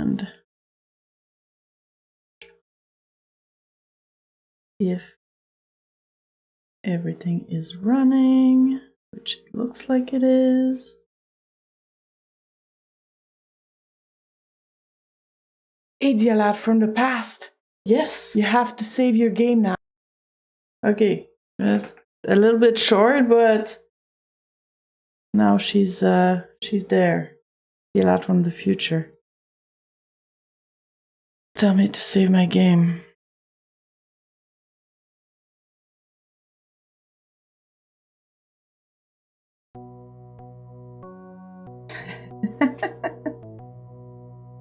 and if everything is running, which it looks like it is. Hey, Dialad from the past. Yes, you have to save your game now. Okay, that's a little bit short, but now she's there. Dialad from the future. Tell me to save my game.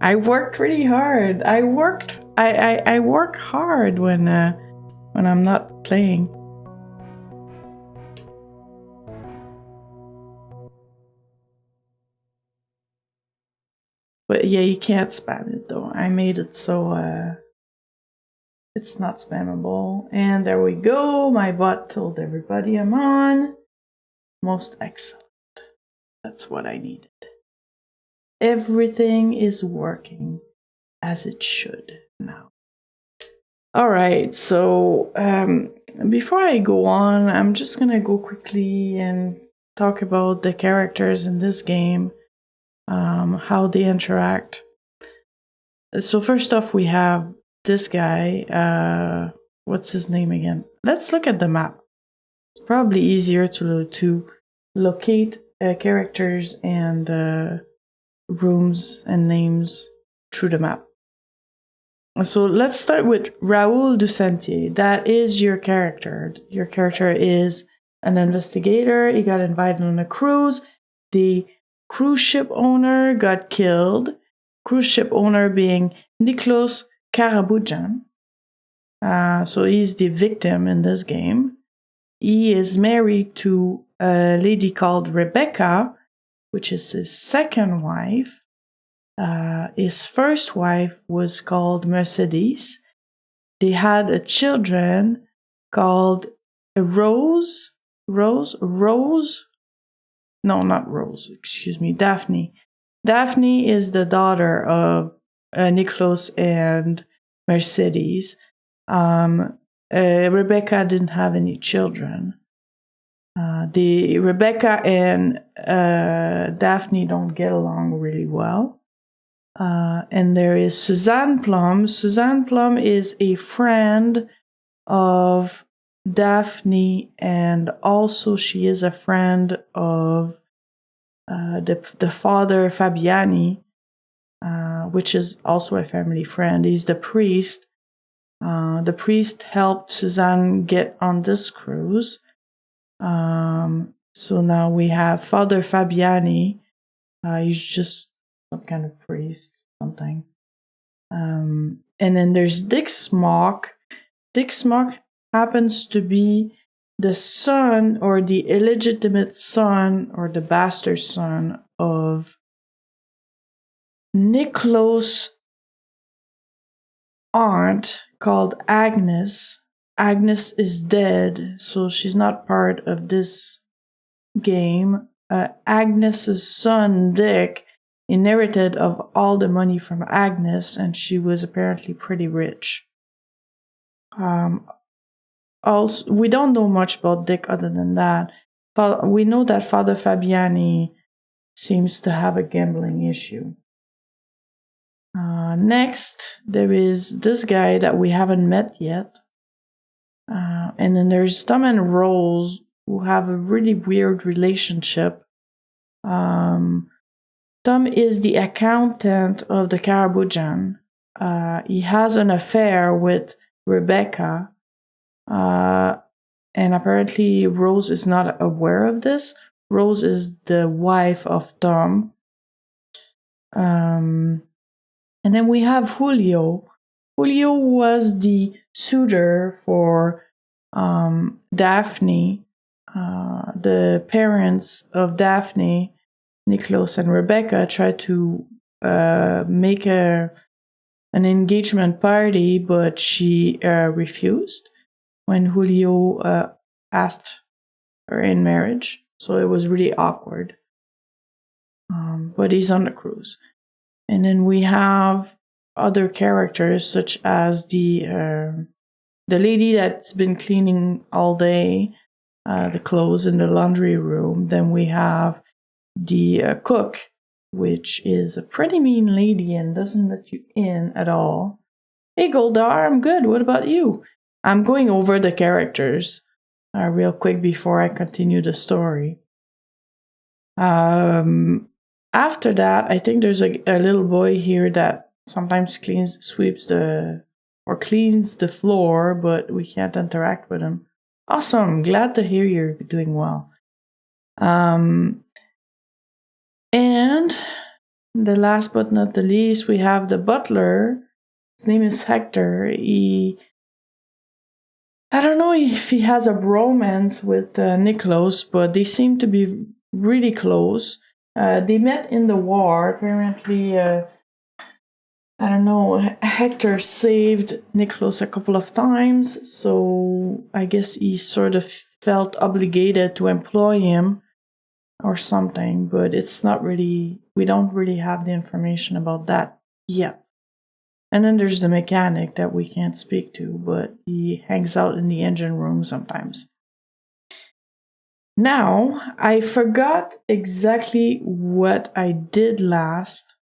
I worked really hard. I work hard when I'm not playing. But yeah, you can't spam it though. I made it so it's not spammable. And there we go. My bot told everybody I'm on. Most excellent. That's what I needed. Everything is working as it should now. All right, so before I go on, I'm just gonna go quickly and talk about the characters in this game, how they interact. So first off, we have this guy. What's his name again? Let's look at the map. It's probably easier to locate characters and rooms and names through the map. So let's start with Raoul Dusentier. That is your character. Your character is an investigator. He got invited on a cruise. The cruise ship owner got killed. Cruise ship owner being Niklos Karabujan. So he's the victim in this game. He is married to a lady called Rebecca, which is his second wife. His first wife was called Mercedes. They had a children called Rose. No, not Rose. Excuse me, Daphne. Daphne is the daughter of Niklos and Mercedes. Rebecca didn't have any children. The Rebecca and Daphne don't get along really well. And there is Suzanne Plum. Suzanne Plum is a friend of Daphne, and also she is a friend of the father Fabiani, which is also a family friend. He's the priest. The priest helped Suzanne get on this cruise. So now we have Father Fabiani. He's just some kind of priest, something. And then there's Dick Smock. Dick Smock happens to be the son or the illegitimate son or the bastard son of Niklos' aunt called Agnes. Agnes is dead, so she's not part of this game. Agnes's son, Dick, inherited of all the money from Agnes, and she was apparently pretty rich. Also, we don't know much about Dick other than that. But we know that Father Fabiani seems to have a gambling issue. Next, there is this guy that we haven't met yet. And then there's Tom and Rose, who have a really weird relationship. Tom is the accountant of the Karabujan. He has an affair with Rebecca. And apparently Rose is not aware of this. Rose is the wife of Tom. And then we have Julio. Julio was the suitor for Daphne. The parents of Daphne, Niklos and Rebecca, tried to make an engagement party, but she refused when Julio asked her in marriage. So it was really awkward. But he's on the cruise. And then we have other characters, such as the lady that's been cleaning all day, the clothes in the laundry room. Then we have the cook, which is a pretty mean lady and doesn't let you in at all. Hey, Goldar, I'm good. What about you? I'm going over the characters real quick before I continue the story. After that, I think there's a little boy here that sometimes sweeps the floor, but we can't interact with him. Awesome. Glad to hear you're doing well. And the last but not the least, we have the butler. His name is Hector. I don't know if he has a bromance with Nicholas, but they seem to be really close. They met in the war. Apparently, I don't know, Hector saved Nicholas a couple of times, so I guess he sort of felt obligated to employ him or something, but it's not really, we don't really have the information about that yet. And then there's the mechanic that we can't speak to, but he hangs out in the engine room sometimes. Now, I forgot exactly what I did last.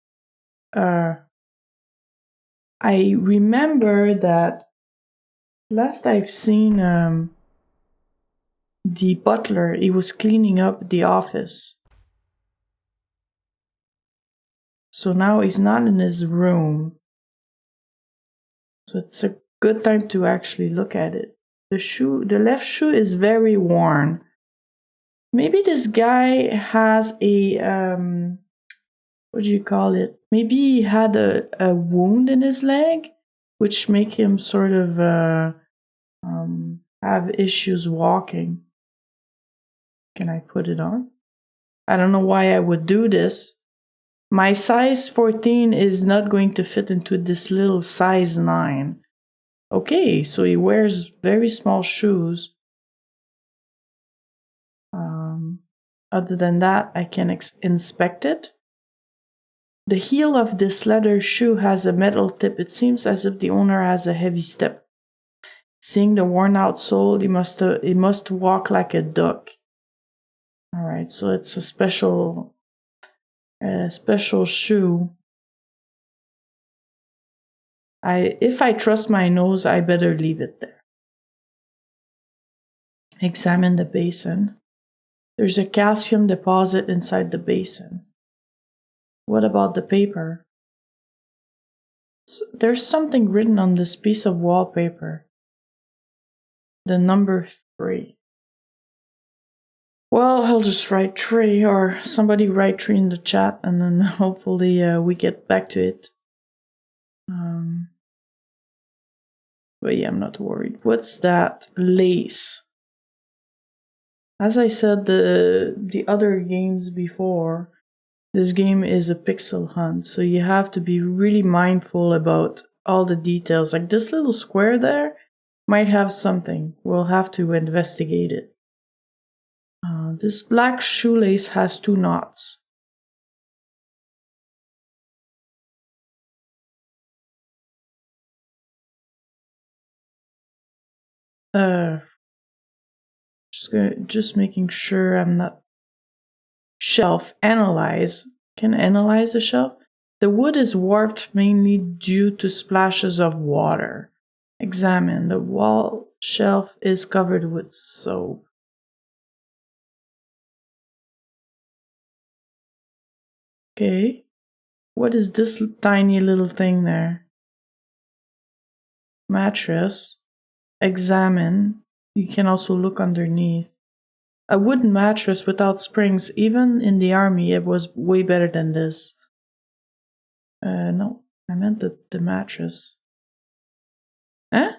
I remember that last I've seen the butler, he was cleaning up the office. So now he's not in his room. So it's a good time to actually look at it. The left shoe is very worn. Maybe this guy has a, what do you call it? Maybe he had a wound in his leg, which make him sort of have issues walking. Can I put it on? I don't know why I would do this. My size 14 is not going to fit into this little size 9. Okay, so he wears very small shoes. Other than that, I can inspect it. The heel of this leather shoe has a metal tip. It seems as if the owner has a heavy step. Seeing the worn-out sole, he must walk like a duck. All right, so it's a special shoe. If I trust my nose, I better leave it there. Examine the basin. There's a calcium deposit inside the basin. What about the paper? There's something written on this piece of wallpaper. The number 3. Well, I'll just write 3, or somebody write 3 in the chat, and then hopefully we get back to it. But yeah, I'm not worried. What's that? Lace. As I said the other games before, this game is a pixel hunt, so you have to be really mindful about all the details. Like this little square there might have something. We'll have to investigate it. This black shoelace has 2 knots. Just making sure I'm not. Shelf. Analyze. Can analyze the shelf. The wood is warped mainly due to splashes of water. Examine. The wall shelf is covered with soap. Okay. What is this tiny little thing there? Mattress. Examine. You can also look underneath. A wooden mattress without springs. Even in the army, it was way better than this. No, I meant the mattress. Eh?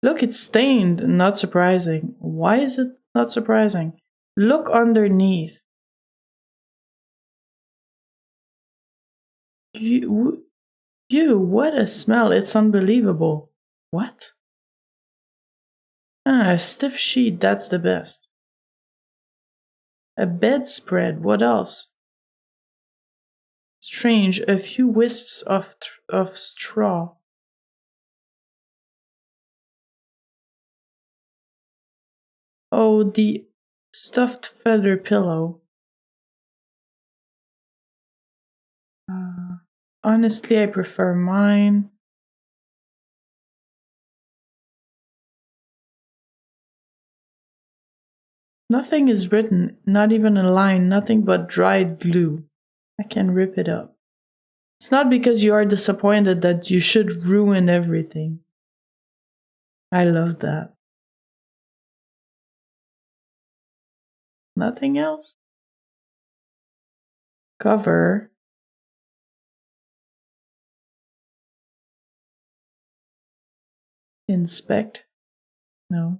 Look, it's stained. Not surprising. Why is it not surprising? Look underneath. What a smell. It's unbelievable. What? A stiff sheet, that's the best. A bedspread, what else? strange. A few wisps of straw. Oh, the stuffed feather pillow. Honestly, I prefer mine. Nothing is written, not even a line, nothing but dried glue. I can rip it up. It's not because you are disappointed that you should ruin everything. I love that. Nothing else? Cover. Inspect. No.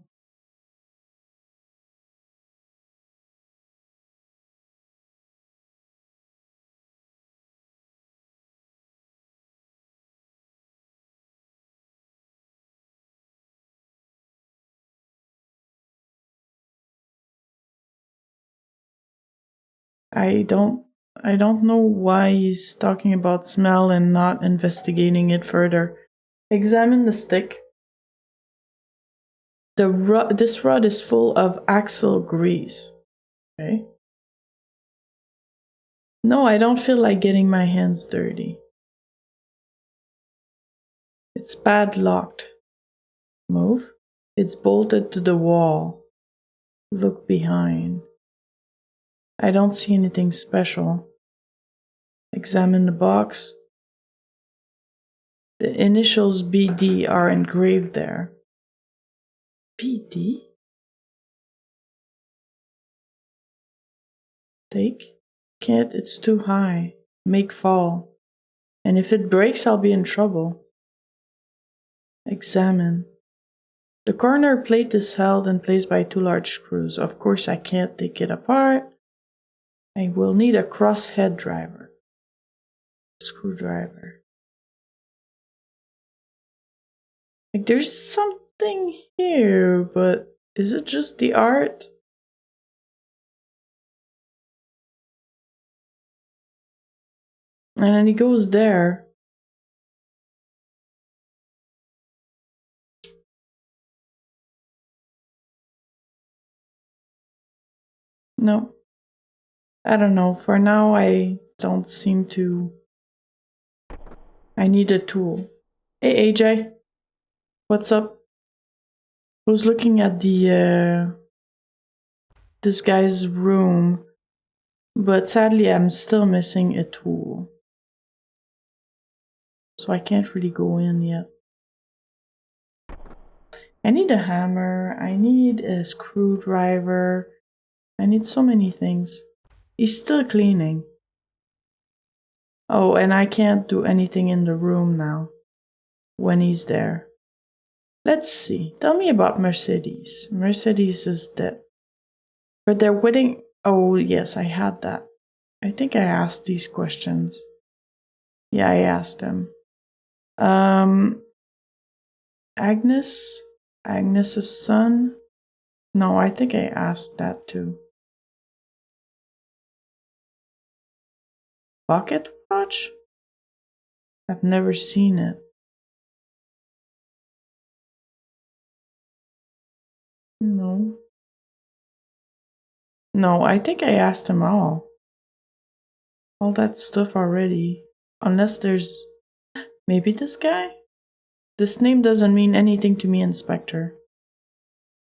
I don't know why he's talking about smell and not investigating it further. Examine the stick. This rod is full of axle grease. Okay. No, I don't feel like getting my hands dirty. It's padlocked. Move. It's bolted to the wall. Look behind. I don't see anything special. Examine the box. The initials BD are engraved there. BD? Take? Can't, it's too high. Make fall. And if it breaks, I'll be in trouble. Examine. The corner plate is held in place by 2 large screws. Of course, I can't take it apart. I will need a crosshead driver. Screwdriver. Like, there's something here, but is it just the art? And then he goes there. No. I don't know. For now, I don't seem to. I need a tool. Hey, AJ. What's up? I was looking at the this guy's room, but sadly I'm still missing a tool. So I can't really go in yet. I need a hammer, I need a screwdriver, I need so many things. He's still cleaning. Oh, and I can't do anything in the room now when he's there. Let's see. Tell me about Mercedes. Mercedes is dead. But their wedding. Oh, yes, I had that. I think I asked these questions. Yeah, I asked them. Agnes? Agnes's son? No, I think I asked that too. Pocket watch? I've never seen it. No. No, I think I asked them all. All that stuff already. Unless there's. Maybe this guy? This name doesn't mean anything to me, Inspector.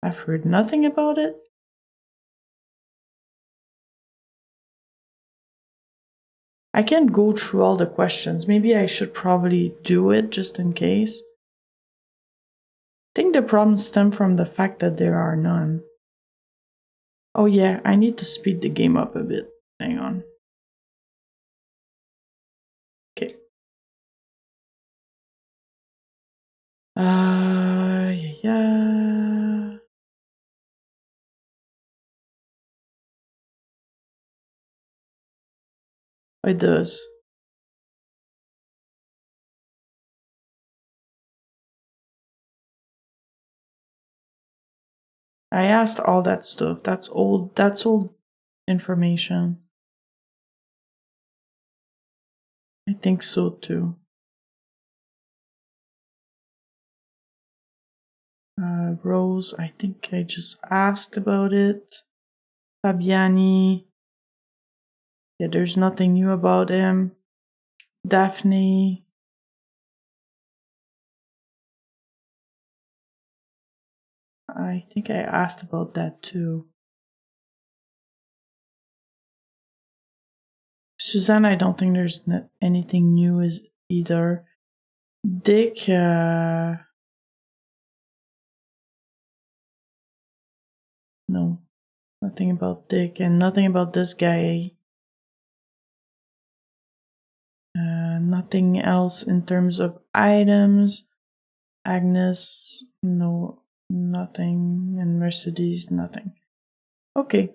I've heard nothing about it. I can't go through all the questions. Maybe I should probably do it just in case. I think the problems stem from the fact that there are none. Oh yeah, I need to speed the game up a bit. Hang on. Okay. Yeah. It does. I asked all that stuff. That's old information. I think so too. Rose, I think I just asked about it. Fabiani. Yeah, there's nothing new about him. Daphne. I think I asked about that too. Suzanne, I don't think there's anything new either. Dick, no, nothing about Dick, and nothing about this guy. Nothing else in terms of items. Agnes, no, nothing. And Mercedes, nothing. Okay.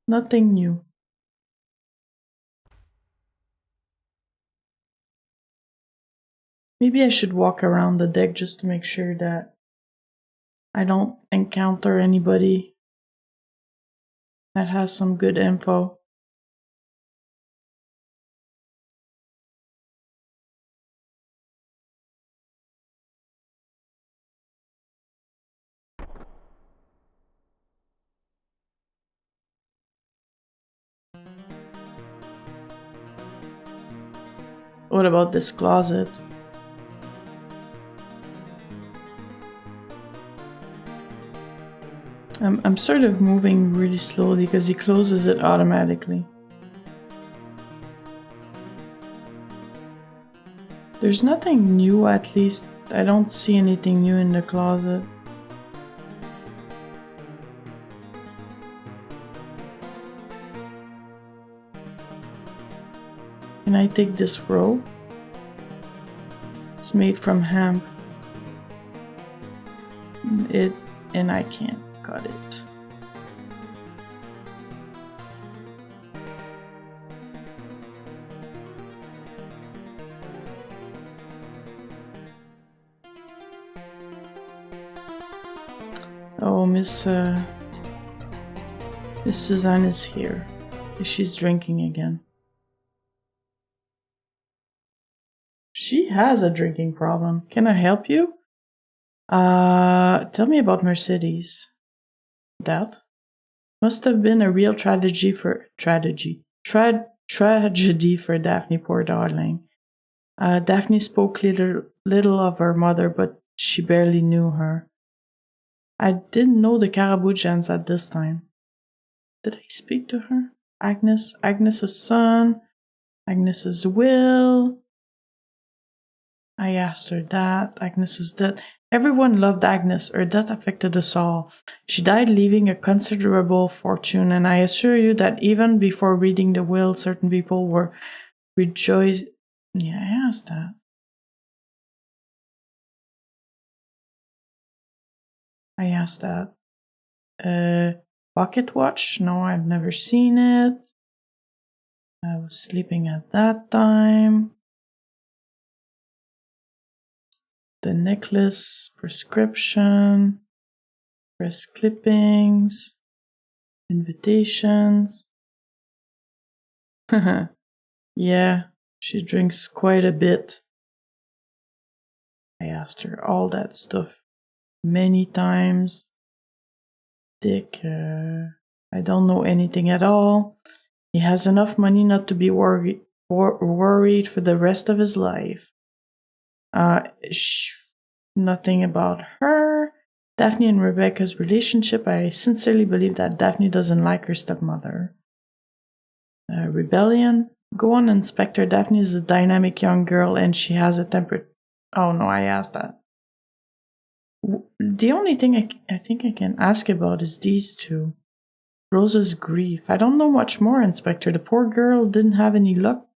Nothing new. Maybe I should walk around the deck just to make sure that I don't encounter anybody that has some good info. What about this closet? I'm sort of moving really slowly because he closes it automatically. There's nothing new, at least. I don't see anything new in the closet. Can I take this rope? It's made from hemp. And I can't cut it. Oh, Miss Suzanne is here. She's drinking again. She has a drinking problem. Can I help you? Tell me about Mercedes. Death? Must have been a real tragedy for Daphne, poor darling. Daphne spoke little of her mother, but she barely knew her. I didn't know the Carabouchans at this time. Did I speak to her? Agnes's son, Agnes's will. I asked her that. Agnes is dead. Everyone loved Agnes. Her death affected us all. She died leaving a considerable fortune, and I assure you that even before reading the will, certain people were rejoiced. Yeah, I asked that. I asked that. Pocket watch? No, I've never seen it. I was sleeping at that time. The necklace, prescription, press clippings, invitations. Yeah, she drinks quite a bit. I asked her all that stuff many times. Dick, I don't know anything at all. He has enough money not to be worried for the rest of his life. Nothing about her. Daphne and Rebecca's relationship. I sincerely believe that Daphne doesn't like her stepmother. Rebellion. Go on, Inspector. Daphne is a dynamic young girl and she has a temper. Oh no, I asked that. The only thing I think I can ask about is these two. Rose's grief. I don't know much more, Inspector. The poor girl didn't have any luck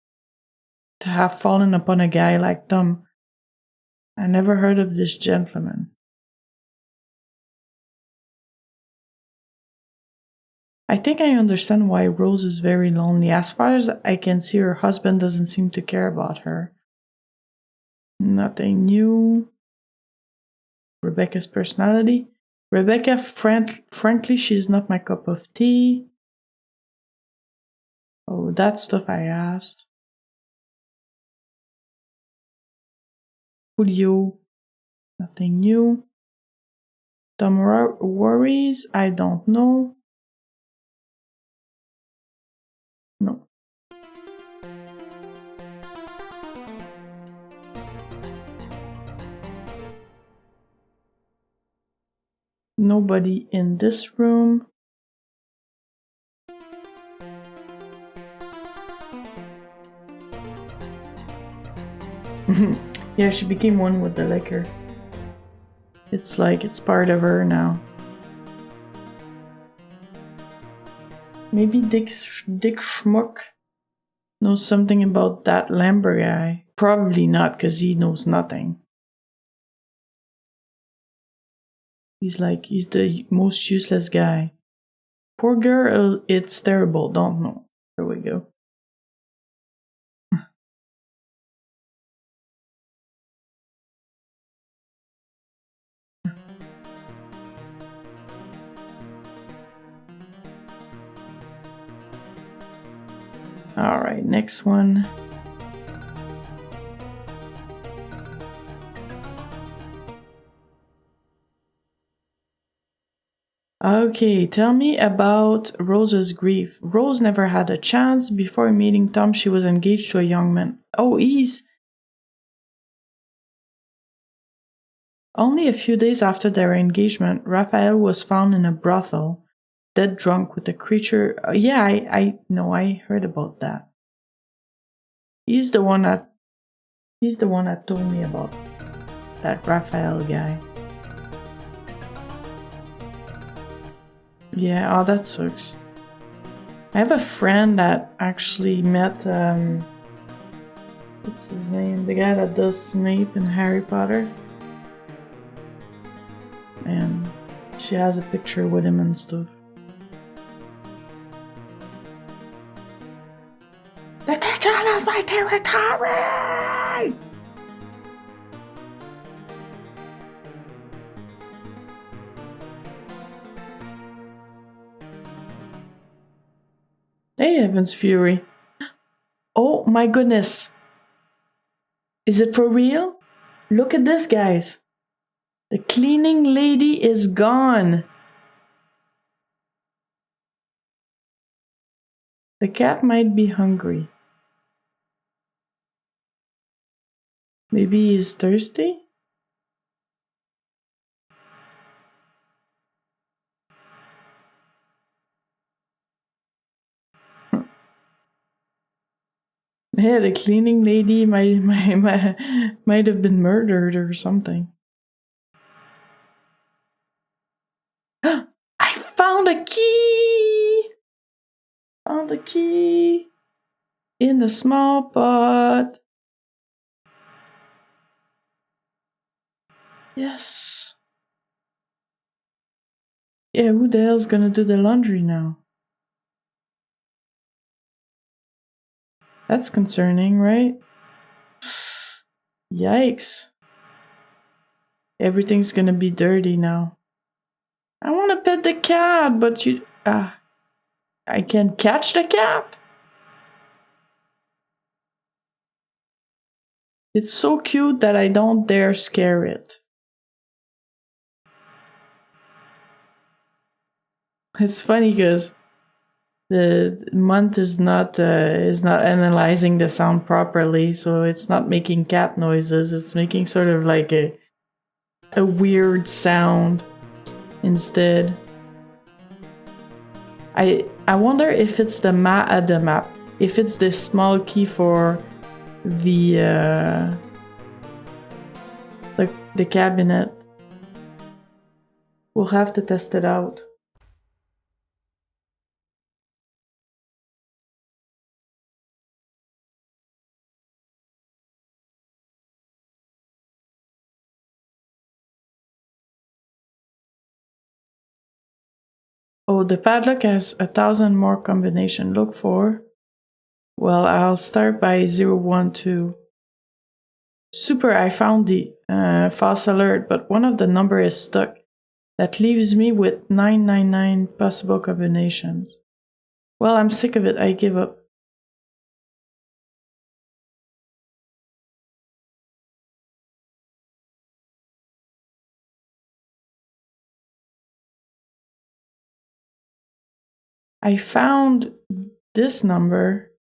to have fallen upon a guy like Tom. I never heard of this gentleman. I think I understand why Rose is very lonely. As far as I can see, her husband doesn't seem to care about her. Nothing new. Rebecca's personality. Rebecca, frankly, she's not my cup of tea. Oh, that stuff I asked. Julio, nothing new. Tom worries, I don't know. No. Nobody in this room. Yeah, she became one with the liquor. It's like it's part of her now. Maybe Dick Schmuck knows something about that Lambert guy. Probably not, because he knows nothing. He's the most useless guy. Poor girl, it's terrible, don't know. There we go. Alright, next one. Okay, tell me about Rose's grief. Rose never had a chance. Before meeting Tom, she was engaged to a young man. Oh, he's... Only a few days after their engagement, Raphael was found in a brothel, dead drunk with a creature... yeah, I know, I heard about that. He's the one that told me about that Raphael guy. Yeah, oh, that sucks. I have a friend that actually met, what's his name? The guy that does Snape in Harry Potter. And she has a picture with him and stuff. The kitchen is my territory! Hey, Evans Fury. Oh my goodness. Is it for real? Look at this, guys. The cleaning lady is gone. The cat might be hungry. Maybe he's thirsty? Yeah, the cleaning lady might have been murdered or something. I found a key! Found a key in the small pot. Yes. Yeah, who the hell's gonna do the laundry now? That's concerning, right? Yikes. Everything's gonna be dirty now. I wanna pet the cat, but I can't catch the cat? It's so cute that I don't dare scare it. It's funny because the month is not analyzing the sound properly, so it's not making cat noises. It's making sort of like a weird sound instead. I wonder if it's the map, if it's the small key for the cabinet. We'll have to test it out. Oh, the padlock has 1,000 more combination. Look for. Well, I'll start by 012. Super, I found the false alert, but one of the number is stuck. That leaves me with 999 possible combinations. Well, I'm sick of it. I give up. I found this number.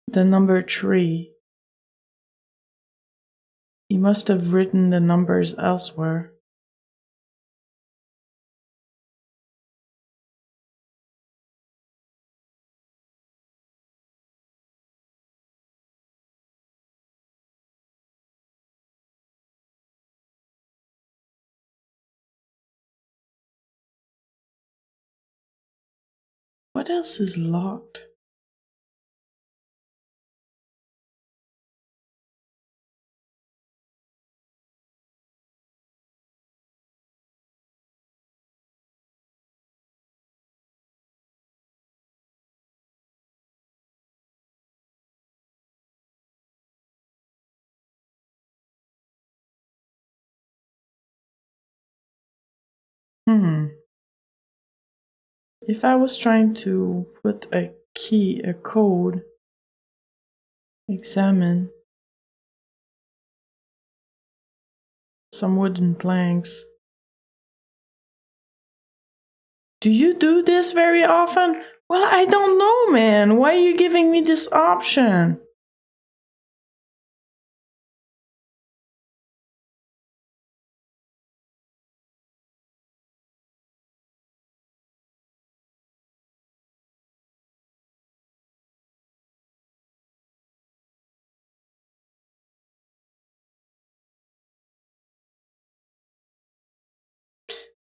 The number 3. He must have written the numbers elsewhere. What else is locked? If I was trying to put a key, a code, examine some wooden planks. Do you do this very often? Well, I don't know, man. Why are you giving me this option?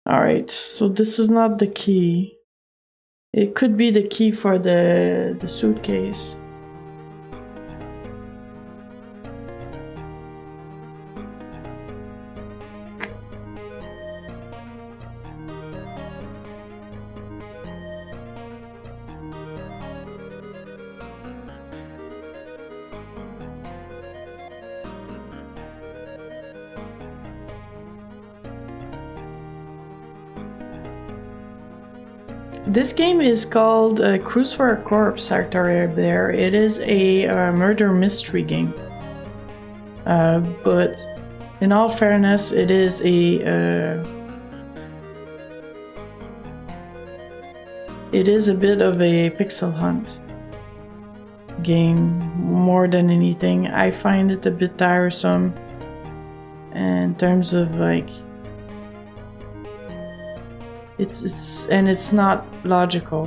Alright, so this is not the key. It could be the key for the suitcase. This game is called Cruise for a Corpse, Arctoria Bear. It is a murder mystery game. But in all fairness, it is a bit of a pixel hunt game more than anything. I find it a bit tiresome in terms of like it's not logical,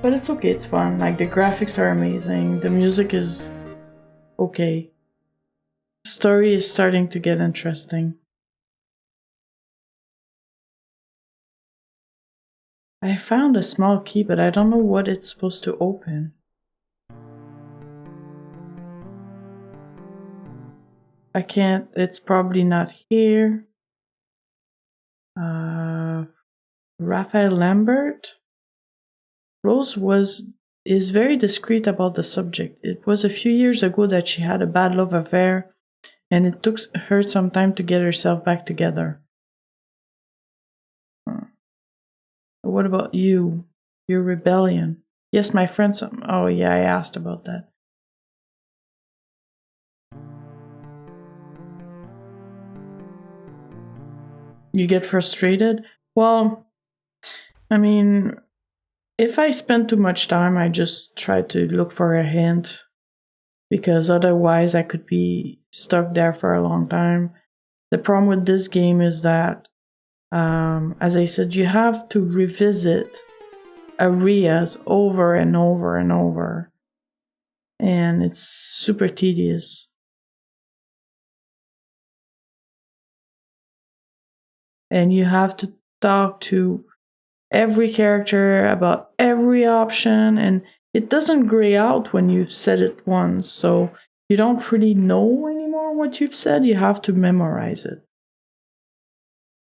but it's okay. It's fun. Like the graphics are amazing. The music is okay. The story is starting to get interesting. I found a small key, but I don't know what it's supposed to open. I can't. It's probably not here. Raphael Lambert. Rose is very discreet about the subject. It was a few years ago that she had a bad love affair, and it took her some time to get herself back together. What about you? Your rebellion. Yes, my friends. Oh yeah, I asked about that. You get frustrated? Well, I mean, if I spend too much time, I just try to look for a hint, because otherwise I could be stuck there for a long time. The problem with this game is that, as I said, you have to revisit areas over and over and over, and it's super tedious. And you have to talk to every character about every option, and it doesn't gray out when you've said it once, so you don't really know anymore what you've said. You have to memorize it.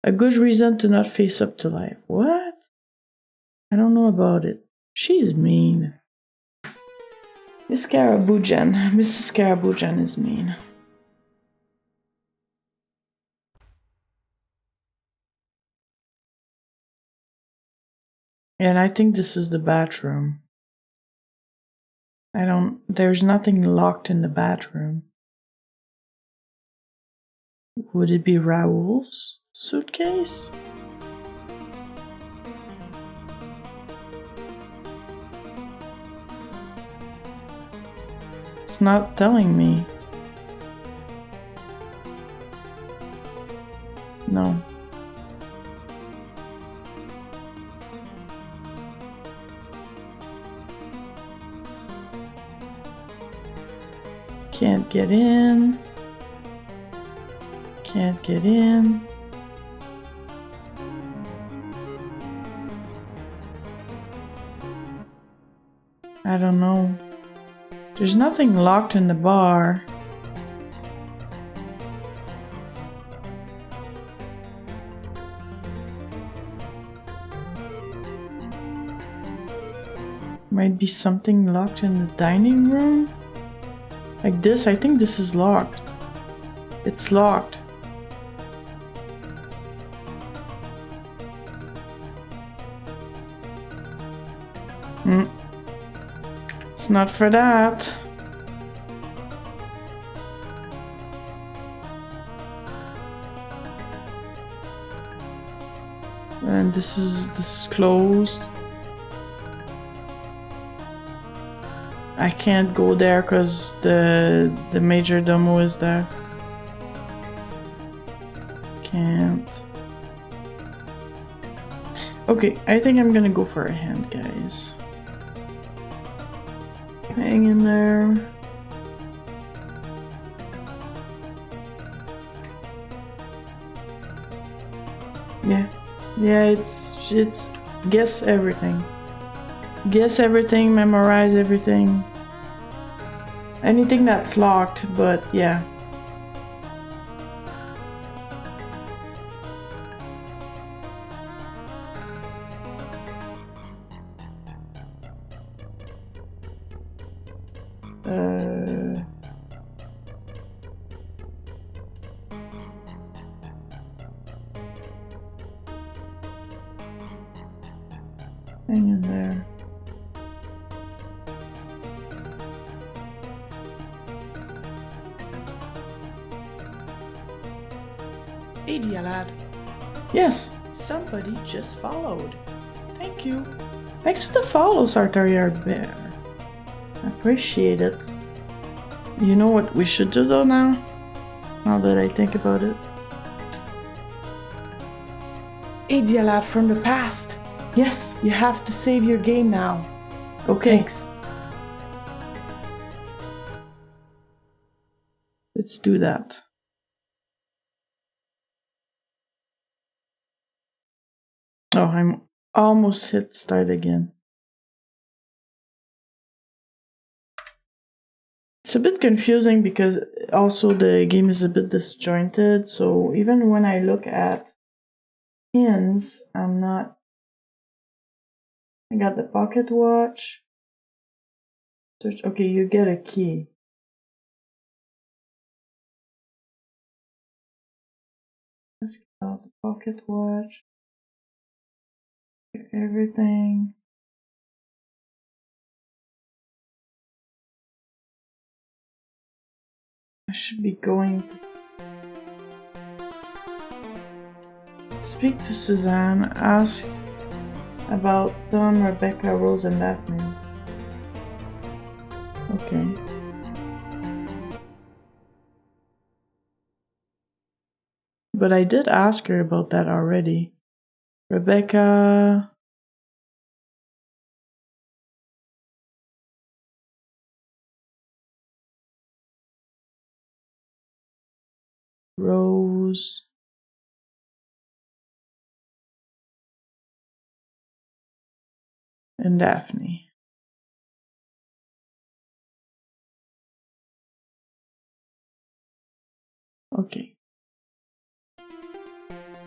A good reason to not face up to life. What? I don't know about it. She's mean. Miss Scarabujan. Mrs. Scarabujan is mean. And I think this is the bathroom. There's nothing locked in the bathroom. Would it be Raoul's suitcase? It's not telling me. No. Can't get in. Can't get in. I don't know. There's nothing locked in the bar. Might be something locked in the dining room. Like this, I think this is locked. It's locked. It's not for that. And this is closed. I can't go there because the major domo is there. Can't. Okay, I think I'm gonna go for a hand, guys. Hang in there. Yeah, it's guess everything. Guess everything, memorize everything. Anything that's locked, but yeah. Hang in there. Hey, Dialad. Yes. Somebody just followed. Thank you. Thanks for the follow, Sartoriard Bear. I appreciate it. You know what we should do though now? Now that I think about it. Hey, Dialad from the past. Yes. You have to save your game now. Okay. Thanks. Let's do that. Oh, I'm almost hit start again. It's a bit confusing because also the game is a bit disjointed, so even when I look at pins, I'm not... I got the pocket watch. Search. Okay, you get a key. Let's get out the pocket watch. Everything. I should be going to speak to Suzanne, ask about Tom, Rebecca, Rose, and Daphne. Okay. But I did ask her about that already. Rebecca... Rose... and Daphne. Okay.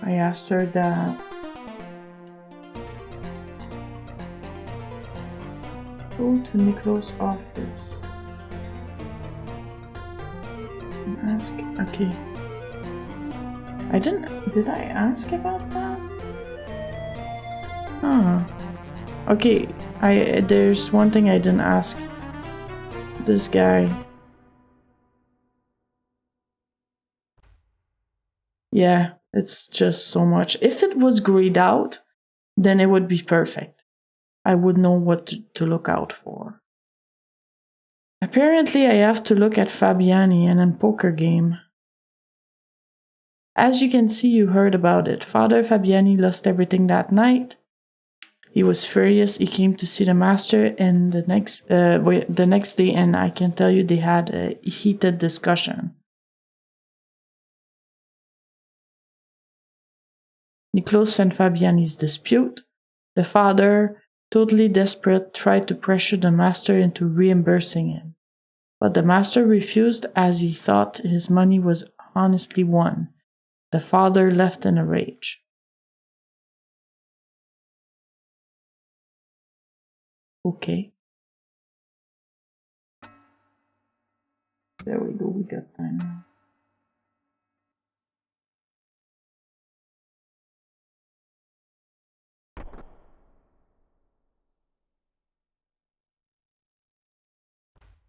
I asked her that. Go to Nico's office. Ask. Okay. I didn't. Did I ask about that? Huh. Okay. There's one thing I didn't ask. This guy. Yeah, it's just so much. If it was grayed out, then it would be perfect. I would know what to look out for. Apparently, I have to look at Fabiani and a poker game. As you can see, you heard about it. Father Fabiani lost everything that night. He was furious. He came to see the master and the next day, and I can tell you they had a heated discussion. Niclos and Fabiani's dispute. The father, totally desperate, tried to pressure the master into reimbursing him. But the master refused as he thought his money was honestly won. The father left in a rage. Okay. There we go, we got time now.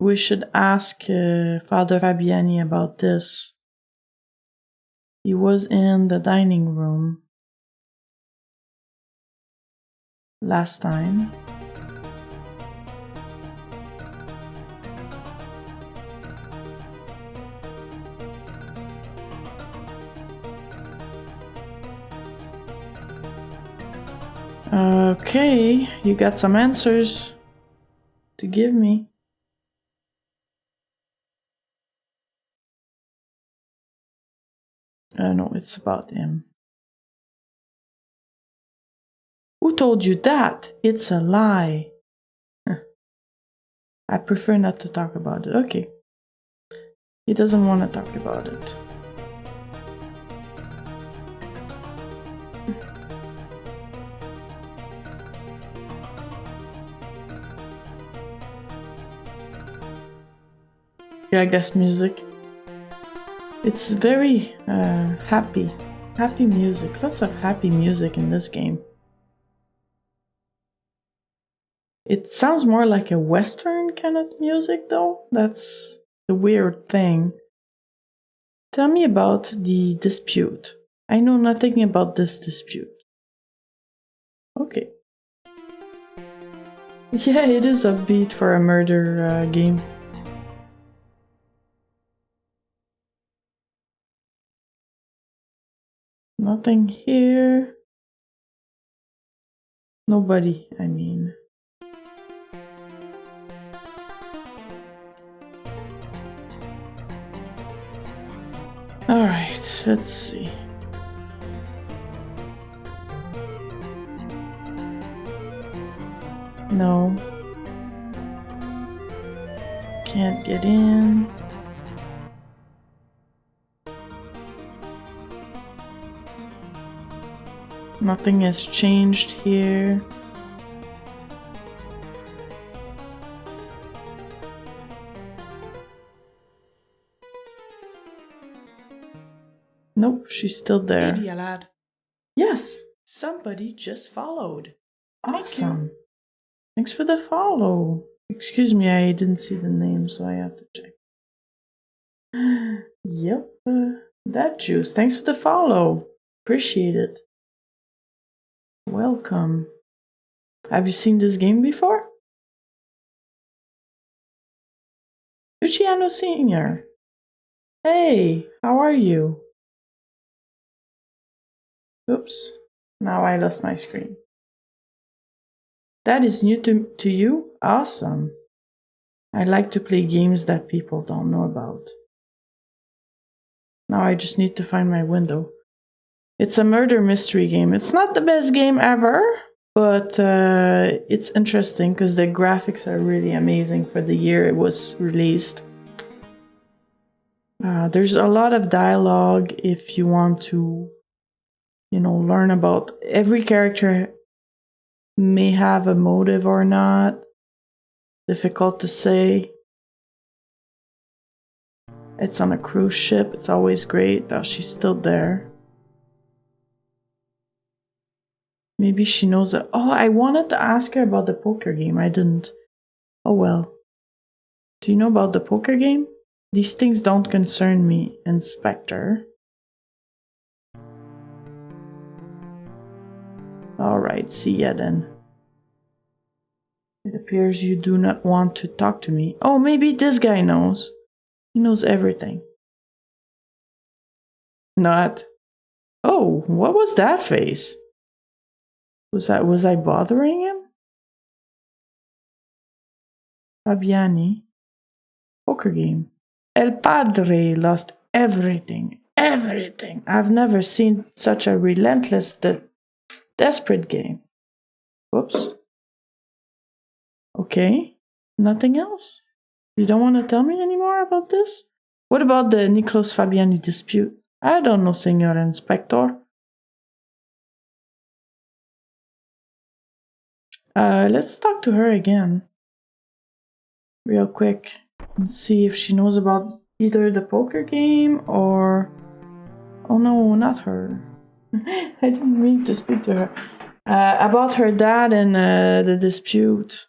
We should ask Father Fabiani about this. He was in the dining room last time. Okay, you got some answers to give me. No, it's about him. Who told you that? It's a lie. I prefer not to talk about it. Okay. He doesn't want to talk about it. Yeah, I guess music. It's very happy music. Lots of happy music in this game. It sounds more like a Western kind of music, though. That's the weird thing. Tell me about the dispute. I know nothing about this dispute. Okay. Yeah, it is upbeat for a murder game. Nothing here. Nobody, I mean. Alright, let's see. No. Can't get in. Nothing has changed here. Nope, she's still there. Hey, lad. Yes. Somebody just followed. Awesome. Thanks for the follow. Excuse me, I didn't see the name, so I have to check. Yep, that juice. Thanks for the follow. Appreciate it. Welcome. Have you seen this game before? Luciano Sr. Hey, how are you? Oops, now I lost my screen. That is new to you? Awesome. I like to play games that people don't know about. Now I just need to find my window. It's a murder mystery game. It's not the best game ever, but it's interesting because the graphics are really amazing for the year it was released. There's a lot of dialogue if you want to, learn about every character may have a motive or not. Difficult to say. It's on a cruise ship. It's always great that she's still there. Maybe she knows it. Oh, I wanted to ask her about the poker game. I didn't. Oh well. Do you know about the poker game? These things don't concern me, Inspector. Alright, see ya then. It appears you do not want to talk to me. Oh, maybe this guy knows. He knows everything. Not. Oh, what was that face? Was I bothering him? Fabiani. Poker game. El Padre lost everything. Everything. I've never seen such a relentless, desperate game. Whoops. Okay. Nothing else? You don't want to tell me anymore about this? What about the Nicolas Fabiani dispute? I don't know, Senor Inspector. Let's talk to her again. Real quick. And see if she knows about either the poker game or... Oh no, not her. I didn't mean to speak to her. About her dad and the dispute.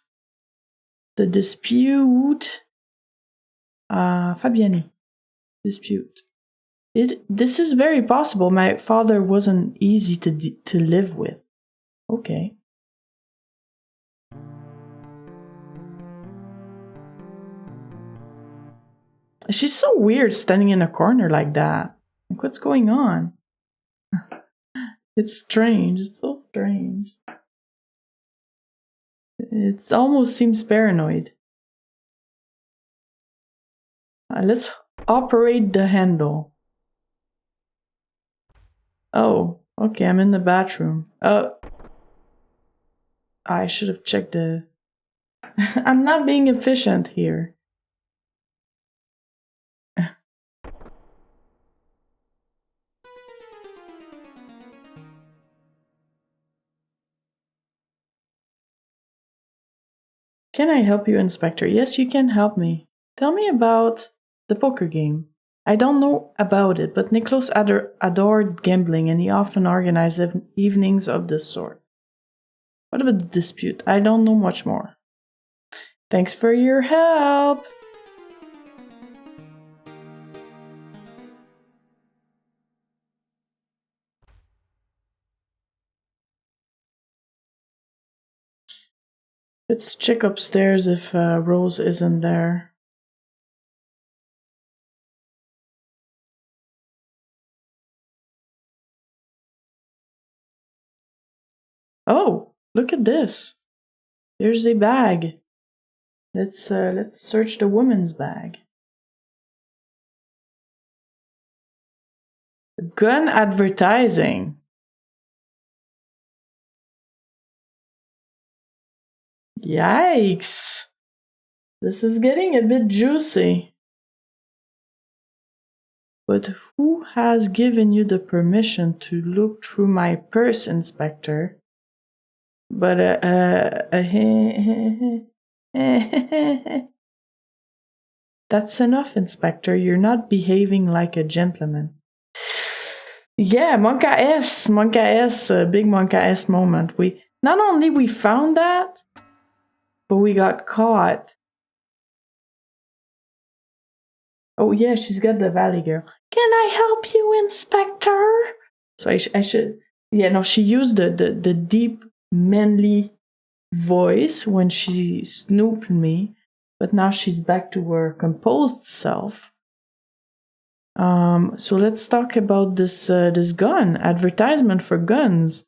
The dispute... Fabiani. Dispute. This is very possible. My father wasn't easy to live with. Okay. She's so weird standing in a corner like that. Like, what's going on? It's strange. It's so strange. It almost seems paranoid. Let's operate the handle. Oh, okay, I'm in the bathroom. I should have checked the... I'm not being efficient here. Can I help you, Inspector? Yes, you can help me. Tell me about the poker game. I don't know about it, but Nicholas adored gambling and he often organized evenings of this sort. What about the dispute? I don't know much more. Thanks for your help! Let's check upstairs if Rose isn't there. Oh, look at this. There's a bag. Let's search the woman's bag. Gun advertising. Yikes. This is getting a bit juicy. But who has given you the permission to look through my purse, Inspector? But that's enough, Inspector. You're not behaving like a gentleman. Yeah, Monka S, big Monka S moment. Not only we found that, but we got caught. Oh yeah, she's got the Valley Girl. Can I help you, Inspector? So I should... Yeah, no, she used the deep, manly voice when she snooped me, but now she's back to her composed self. So let's talk about this gun, advertisement for guns.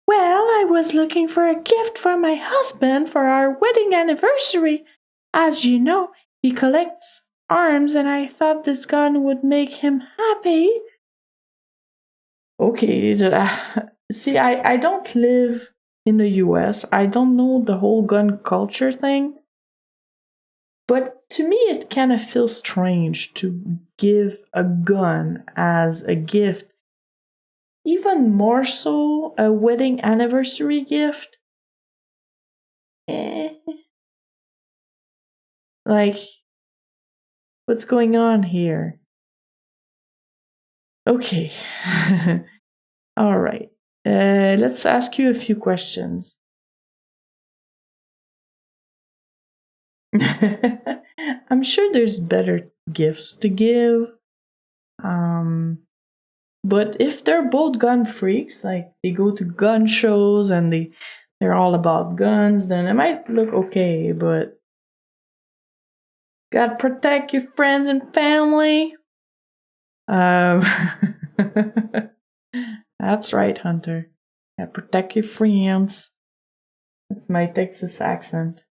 Well, I was looking for a gift for my husband for our wedding anniversary. As you know, he collects arms and I thought this gun would make him happy. Okay, see, I don't live in the US. I don't know the whole gun culture thing. But to me, it kind of feels strange to give a gun as a gift. Even more so, a wedding anniversary gift. Like, what's going on here? Okay. All right. Let's ask you a few questions. I'm sure there's better gifts to give. But if they're both gun freaks, like they go to gun shows and they're all about guns, then it might look okay, but gotta protect your friends and family. That's right, Hunter. Gotta protect your friends. That's my Texas accent.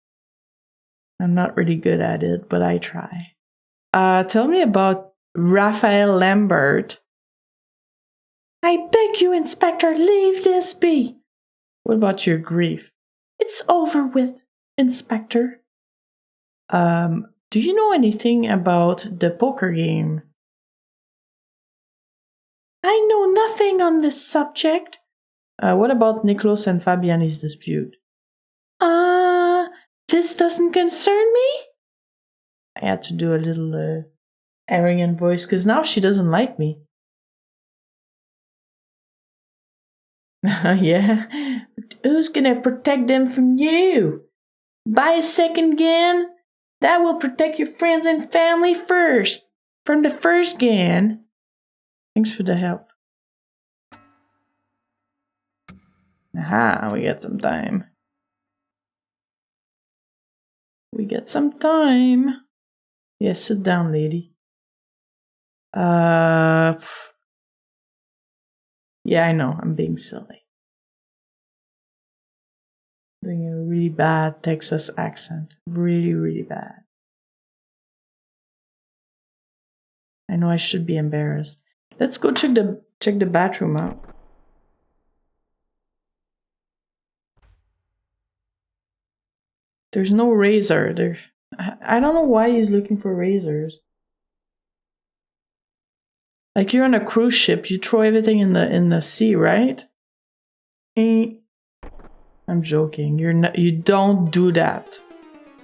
I'm not really good at it, but I try. Tell me about Raphael Lambert. I beg you, Inspector, leave this be. What about your grief? It's over with, Inspector. Do you know anything about the poker game? I know nothing on this subject. What about Nicholas and Fabiani's dispute? This doesn't concern me? I had to do a little arrogant voice because now she doesn't like me. Yeah? But who's gonna protect them from you? Buy a second gun? That will protect your friends and family first. From the first gun. Thanks for the help. Aha, we got some time. We get some time. Yeah, sit down, lady. Yeah, I know, I'm being silly. Doing a really bad Texas accent. Really, really bad. I know I should be embarrassed. Let's go check the bathroom out. There's no razor. I don't know why he's looking for razors. Like you're on a cruise ship, you throw everything in the sea, right? I'm joking. You don't do that.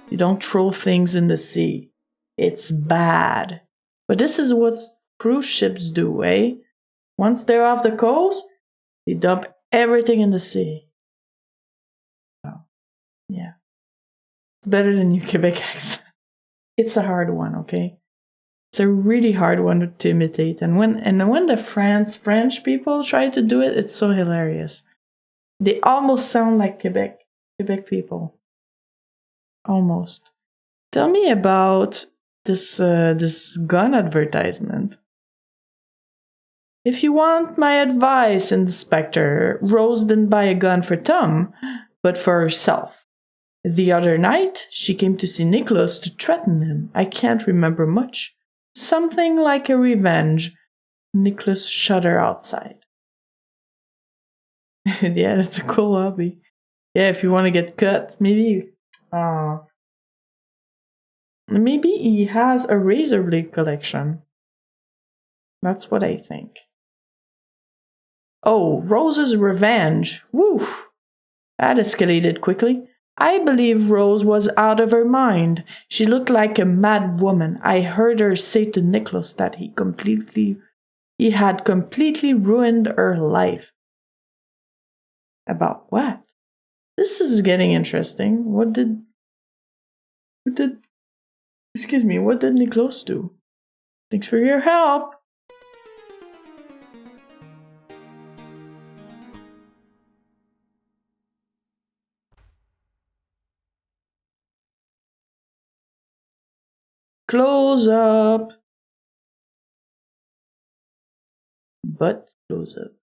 You don't throw things in the sea. It's bad. But this is what cruise ships do, eh? Once they're off the coast, they dump everything in the sea. Oh, yeah. It's better than your Quebec accent. It's a hard one, okay? It's a really hard one to imitate. And when the French people try to do it, it's so hilarious. They almost sound like Quebec people. Almost. Tell me about this gun advertisement. If you want my advice, Inspector, Rose didn't buy a gun for Tom, but for herself. The other night, she came to see Nicholas to threaten him. I can't remember much. Something like a revenge. Nicholas shut her outside. Yeah, that's a cool hobby. Yeah, if you want to get cut, maybe he has a razor blade collection. That's what I think. Oh, Rose's revenge. Woof! That escalated quickly. I believe Rose was out of her mind. She looked like a mad woman. I heard her say to Nicholas that he had completely ruined her life. About what? This is getting interesting. What did Nicholas do? Thanks for your help. Close up. But close up.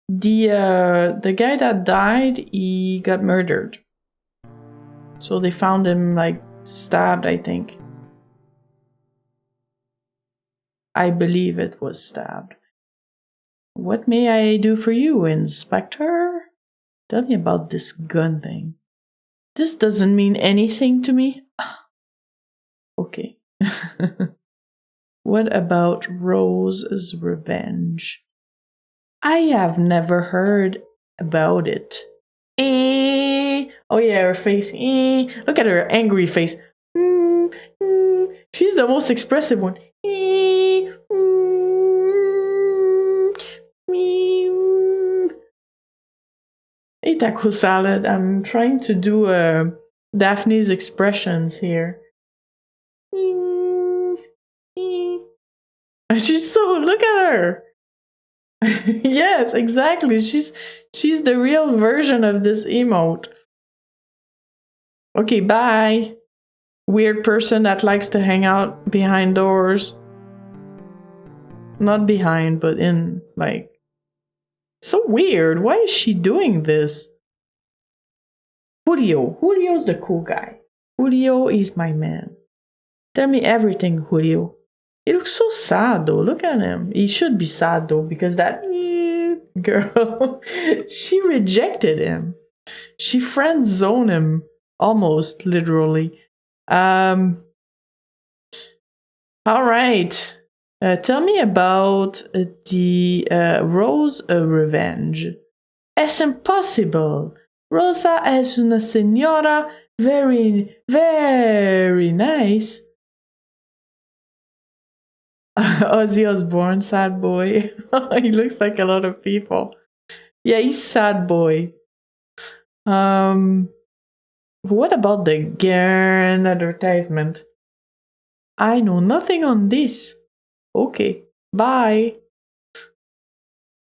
The guy that died, he got murdered. So they found him like stabbed, I think. I believe it was stabbed. What may I do for you, Inspector? Tell me about this gun thing. This doesn't mean anything to me. Okay. What about Rose's revenge? I have never heard about it. Oh yeah, her face. Look at her angry face. She's the most expressive one. Hey, taco salad. I'm trying to do Daphne's expressions here. She's so. Look at her. Yes, exactly. She's the real version of this emote. Okay, bye. Weird person that likes to hang out behind doors. Not behind, but in, like. So weird. Why is she doing this? Julio. Julio's the cool guy. Julio is my man. Tell me everything, Julio. He looks so sad though. Look at him. He should be sad though, because that girl, she rejected him. She friend zoned him, almost literally. All right. Tell me about the Rose Revenge. Es impossible. Rosa es una señora very, very nice. Ozzy Osbourne, sad boy. He looks like a lot of people. Yeah, he's sad boy. What about the Gern advertisement? I know nothing on this. Okay, bye.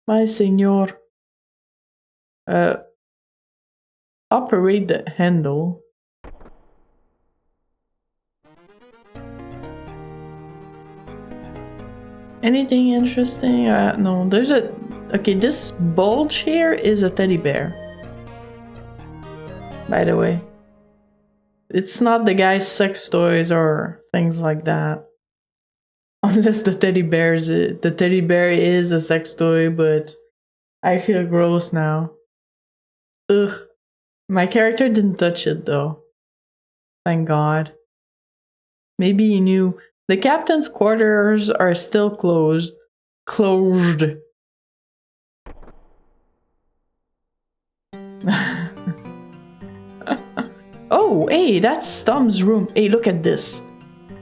Bye, senor. Operate the handle. Anything interesting? No, there's a... Okay, this bulge here is a teddy bear. By the way. It's not the guy's sex toys or things like that. Unless the teddy bear is a sex toy, but I feel gross now. Ugh. My character didn't touch it though. Thank God. Maybe he knew. The captain's quarters are still closed. Closed. Oh, hey, that's Tom's room. Hey, look at this.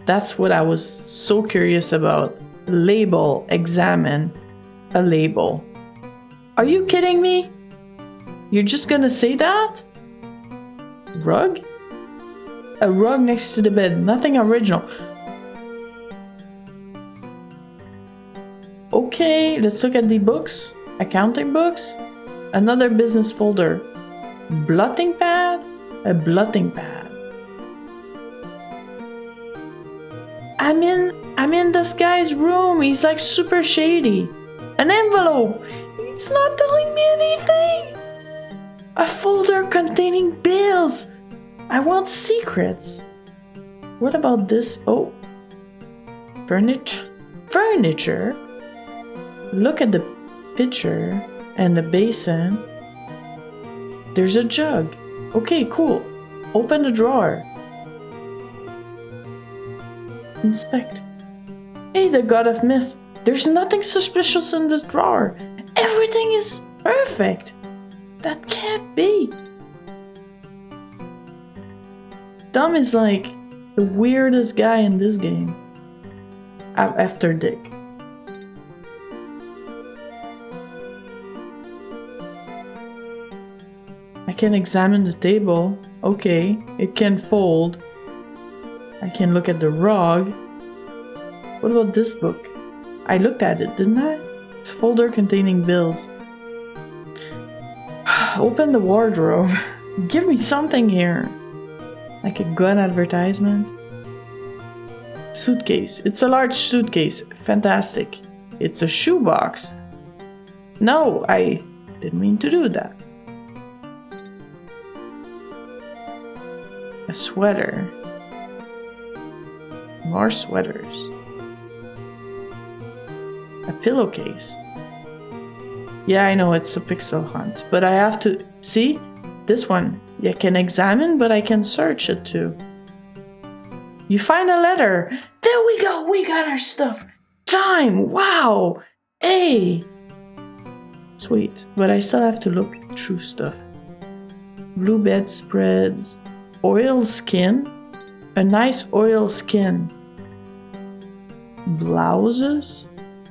That's what I was so curious about. Label. Examine a label. Are you kidding me? You're just gonna say that? Rug? A rug next to the bed. Nothing original. Okay, let's look at the books. Accounting books. Another business folder. Blotting pad? A blotting pad. I'm in this guy's room. He's like super shady. An envelope. It's not telling me anything. A folder containing bills. I want secrets. What about this? Oh. Furniture. Look at the pitcher and the basin. There's a jug. Okay, cool. Open the drawer. Inspect. Hey, the god of myth. There's nothing suspicious in this drawer. Everything is perfect. That can't be. Dom is like the weirdest guy in this game. After Dick. I can examine the table. Okay, it can fold. I can look at the rug. What about this book? I looked at it, didn't I? It's a folder containing bills. Open the wardrobe. Give me something here. Like a gun advertisement. Suitcase. It's a large suitcase. Fantastic. It's a shoebox. No, I didn't mean to do that. A sweater. More sweaters. A pillowcase. Yeah, I know it's a pixel hunt, but I have to... See? This one. You can examine, but I can search it too. You find a letter. There we go. We got our stuff. Time. Wow. Hey. Sweet. But I still have to look through stuff. blue bedspreads, oil skin, a nice oil skin, blouses,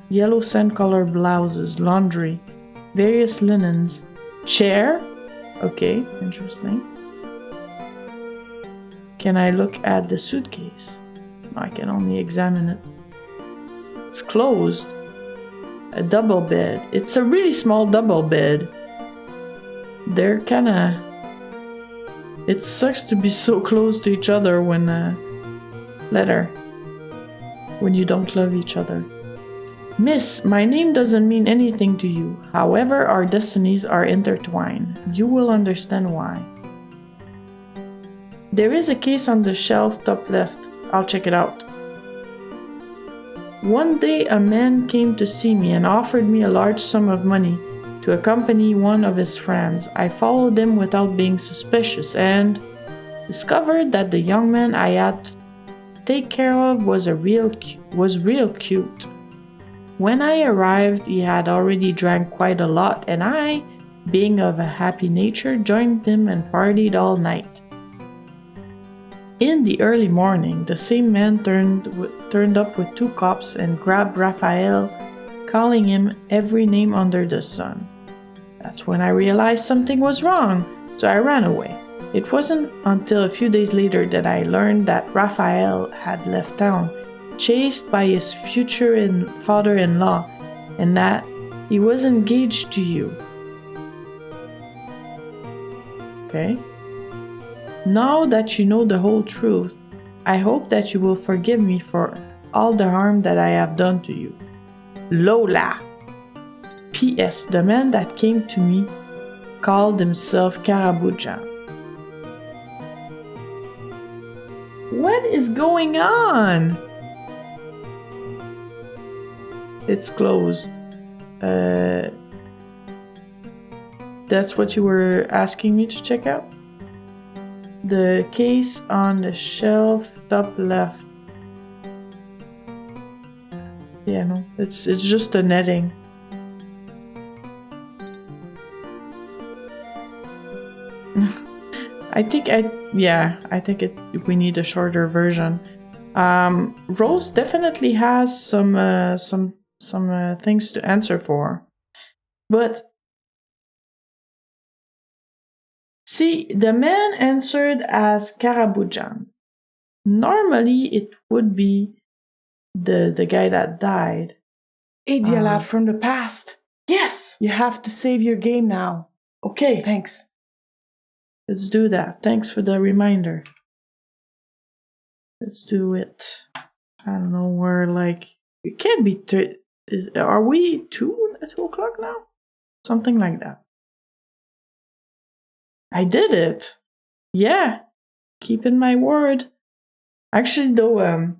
yellow sand color blouses, laundry, various linens, chair. Okay, interesting. Can I look at the suitcase? I can only examine it. It's closed. A double bed. It's a really small double bed. They're kinda... It sucks to be so close to each other when when you don't love each other. Miss, my name doesn't mean anything to you. However, our destinies are intertwined. You will understand why. There is a case on the shelf top left. I'll check it out. One day a man came to see me and offered me a large sum of money to accompany one of his friends. I followed him without being suspicious and discovered that the young man I had to take care of was real cute. When I arrived, he had already drank quite a lot, and I, being of a happy nature, joined him and partied all night. In the early morning, the same man turned up with 2 cops and grabbed Raphael, calling him every name under the sun. That's when I realized something was wrong, so I ran away. It wasn't until a few days later that I learned that Raphael had left town, chased by his future father-in-law, and that he was engaged to you. Okay? Now that you know the whole truth, I hope that you will forgive me for all the harm that I have done to you. Lola. P.S. The man that came to me called himself Karabujan. What is going on? It's closed. That's what you were asking me to check out? The case on the shelf top left. Yeah, no, it's just a netting. I think we need a shorter version. Rose definitely has some things to answer for, but see, the man answered as Karabujan. Normally, it would be the guy that died. Idiolat from the past. Yes! You have to save your game now. Okay, Thanks. let's do that. Thanks for the reminder. Let's do it. I don't know, we're like... It can't be... Are we 2 o'clock now? Something like that. I did it! Yeah! Keeping my word. Actually, though,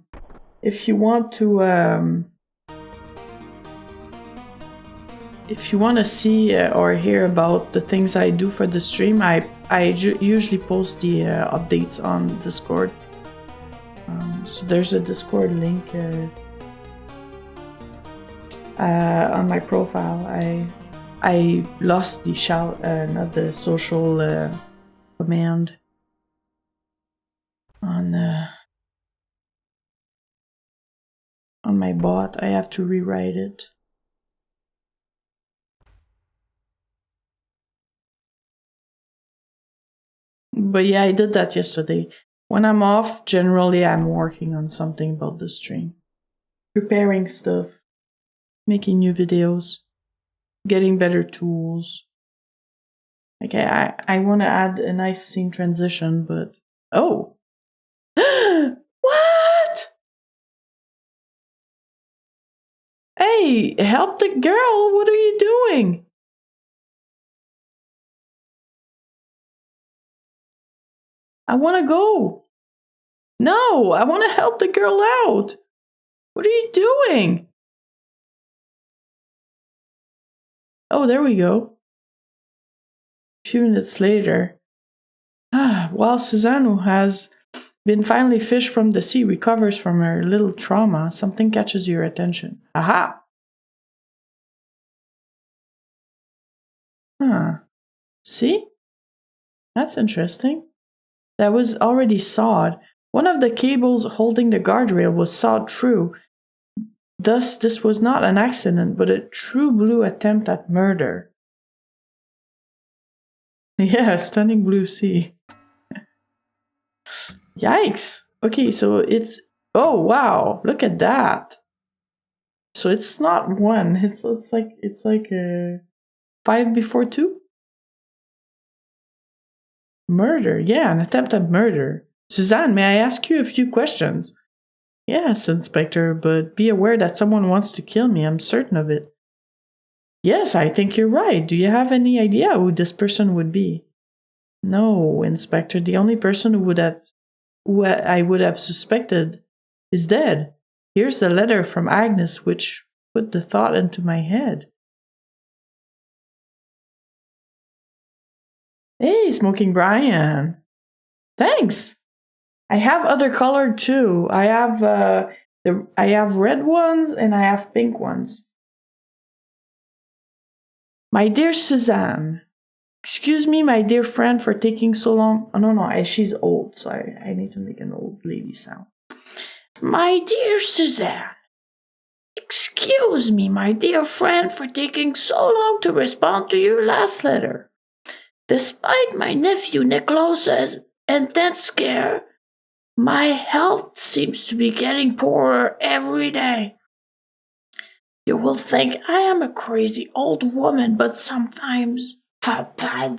if you want to... if you want to see or hear about the things I do for the stream, I usually post the updates on Discord. So there's a Discord link on my profile. I lost the not the social command on my bot. I have to rewrite it. But yeah, I did that yesterday. When I'm off, generally I'm working on something about the stream. Preparing stuff, making new videos, getting better tools. Okay, I want to add a nice scene transition, but... Oh! What? Hey, help the girl! What are you doing? I want to go. No, I want to help the girl out. What are you doing? Oh, there we go. A few minutes later. While Suzanne, who has been finally fished from the sea, recovers from her little trauma, something catches your attention. Aha! See? That's interesting. That was already sawed. One of the cables holding the guardrail was sawed through. Thus, this was not an accident, but a true blue attempt at murder. Yeah, stunning blue sea. Yikes. Okay, so it's... Oh, wow. Look at that. So it's not one. It's like a 5 before 2? Murder. Yeah, an attempt at murder. Suzanne, may I ask you a few questions? Yes, Inspector, but be aware that someone wants to kill me. I'm certain of it. Yes, I think you're right. Do you have any idea who this person would be? No, Inspector. The only person who I would have suspected is dead. Here's the letter from Agnes, which put the thought into my head. Hey, Smoking Brian. Thanks. I have other color too. I have red ones and I have pink ones. My dear Suzanne, excuse me, my dear friend, for taking so long. Oh, no, she's old, so I need to make an old lady sound. My dear Suzanne, excuse me, my dear friend, for taking so long to respond to your last letter. Despite my nephew Nicholas's intense scare, my health seems to be getting poorer every day. You will think I am a crazy old woman, but sometimes I'm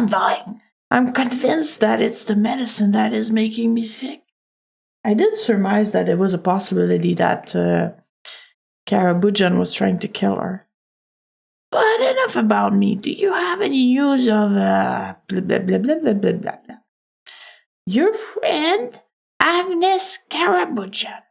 dying. I'm convinced that it's the medicine that is making me sick. I did surmise that it was a possibility that Karabujan was trying to kill her. But enough about me. Do you have any news of blah blah blah blah blah blah blah? Your friend Agnes Karabujan.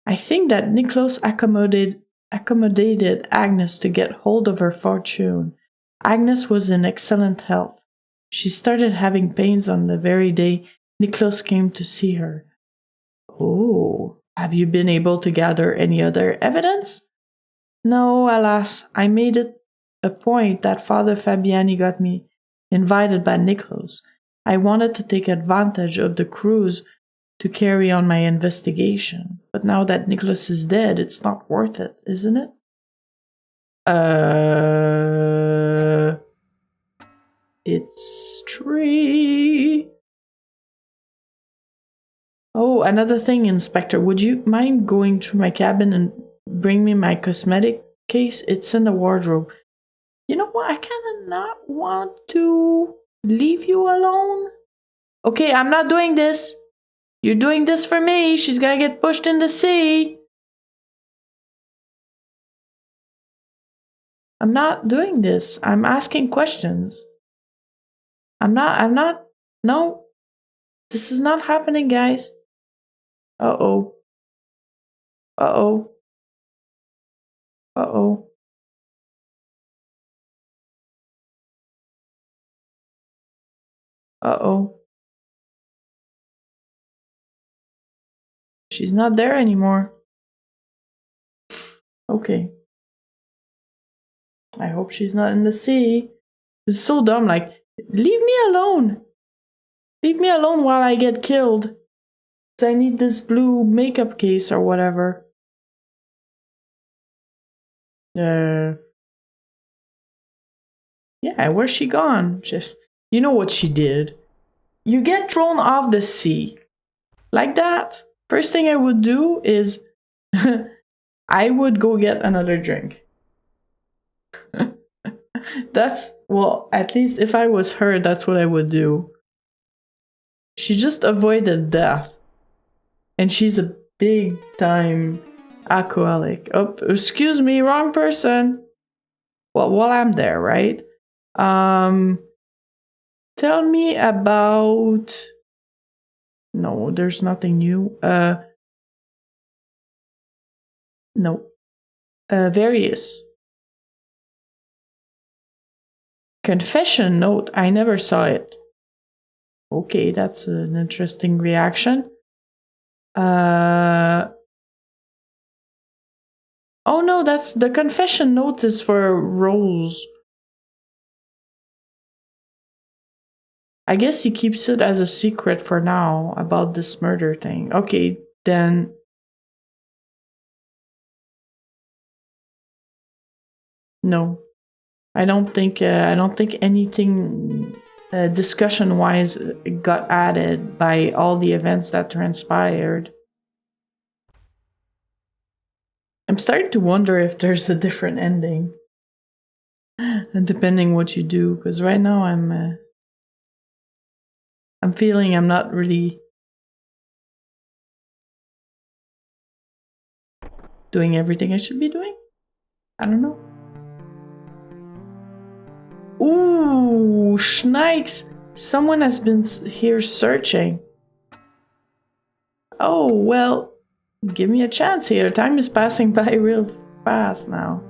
I think that Nicholas accommodated Agnes to get hold of her fortune. Agnes was in excellent health. She started having pains on the very day Nicholas came to see her. Oh, have you been able to gather any other evidence? No, alas, I made it a point that Father Fabiani got me invited by Nicholas. I wanted to take advantage of the cruise to carry on my investigation. But now that Nicholas is dead, it's not worth it, isn't it? It's tree. Oh, another thing, Inspector. Would you mind going through my cabin and bring me my cosmetic case? It's in the wardrobe. You know what? I kind of not want to leave you alone. Okay, I'm not doing this. You're doing this for me. She's gonna get pushed in the sea. I'm not doing this. I'm asking questions. I'm not. No. This is not happening, guys. Uh-oh. Uh-oh. Uh-oh. Uh-oh. She's not there anymore. Okay. I hope she's not in the sea. It's so dumb, like, leave me alone. Leave me alone while I get killed. 'Cause I need this blue makeup case or whatever. Yeah, where's she gone? You know what she did. You get thrown off the sea. Like that. First thing I would do is I would go get another drink. Well, at least if I was her, that's what I would do. She just avoided death. And she's a big time alcoholic. Oh, excuse me, wrong person. Well, while I'm there, right? Tell me about... No, there's nothing new. No. Various. Confession note. I never saw it. Okay, that's an interesting reaction. Oh no, that's the confession note is for Rose. I guess he keeps it as a secret for now about this murder thing. Okay, then. No, I don't think anything discussion-wise got added by all the events that transpired. I'm starting to wonder if there's a different ending, depending what you do. Because right now I'm feeling I'm not really doing everything I should be doing. I don't know. Ooh, Schnikes! Someone has been here searching. Oh, well, give me a chance here. Time is passing by real fast now.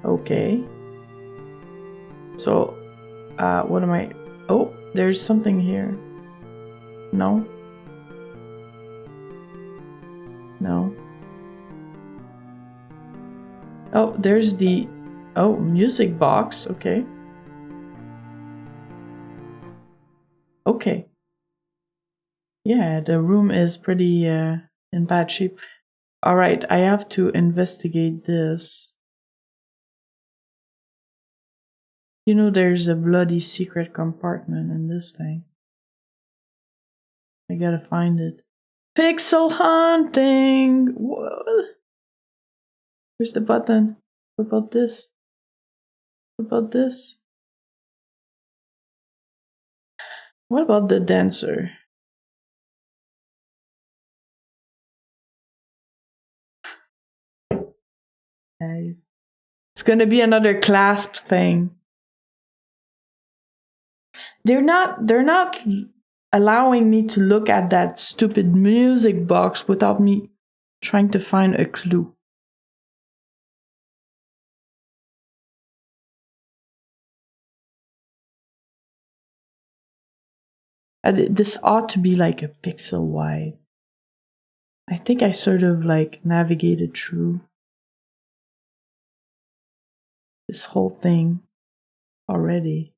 Okay. So, what am I... Oh, there's something here. No? No. Oh, there's the... Oh, music box. Okay. Okay. Yeah, the room is pretty in bad shape. Alright, I have to investigate this. You know, there's a bloody secret compartment in this thing. I gotta find it. Pixel hunting! What? Where's the button? What about this? What about this? What about the dancer? Guys. It's gonna be another clasp thing. They're not allowing me to look at that stupid music box without me trying to find a clue. This ought to be like a pixel wide. I think I sort of like navigated through this whole thing already.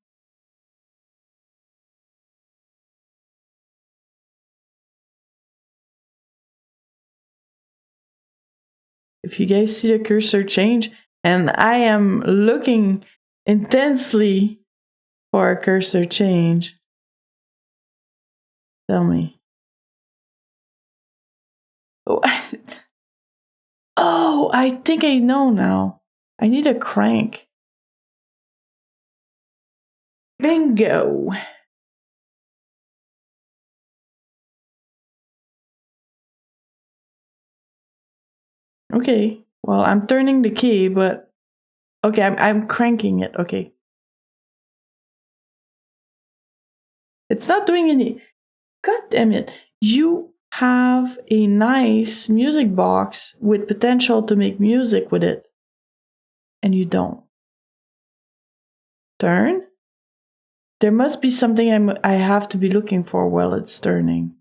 If you guys see the cursor change, and I am looking intensely for a cursor change, tell me. Oh, oh, I think I know now. I need a crank. Bingo. Okay, well, I'm turning the key, but okay, I'm cranking it. Okay. It's not doing any. God damn it. You have a nice music box with potential to make music with it, and you don't. Turn? There must be something I have to be looking for while it's turning.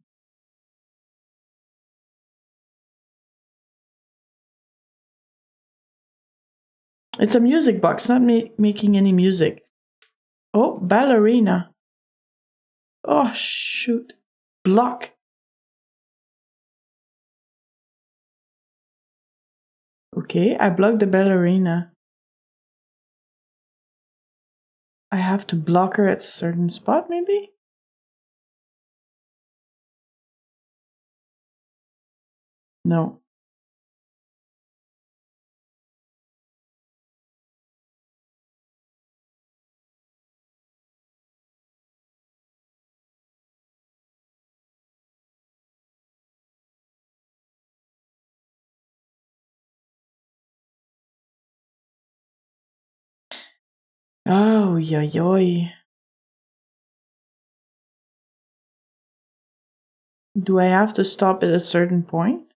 It's a music box, not making any music. Oh, ballerina. Oh, shoot. Block. Okay, I blocked the ballerina. I have to block her at a certain spot, maybe? No. Oh, yoy. Do I have to stop at a certain point?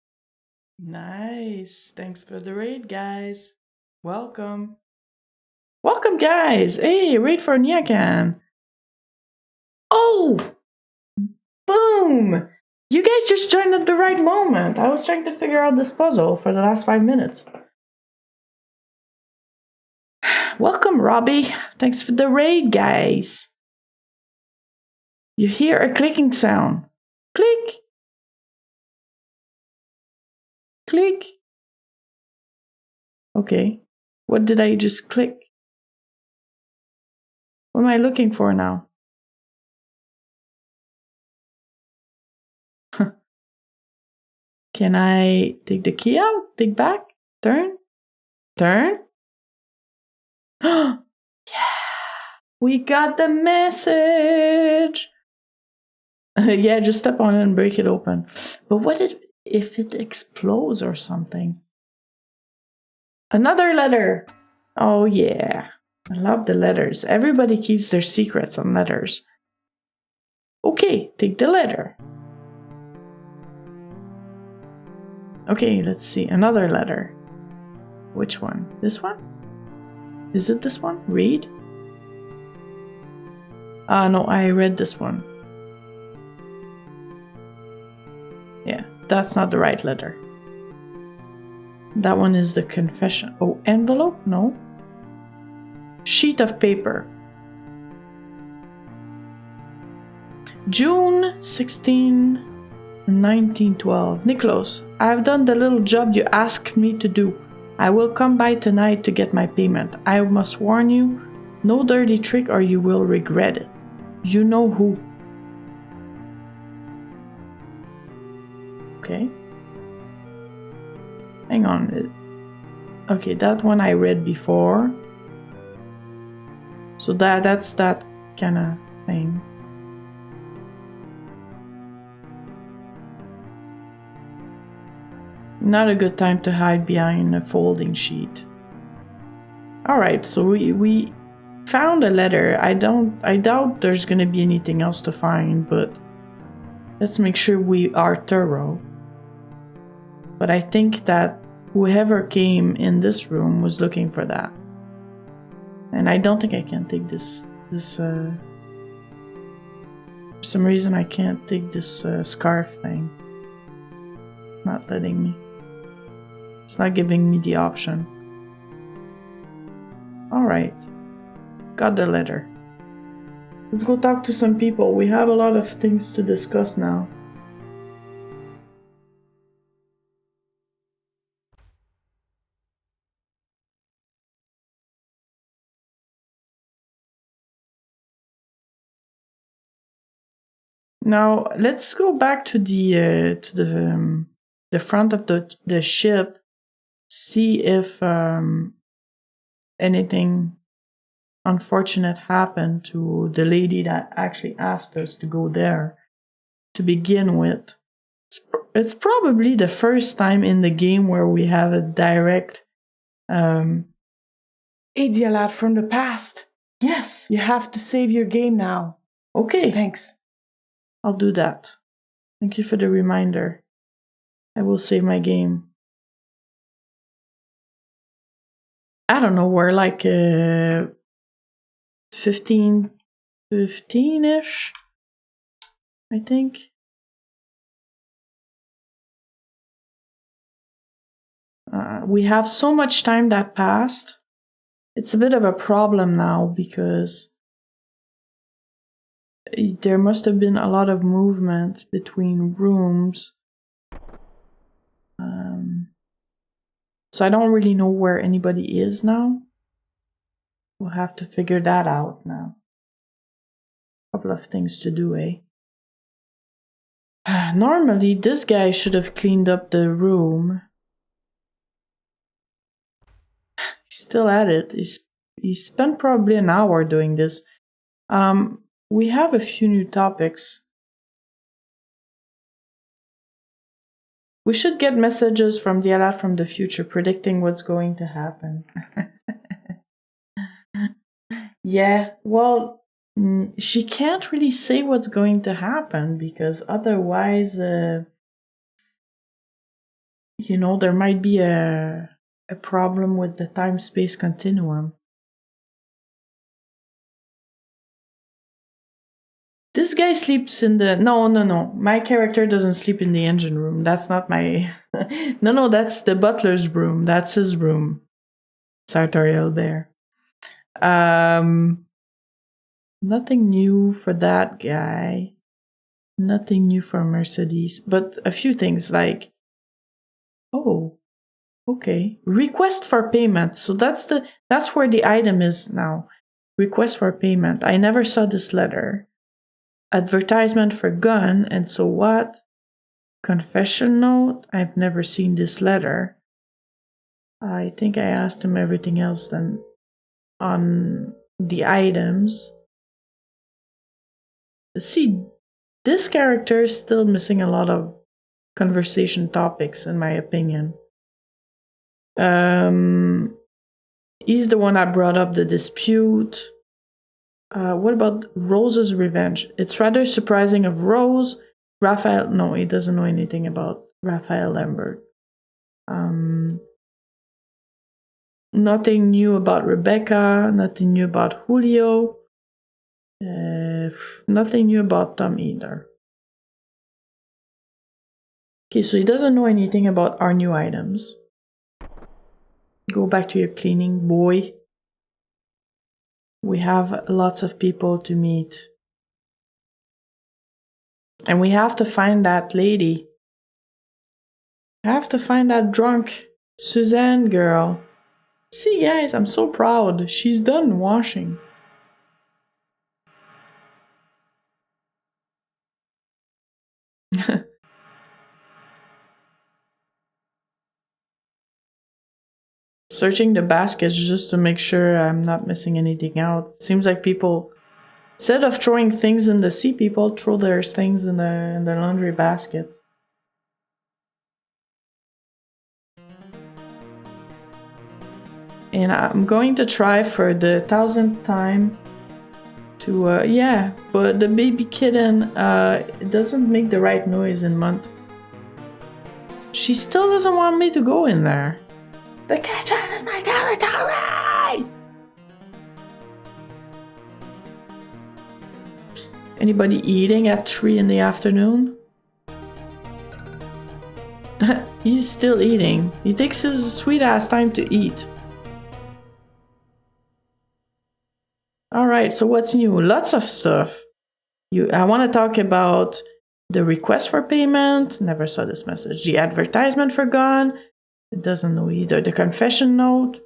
Nice. Thanks for the raid, guys. Welcome. Welcome, guys. Hey, raid for Nyakan. Oh! Boom! You guys just joined at the right moment. I was trying to figure out this puzzle for the last 5 minutes. Welcome, Robbie. Thanks for the raid, guys. You hear a clicking sound. Click. Click. Okay. What did I just click? What am I looking for now? Can I take the key out? Take back? Turn? Turn? Yeah! We got the message! Yeah, just step on it and break it open. But what if it explodes or something? Another letter! Oh yeah. I love the letters. Everybody keeps their secrets on letters. Okay, take the letter. Okay, let's see. Another letter. Which one? This one? Is it this one? Read? No, I read this one. Yeah, that's not the right letter. That one is the confession. Oh, envelope? No. Sheet of paper. June 16, 1912. Nicholas, I have done the little job you asked me to do. I will come by tonight to get my payment. I must warn you, no dirty trick or you will regret it. You know who. Okay. Hang on. Okay, that one I read before. So that's that kind of thing. Not a good time to hide behind a folding sheet. Alright, so we found a letter. I doubt there's gonna be anything else to find, but let's make sure we are thorough. But I think that whoever came in this room was looking for that. And I don't think I can take this for some reason I can't take this scarf thing. Not letting me. It's not giving me the option. Alright. Got the letter. Let's go talk to some people. We have a lot of things to discuss now. Now let's go back to the front of the ship. See if anything unfortunate happened to the lady that actually asked us to go there to begin with. It's probably the first time in the game where we have a direct Idia lad from the past. Yes. You have to save your game now. Okay. Thanks. I'll do that. Thank you for the reminder. I will save my game. I don't know, we're like 15-ish, I think. We have so much time that passed. It's a bit of a problem now because there must have been a lot of movement between rooms. So I don't really know where anybody is now. We'll have to figure that out now. A couple of things to do, eh? Normally, this guy should have cleaned up the room. He's still at it. He spent probably an hour doing this. We have a few new topics. We should get messages from Diala from the future predicting what's going to happen. Yeah, well, she can't really say what's going to happen because otherwise, you know, there might be a problem with the time-space continuum. This guy sleeps in the... No. My character doesn't sleep in the engine room. That's not my... No, that's the butler's room. That's his room. Sartorial Bear. Nothing new for that guy. Nothing new for Mercedes, but a few things like, oh, okay, request for payment. So that's where the item is now. Request for payment. I never saw this letter. Advertisement for gun, and so what? Confession note. I've never seen this letter. I think I asked him everything else then on the items. See, this character is still missing a lot of conversation topics, in my opinion. He's the one that brought up the dispute. What about Rose's revenge? It's rather surprising of Rose. Raphael, no, he doesn't know anything about Raphael Lambert. Nothing new about Rebecca. Nothing new about Julio. Nothing new about Tom either. Okay, so he doesn't know anything about our new items. Go back to your cleaning, boy. We have lots of people to meet. And we have to find that lady. I have to find that drunk Suzanne girl. See, guys, I'm so proud. She's done washing. Searching the baskets just to make sure I'm not missing anything out. It seems like people, instead of throwing things in the sea, people throw their things in the laundry baskets. And I'm going to try for the 1000th time to, yeah, but the baby kitten, it doesn't make the right noise in month. She still doesn't want me to go in there. The kitchen is my territory! Anybody eating at 3 in the afternoon? He's still eating. He takes his sweet ass time to eat. Alright, so what's new? Lots of stuff. I want to talk about the request for payment. Never saw this message. The advertisement for gun. It doesn't know either. The confession note.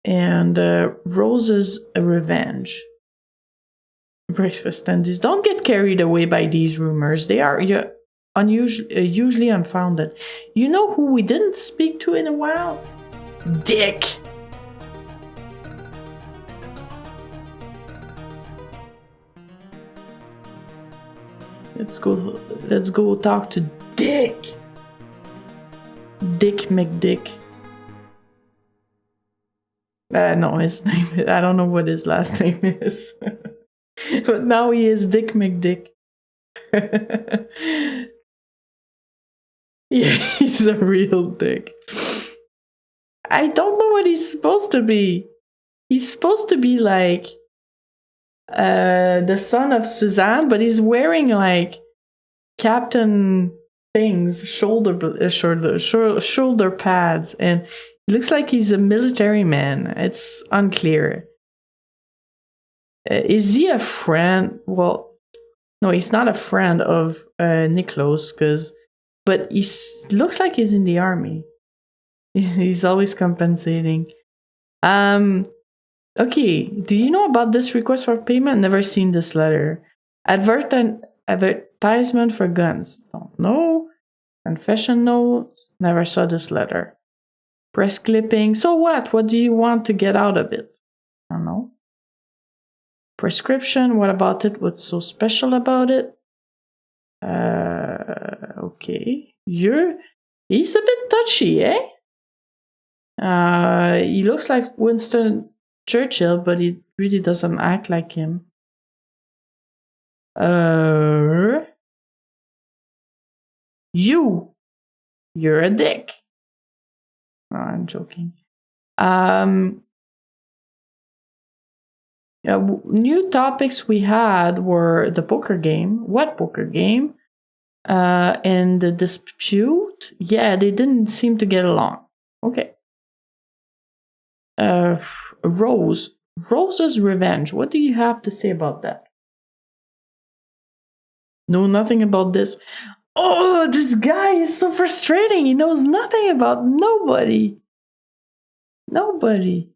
And Rose's revenge. Breakfast tendies. Don't get carried away by these rumors. They are usually unfounded. You know who we didn't speak to in a while? Dick. Let's go talk to Dick. Dick McDick. No, his name, I don't know what his last name is. But now he is Dick McDick. Yeah, he's a real dick. I don't know what he's supposed to be. He's supposed to be like the son of Suzanne, but he's wearing like Captain things, shoulder pads, and he looks like he's a military man. It's unclear. Is he a friend? Well, no, he's not a friend of Niklos, but he looks like he's in the army. He's always compensating. Okay, do you know about this request for payment? Never seen this letter. Advertisement for guns. Don't know. Confession notes. Never saw this letter. Press clipping. So what? What do you want to get out of it? I don't know. Prescription. What about it? What's so special about it? Okay. He's a bit touchy, eh? He looks like Winston Churchill, but he really doesn't act like him. You're a dick. No, I'm joking. New topics we had were the poker game. What poker game? And the dispute. Yeah, they didn't seem to get along. Okay. Rose. Rose's Revenge. What do you have to say about that? No, nothing about this. Oh, this guy is so frustrating. He knows nothing about nobody. Nobody.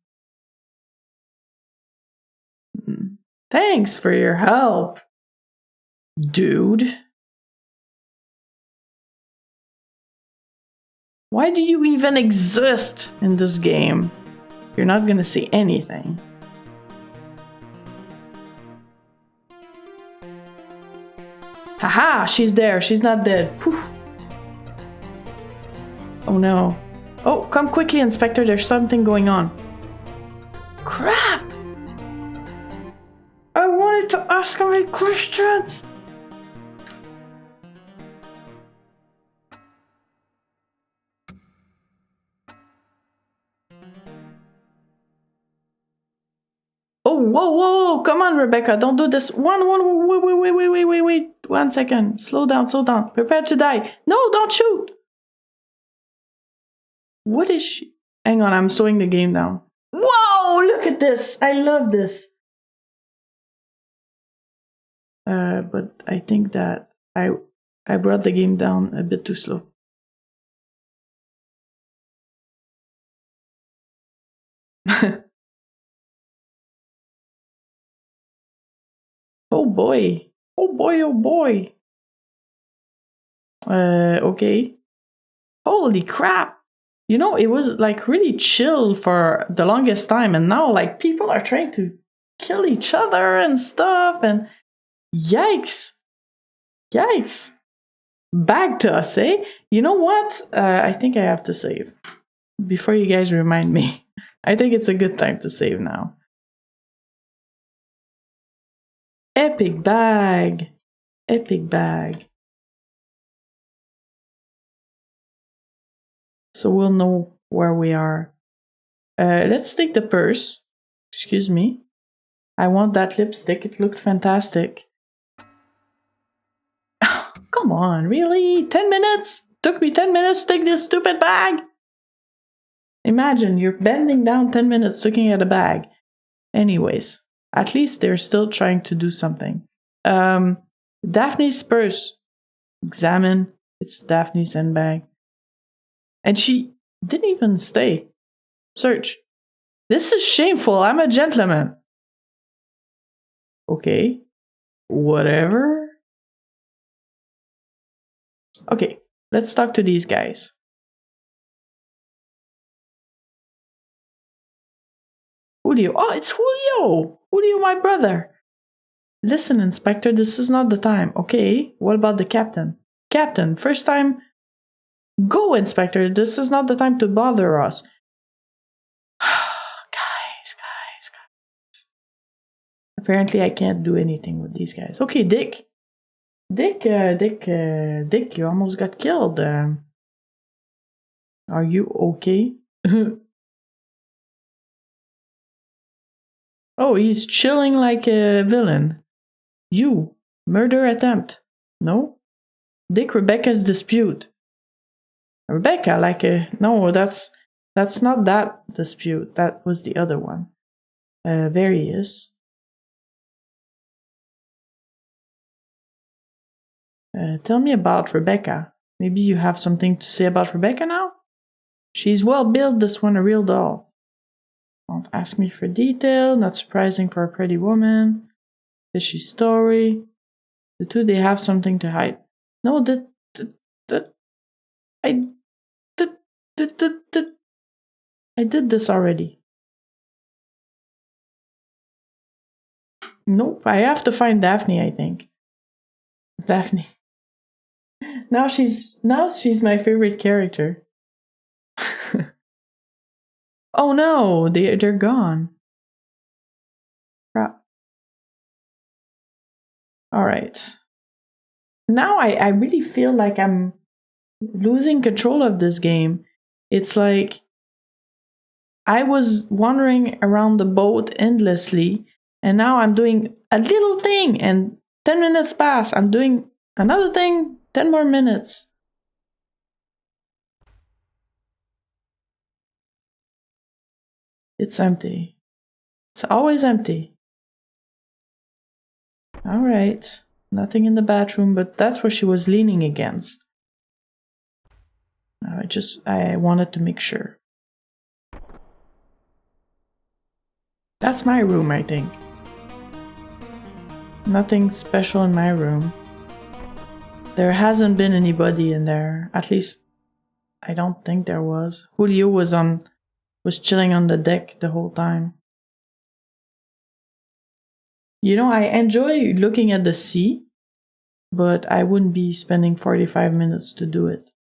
Thanks for your help, dude. Why do you even exist in this game? You're not gonna see anything. Haha, she's there. She's not dead. Whew. Oh no. Oh, come quickly, Inspector. There's something going on. Crap! I wanted to ask my questions. Oh, whoa, whoa, whoa, come on, Rebecca, don't do this. Wait. 1 second. Slow down. Prepare to die. No, don't shoot. What is she? Hang on, I'm slowing the game down. Whoa, look at this. I love this. But I think that I brought the game down a bit too slow. Oh boy. Okay. Holy crap. You know, it was like really chill for the longest time, and now like people are trying to kill each other and stuff, and yikes. Back to us, eh? You know what? I think I have to save. Before you guys remind me. I think it's a good time to save now. Epic bag. So we'll know where we are. Let's take the purse. Excuse me. I want that lipstick. It looked fantastic. Come on, really? 10 minutes? Took me 10 minutes to take this stupid bag? Imagine you're bending down 10 minutes looking at a bag. Anyways, at least they're still trying to do something. Daphne's purse. Examine. It's Daphne's handbag. And she didn't even stay. Search. This is shameful. I'm a gentleman. Okay. Whatever. Okay, let's talk to these guys. Julio. Oh, it's Julio! Julio, my brother. Listen, Inspector, this is not the time. Okay, what about the captain? Captain, first time. Go, Inspector, this is not the time to bother us. Guys. Apparently I can't do anything with these guys. Okay, Dick, you almost got killed. Are you okay? Oh, he's chilling like a villain. You, murder attempt. No? Dick, Rebecca's dispute. Rebecca, like a... No, that's not that dispute. That was the other one. There he is. Tell me about Rebecca. Maybe you have something to say about Rebecca now? She's well built, this one, a real doll. Don't ask me for detail, not surprising for a pretty woman. Fishy story. The two, they have something to hide. No, I did this already. Nope, I have to find Daphne, I think. Daphne. Now she's my favorite character. Oh no, they're gone. Crap. Alright. Now I really feel like I'm losing control of this game. It's like I was wandering around the boat endlessly, and now I'm doing a little thing, and 10 minutes pass. I'm doing another thing, 10 more minutes. It's empty. It's always empty. All right. Nothing in the bathroom, but that's where she was leaning against. I wanted to make sure. That's my room, I think. Nothing special in my room. There hasn't been anybody in there. At least, I don't think there was. Julio was chilling on the deck the whole time. You know, I enjoy looking at the sea, but I wouldn't be spending 45 minutes to do it.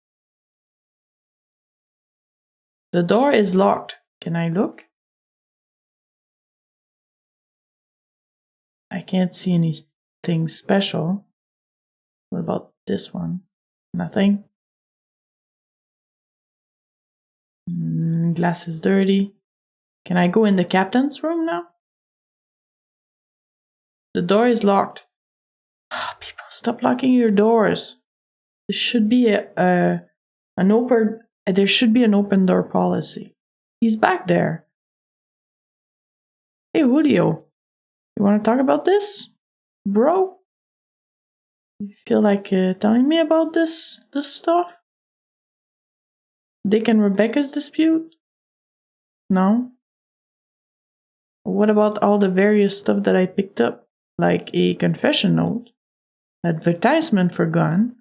The door is locked. Can I look? I can't see anything special. What about this one? Nothing. Glass is dirty. Can I go in the captain's room now? The door is locked. People, stop locking your doors. There should be an open door policy. He's back there. Hey, Julio. You want to talk about this, bro? You feel like telling me about this stuff? Dick and Rebecca's dispute? No? What about all the various stuff that I picked up? Like a confession note, advertisement for gun,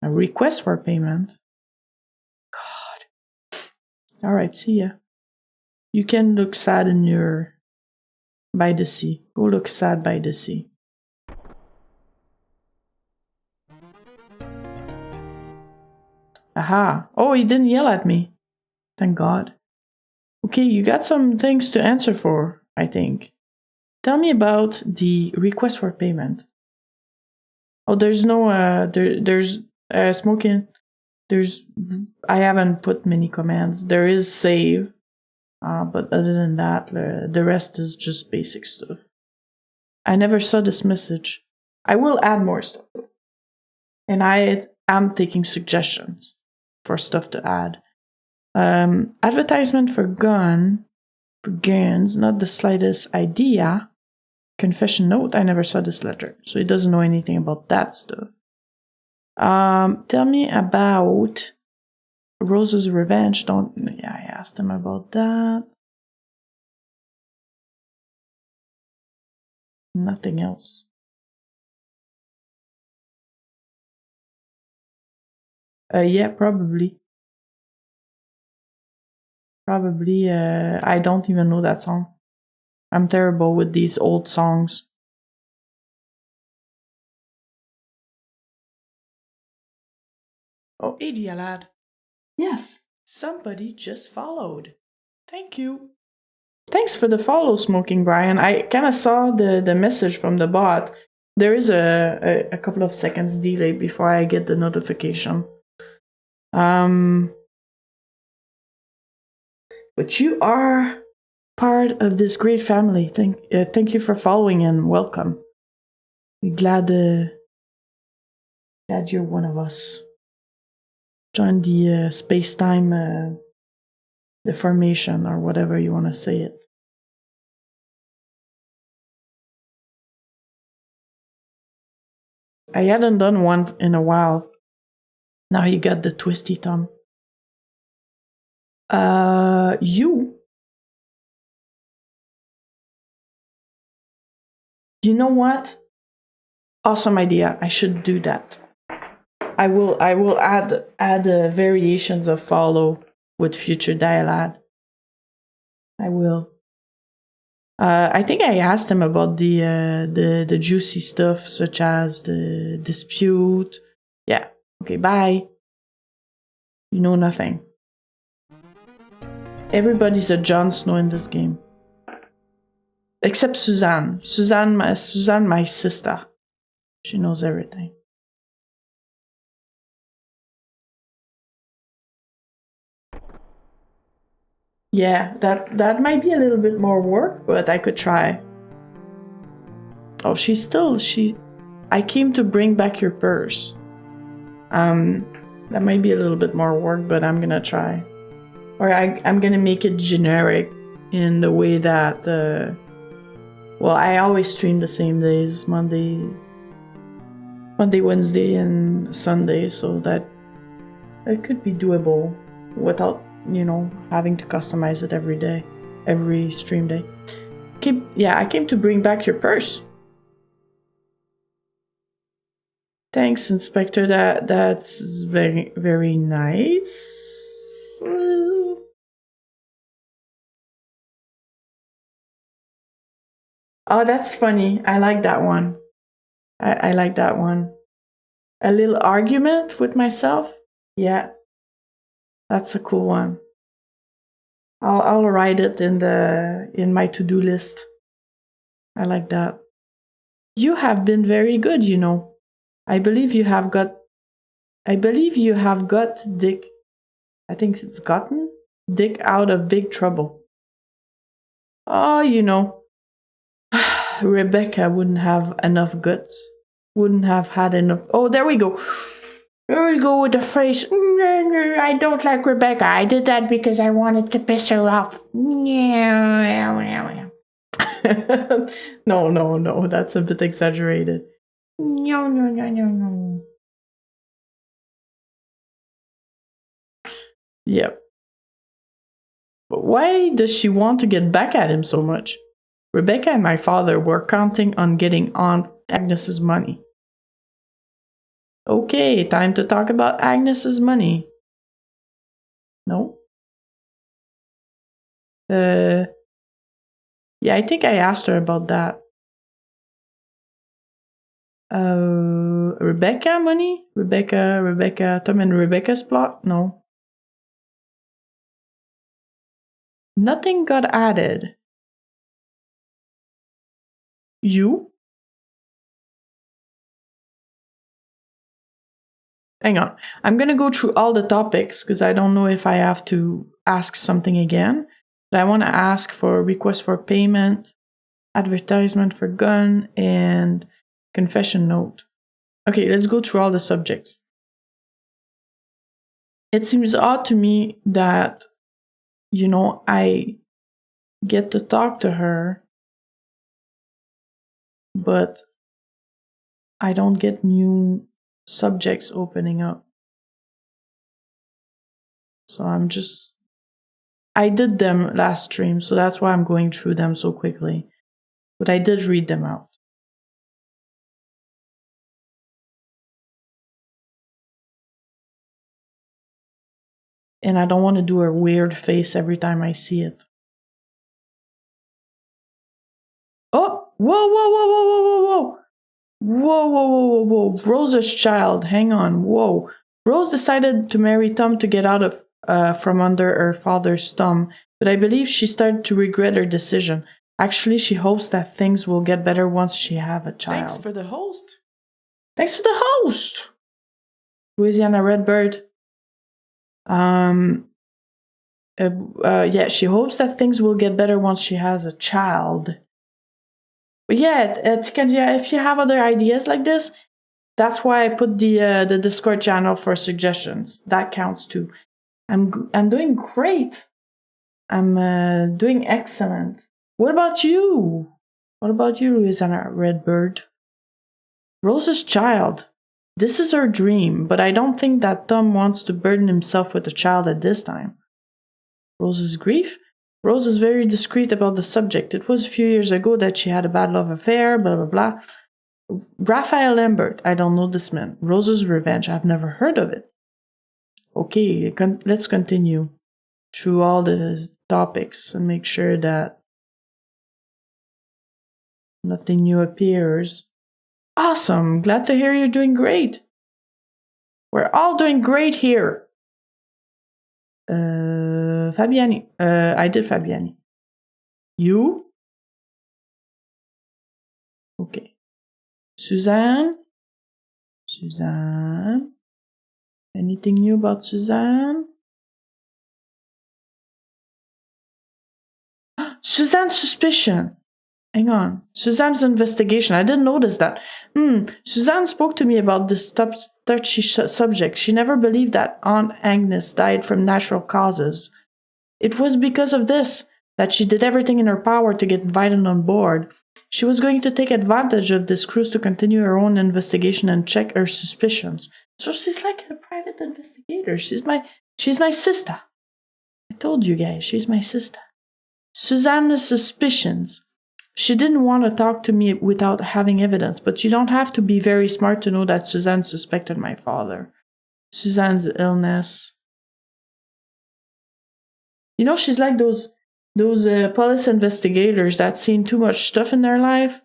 a request for payment. God. Alright, see ya. You can look sad by the sea. Go look sad by the sea. Aha. Oh, he didn't yell at me. Thank God. Okay, you got some things to answer for, I think. Tell me about the request for payment. Oh, there's no, there's smoking. I haven't put many commands. There is save. But other than that, the rest is just basic stuff. I never saw this message. I will add more stuff though. And I am taking suggestions for stuff to add. Advertisement for guns, not the slightest idea. Confession note, I never saw this letter, so he doesn't know anything about that stuff. Tell me about Rose's revenge. I asked him about that. Nothing else. Yeah, probably. I don't even know that song. I'm terrible with these old songs. Oh, hey, dear lad. Yes, somebody just followed. Thank you. Thanks for the follow, Smoking Brian. I kind of saw the message from the bot. There is a couple of seconds delay before I get the notification. But you are part of this great family. Thank you for following and welcome. We're glad you're one of us. Join the space-time deformation or whatever you want to say it. I hadn't done one in a while. Now you got the twisty thumb. You know what? Awesome idea. I should do that. I will add variations of follow with future dialogue. I will. I think I asked him about the juicy stuff, such as the dispute. Yeah. Okay, bye. You know nothing. Everybody's a Jon Snow in this game. Except Suzanne. Suzanne, my sister. She knows everything. Yeah, that might be a little bit more work, but I could try. Oh, I came to bring back your purse. That might be a little bit more work, but I'm gonna try. Or I'm gonna make it generic in the way that, well, I always stream the same days, Monday, Wednesday, and Sunday, so that it could be doable without, having to customize it every day, every stream day. I came to bring back your purse. Thanks, Inspector. That's very, very nice. Oh, that's funny. I like that one. I like that one. A little argument with myself? Yeah. That's a cool one. I'll write it in my to-do list. I like that. You have been very good, I believe you have got Dick. I think it's gotten Dick out of big trouble. Oh, Rebecca wouldn't have enough guts. Wouldn't have had enough. Oh, there we go. There we go with the phrase. I don't like Rebecca. I did that because I wanted to piss her off. No. That's a bit exaggerated. No. Yep. But why does she want to get back at him so much? Rebecca and my father were counting on getting Aunt Agnes's money. Okay, time to talk about Agnes's money. No? Yeah, I think I asked her about that. Rebecca money? Rebecca, Tom and Rebecca's plot? No. Nothing got added. You? Hang on. I'm going to go through all the topics because I don't know if I have to ask something again. But I want to ask for request for payment, advertisement for gun, and confession note. Okay, let's go through all the subjects. It seems odd to me that, I get to talk to her, but I don't get new subjects opening up. So I did them last stream, so that's why I'm going through them so quickly. But I did read them out. And I don't want to do a weird face every time I see it. Oh, whoa. Whoa. Rose's child, hang on, whoa. Rose decided to marry Tom to get out of from under her father's thumb, but I believe she started to regret her decision. Actually, she hopes that things will get better once she have a child. Thanks for the host. Louisiana Redbird. Yeah, she hopes that things will get better once she has a child. But yeah, if you have other ideas like this, that's why I put the Discord channel for suggestions. That counts too. I'm doing great. I'm doing excellent. What about you? Louisiana Redbird? Rose's child. This is her dream, but I don't think that Tom wants to burden himself with a child at this time. Rose's grief? Rose is very discreet about the subject. It was a few years ago that she had a bad love affair, blah, blah, blah. Raphael Lambert. I don't know this man. Rose's revenge. I've never heard of it. Okay, let's continue through all the topics and make sure that nothing new appears. Awesome. Glad to hear you're doing great. We're all doing great here. Fabiani. I did Fabiani. You? Okay. Suzanne? Anything new about Suzanne? Suzanne's suspicion. Hang on. Suzanne's investigation. I didn't notice that. Suzanne spoke to me about this touchy subject. She never believed that Aunt Agnes died from natural causes. It was because of this. that she did everything in her power to get invited on board. She was going to take advantage of this cruise to continue her own investigation and check her suspicions. So she's like a private investigator. She's my sister. I told you guys, she's my sister. Suzanne's suspicions. She didn't want to talk to me without having evidence, but you don't have to be very smart to know that Suzanne suspected my father. Suzanne's illness. You know, she's like those police investigators that seen too much stuff in their life,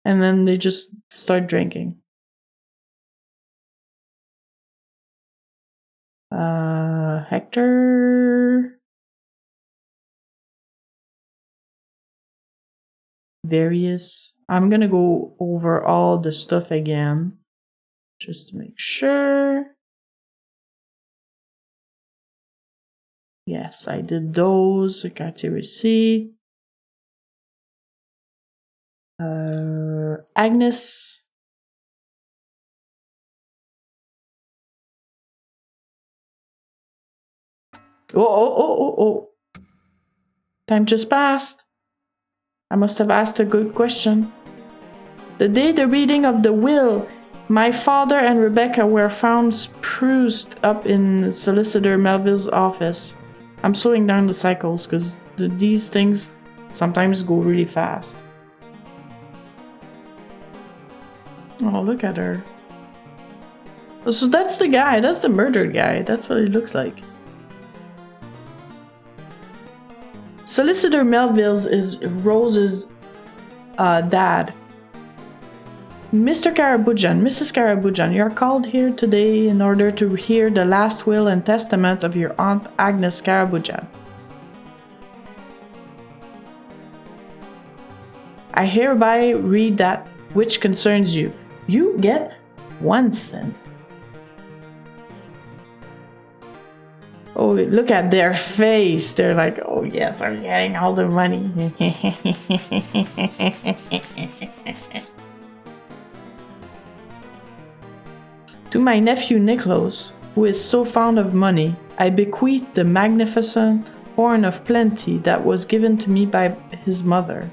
and then they just start drinking. Hector. Various. I'm gonna go over all the stuff again, just to make sure. Yes, I did those. I got your receipt. Agnes. Oh. Time just passed. I must have asked a good question. The day the reading of the will, my father and Rebecca were found spruced up in Solicitor Melville's office. I'm slowing down the cycles because these things sometimes go really fast. Oh, look at her. So that's the guy. That's the murdered guy. That's what he looks like. Solicitor Melville's is Rose's dad. Mr. Karabujan, Mrs. Karabujan, you are called here today in order to hear the last will and testament of your Aunt Agnes Karabujan. I hereby read that which concerns you. You get 1 cent. Oh, look at their face. They're like, oh yes, I'm getting all the money. To my nephew Nicholas, who is so fond of money, I bequeath the magnificent horn of plenty that was given to me by his mother,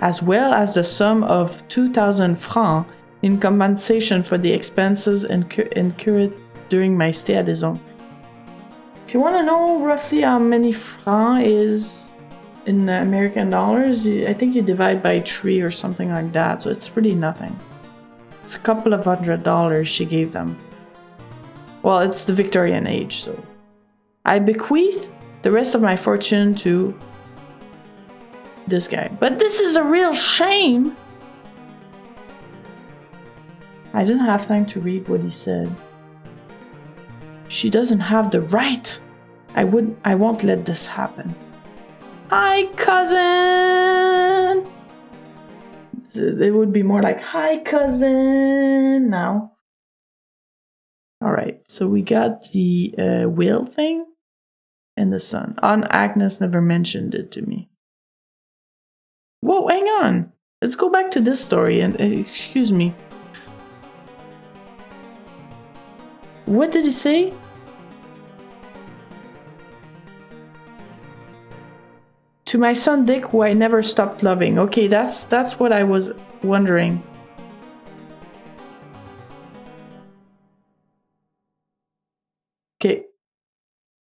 as well as the sum of 2,000 francs in compensation for the expenses incurred during my stay at his home. If you want to know roughly how many francs is in American dollars, I think you divide by 3 or something like that, so it's pretty nothing. It's a couple of $100 she gave them. Well, it's the Victorian age, so. I bequeath the rest of my fortune to this guy. But this is a real shame! I didn't have time to read what he said. She doesn't have the right. I won't let this happen. Hi, cousin! It would be more like, hi, cousin, now. Alright, so we got the will thing and the son. Aunt Agnes never mentioned it to me. Whoa, hang on. Let's go back to this story and, excuse me. What did he say? To my son Dick, who I never stopped loving. Okay, that's what I was wondering. Okay.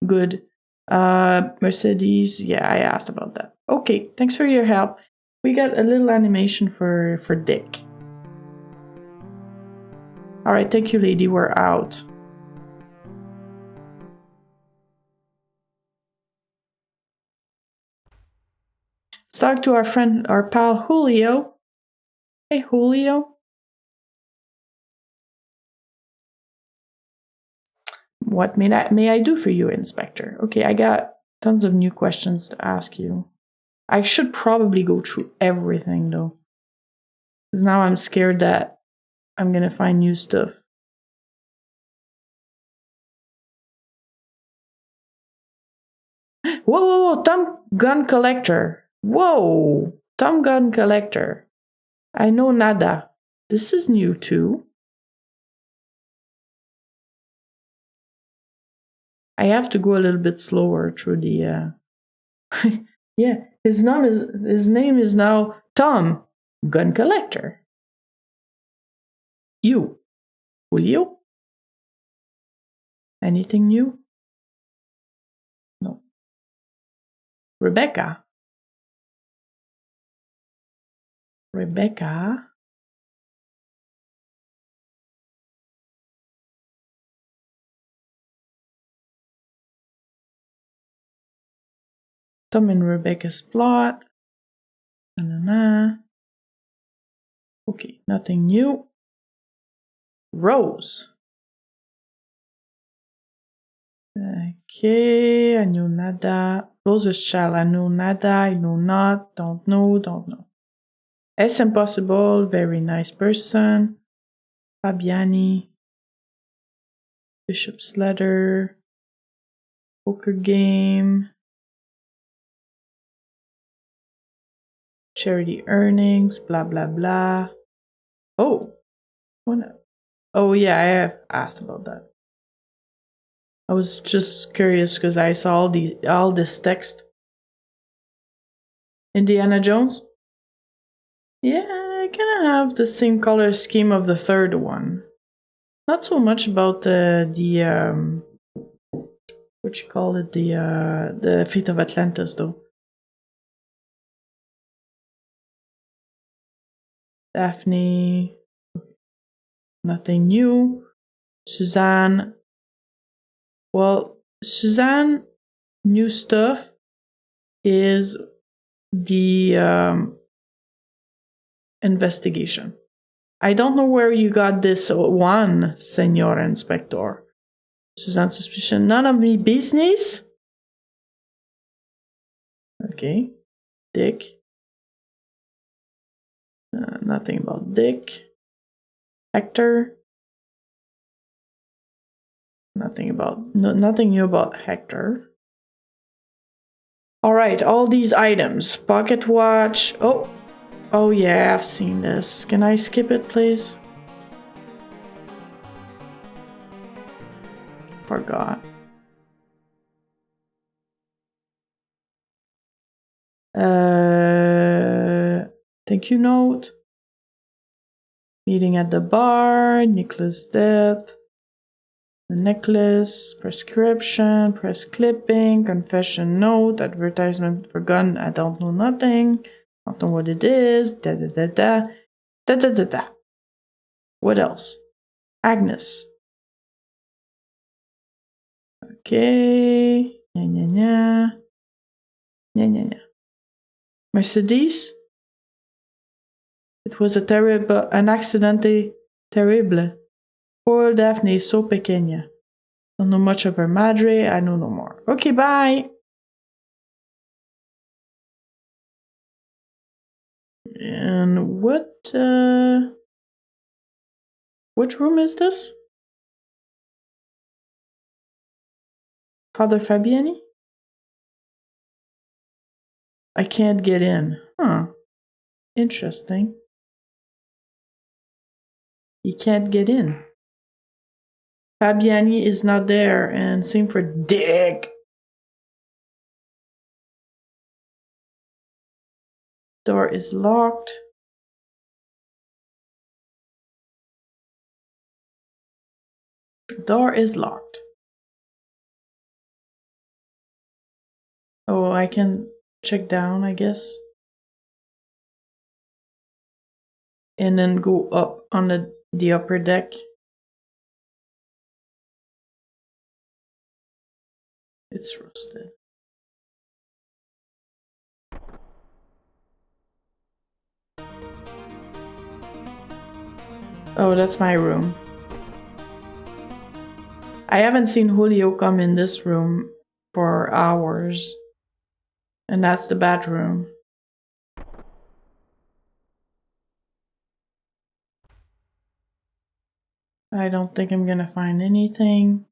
Good. Mercedes, yeah, I asked about that. Okay, thanks for your help. We got a little animation for Dick. Alright, thank you, lady. We're out. Let's talk to our friend, our pal Julio. Hey, Julio. What may I do for you, Inspector? Okay, I got tons of new questions to ask you. I should probably go through everything, though. Because now I'm scared that I'm going to find new stuff. Whoa, Tom Gun Collector. Whoa, Tom Gun Collector. I know nada. This is new too. I have to go a little bit slower through the Yeah, his name is now Tom, gun collector. You, Julio? Anything new? No. Rebecca? Tom and Rebecca's plot. Okay, nothing new. Rose. Okay, I know nada. Rose's child, I know nada, I know not, don't know. Es impossible, very nice person. Fabiani. Bishop's letter. Poker game. Charity earnings, blah, blah, blah. Oh, oh yeah, I have asked about that. I was just curious because I saw all this text. Indiana Jones? Yeah, I kind of have the same color scheme of the third one. Not so much about the what you call it, the Fate of Atlantis though. Daphne, nothing new. Suzanne. Well, Suzanne, new stuff is the investigation. I don't know where you got this one, Senor Inspector. Suzanne's suspicion, none of me business. Okay. Dick. Nothing about Dick. Hector. Nothing new about Hector. All right, all these items. Pocket watch. Oh yeah, I've seen this. Can I skip it, please? Forgot. Thank you note. Meeting at the bar. Nicholas death. The necklace, prescription, press clipping, confession note, advertisement for gun, I don't know nothing. I don't know what it is. Da da da da. Da da da da. What else? Agnes. Okay. Nya nya nya. Nya nya nya. Mercedes? It was an accidente terrible. Poor Daphne is so pequeña. Don't know much of her madre, I know no more. Okay, bye! And what room is this? Father Fabiani? I can't get in. Huh. Interesting. You can't get in. Fabiani is not there, and same for Dick. Door is locked. Door is locked. Oh, I can check down, I guess. And then go up on the upper deck. It's rusted. Oh, that's my room. I haven't seen Julio come in this room for hours. And that's the bathroom. I don't think I'm gonna find anything.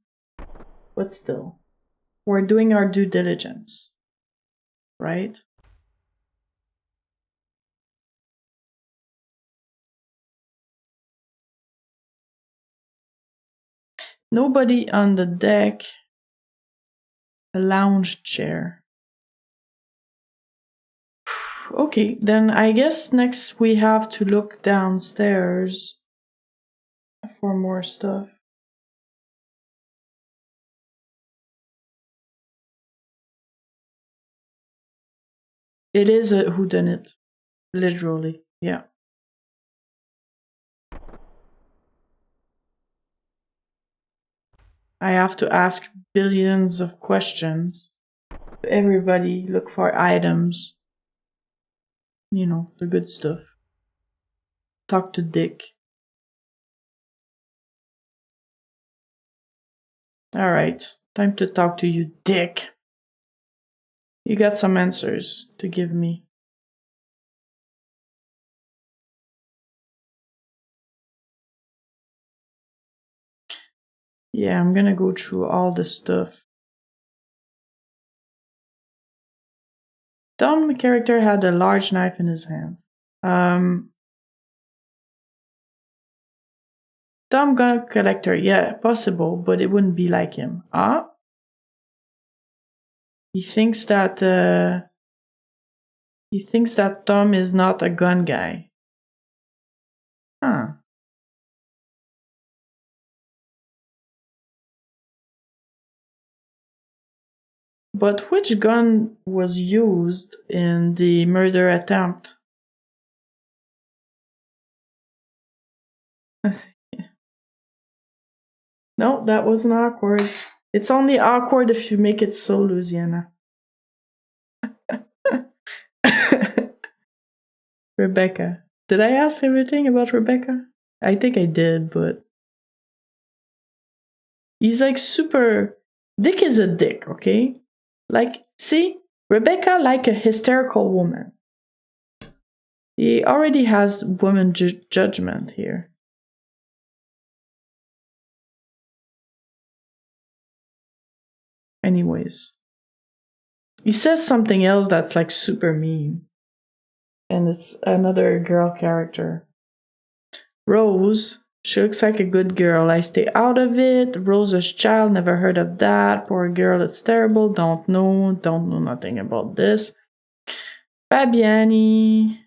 But still, we're doing our due diligence, right? Nobody on the deck. A lounge chair. Okay, then I guess next we have to look downstairs for more stuff. It is a whodunit, literally, yeah. I have to ask billions of questions. Everybody look for items. You know, the good stuff. Talk to Dick. Alright, time to talk to you, Dick. You got some answers to give me. Yeah, I'm gonna go through all the stuff. Tom character had a large knife in his hand. Tom gun collector, yeah, possible, but it wouldn't be like him. Ah? He thinks that Tom is not a gun guy. Huh. But which gun was used in the murder attempt? No, that wasn't awkward. It's only awkward if you make it so, Louisiana. Rebecca. Did I ask everything about Rebecca? I think I did, but he's like super. Dick is a dick, okay? Like, see? Rebecca like a hysterical woman. He already has woman judgment here. Anyways. He says something else that's like super mean. And it's another girl character. Rose. She looks like a good girl. I stay out of it. Rose's child, never heard of that. Poor girl, it's terrible. Don't know nothing about this. Fabiani.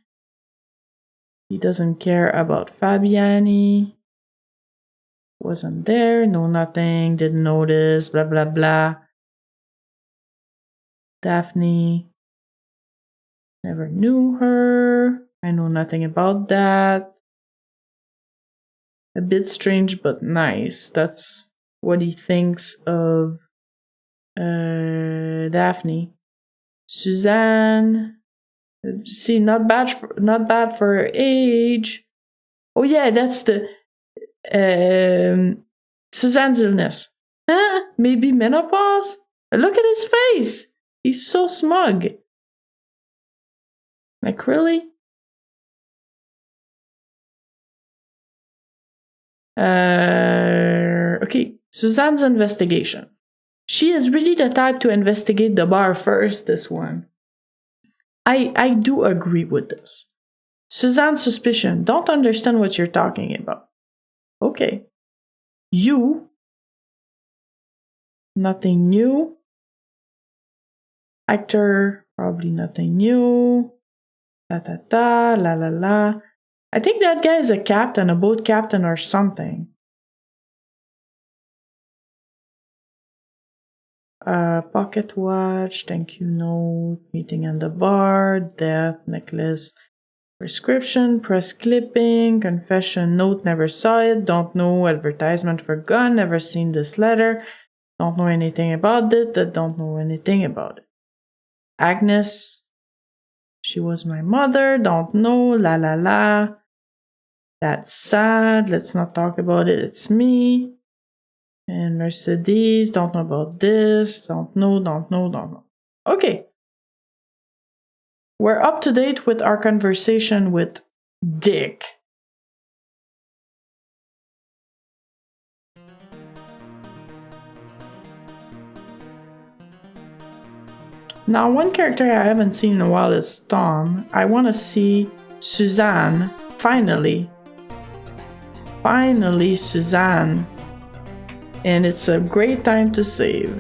He doesn't care about Fabiani. Wasn't there, know nothing, didn't notice, blah blah blah. Daphne. Never knew her. I know nothing about that. A bit strange but nice. That's what he thinks of Daphne. Suzanne. See, not bad for her age. Oh yeah, that's the Suzanne's illness. Huh? Maybe menopause? Look at his face. He's so smug. Like, really? Okay, Suzanne's investigation. She is really the type to investigate the bar first, this one. I do agree with this. Suzanne's suspicion. Don't understand what you're talking about. Okay. You. Nothing new. Actor. Probably nothing new. La la la. I think that guy is a captain, a boat captain or something. Pocket watch, thank you note, meeting in the bar, death, necklace, prescription, press clipping, confession note, never saw it, don't know, advertisement for gun, never seen this letter, don't know anything about it, don't know anything about it. Agnes, she was my mother, don't know, la la la. That's sad, let's not talk about it, it's me. And Mercedes, don't know about this, don't know. Okay. We're up to date with our conversation with Dick. Now, one character I haven't seen in a while is Tom. I want to see Suzanne, finally. Finally, Suzanne. And it's a great time to save.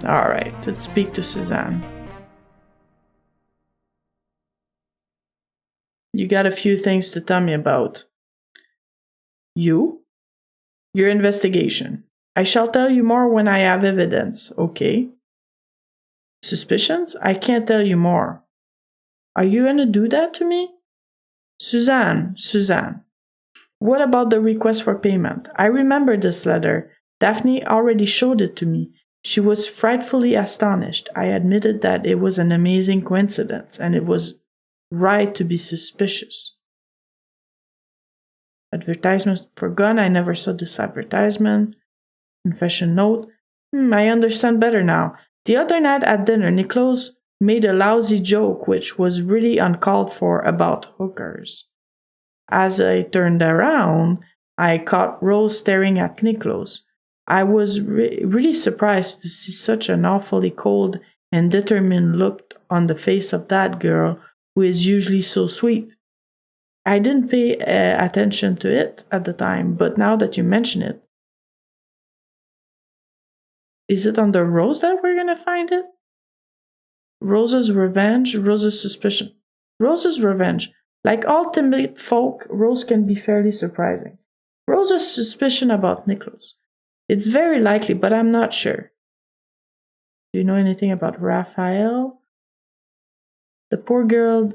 Alright, let's speak to Suzanne. You got a few things to tell me about. You? Your investigation. I shall tell you more when I have evidence, okay? Suspicions? I can't tell you more. Are you gonna do that to me? Suzanne. What about the request for payment? I remember this letter. Daphne already showed it to me. She was frightfully astonished. I admitted that it was an amazing coincidence, and it was right to be suspicious. Advertisement for gun. I never saw this advertisement. Confession note. I understand better now. The other night at dinner, Niklaus made a lousy joke which was really uncalled for about hookers. As I turned around, I caught Rose staring at Niklaus. I was really surprised to see such an awfully cold and determined look on the face of that girl who is usually so sweet. I didn't pay attention to it at the time, but now that you mention it, is it under Rose that we're gonna find it? Rose's revenge, Rose's suspicion. Rose's revenge. Like all timid folk, Rose can be fairly surprising. Rose's suspicion about Niklaus. It's very likely, but I'm not sure. Do you know anything about Raphael? The poor girl,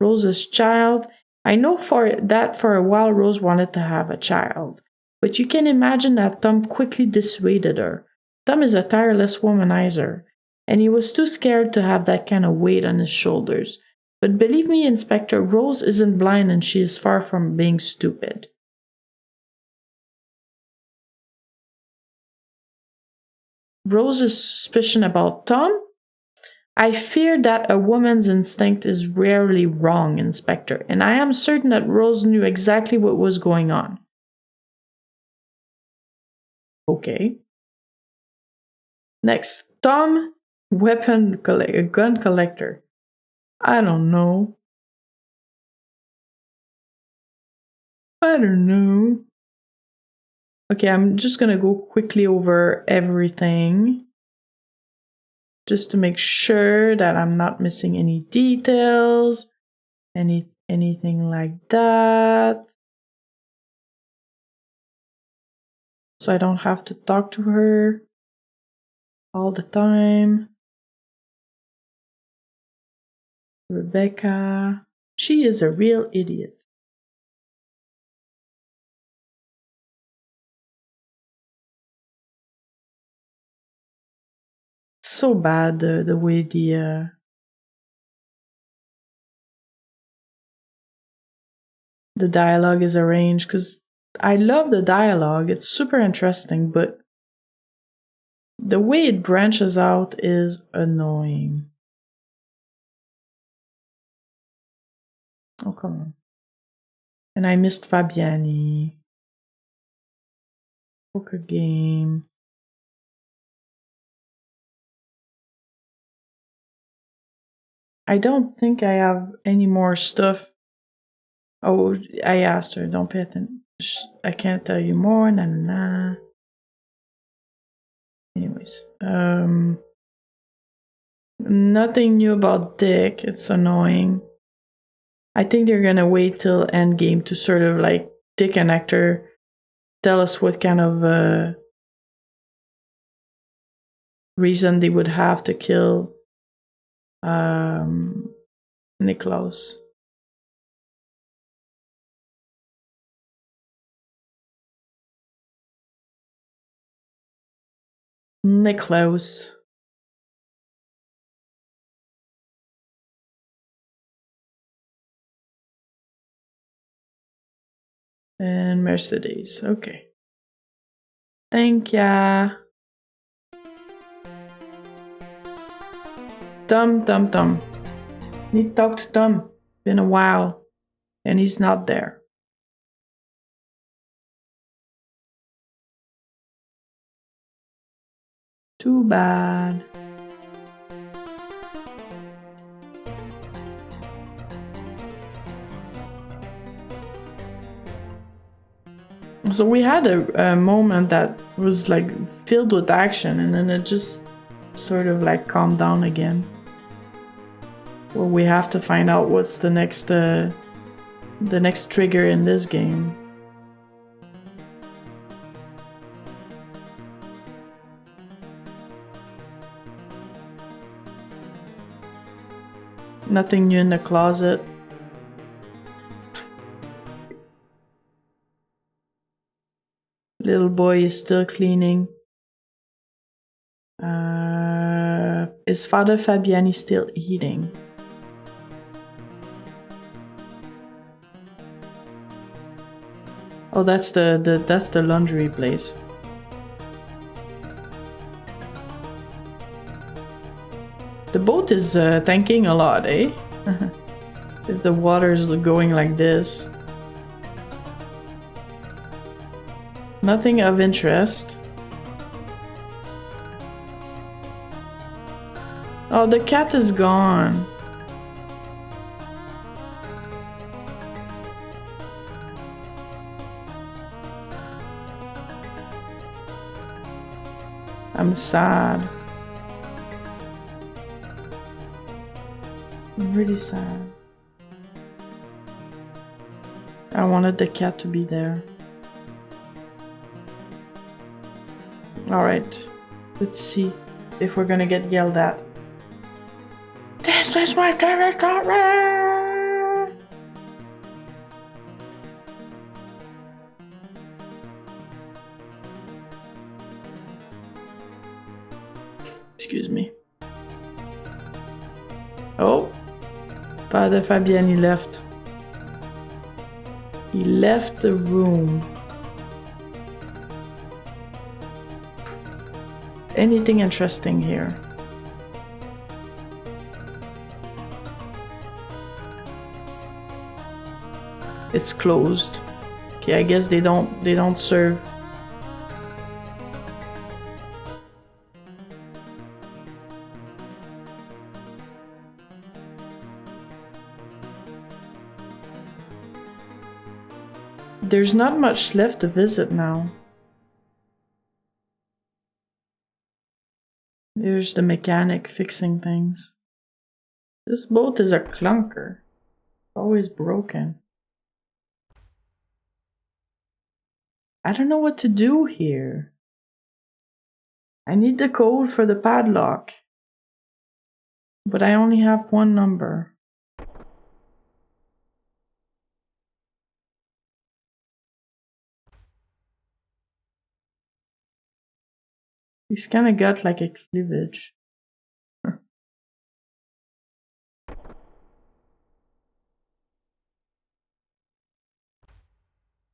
Rose's child. I know for a while Rose wanted to have a child, but you can imagine that Tom quickly dissuaded her. Tom is a tireless womanizer, and he was too scared to have that kind of weight on his shoulders. But believe me, Inspector, Rose isn't blind and she is far from being stupid. Rose's suspicion about Tom? I fear that a woman's instinct is rarely wrong, Inspector, and I am certain that Rose knew exactly what was going on. Okay. Next, Tom, a gun collector. I don't know. Okay, I'm just gonna go quickly over everything. Just to make sure that I'm not missing any details. Anything like that. So I don't have to talk to her all the time. Rebecca. She is a real idiot. So bad the way the dialogue is arranged, because I love the dialogue. It's super interesting, but the way it branches out is annoying. Oh, come on. And I missed Fabiani. Poker game. I don't think I have any more stuff. Oh, I asked her, don't pay attention. I can't tell you more, Anyways, nothing new about Dick. It's annoying. I think they're gonna wait till Endgame to sort of like Dick and Hector tell us what kind of reason they would have to kill Niklaus. Niklaus. And Mercedes. Okay. Thank ya. Tom. Need to talk to Tom. Been a while. And he's not there. Too bad. So we had a moment that was like filled with action, and then it just sort of like calmed down again. Well, we have to find out what's the next trigger in this game. Nothing new in the closet. Little boy is still cleaning. Is Father Fabiani still eating? Oh, that's the laundry place. The boat is tanking a lot, eh? If the water is going like this. Nothing of interest. Oh, the cat is gone. I'm sad. I'm really sad. I wanted the cat to be there. Alright, let's see if we're gonna get yelled at. This is my territory! Excuse me. Oh, Father Fabiani left. He left the room. Anything interesting here? It's closed. Okay, I guess they don't serve. There's not much left to visit now. There's the mechanic fixing things. This boat is a clunker. It's always broken. I don't know what to do here. I need the code for the padlock. But I only have one number. He's kinda got like a cleavage.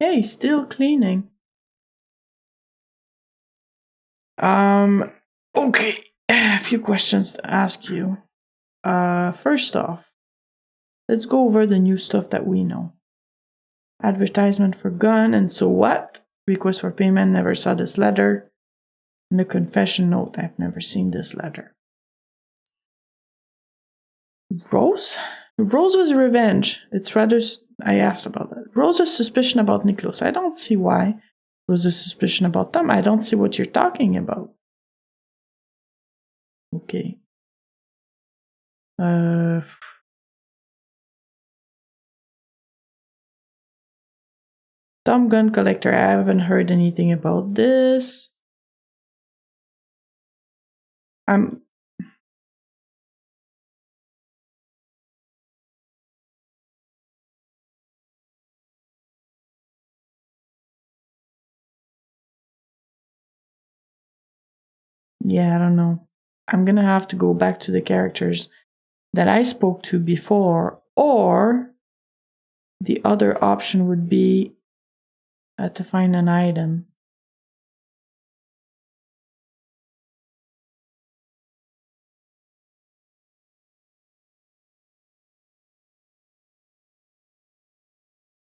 Yeah, he's still cleaning. Okay. A few questions to ask you. First off, let's go over the new stuff that we know. Advertisement for gun, and so what? Request for payment, never saw this letter. And the confession note, I've never seen this letter. Rose? Rose's revenge. It's rather... I asked about that. Rose's suspicion about Niklas. I don't see why. Rose's suspicion about Tom. I don't see what you're talking about. Okay. Tom Gun Collector. I haven't heard anything about this. Yeah, I don't know. I'm gonna have to go back to the characters that I spoke to before, or the other option would be to find an item.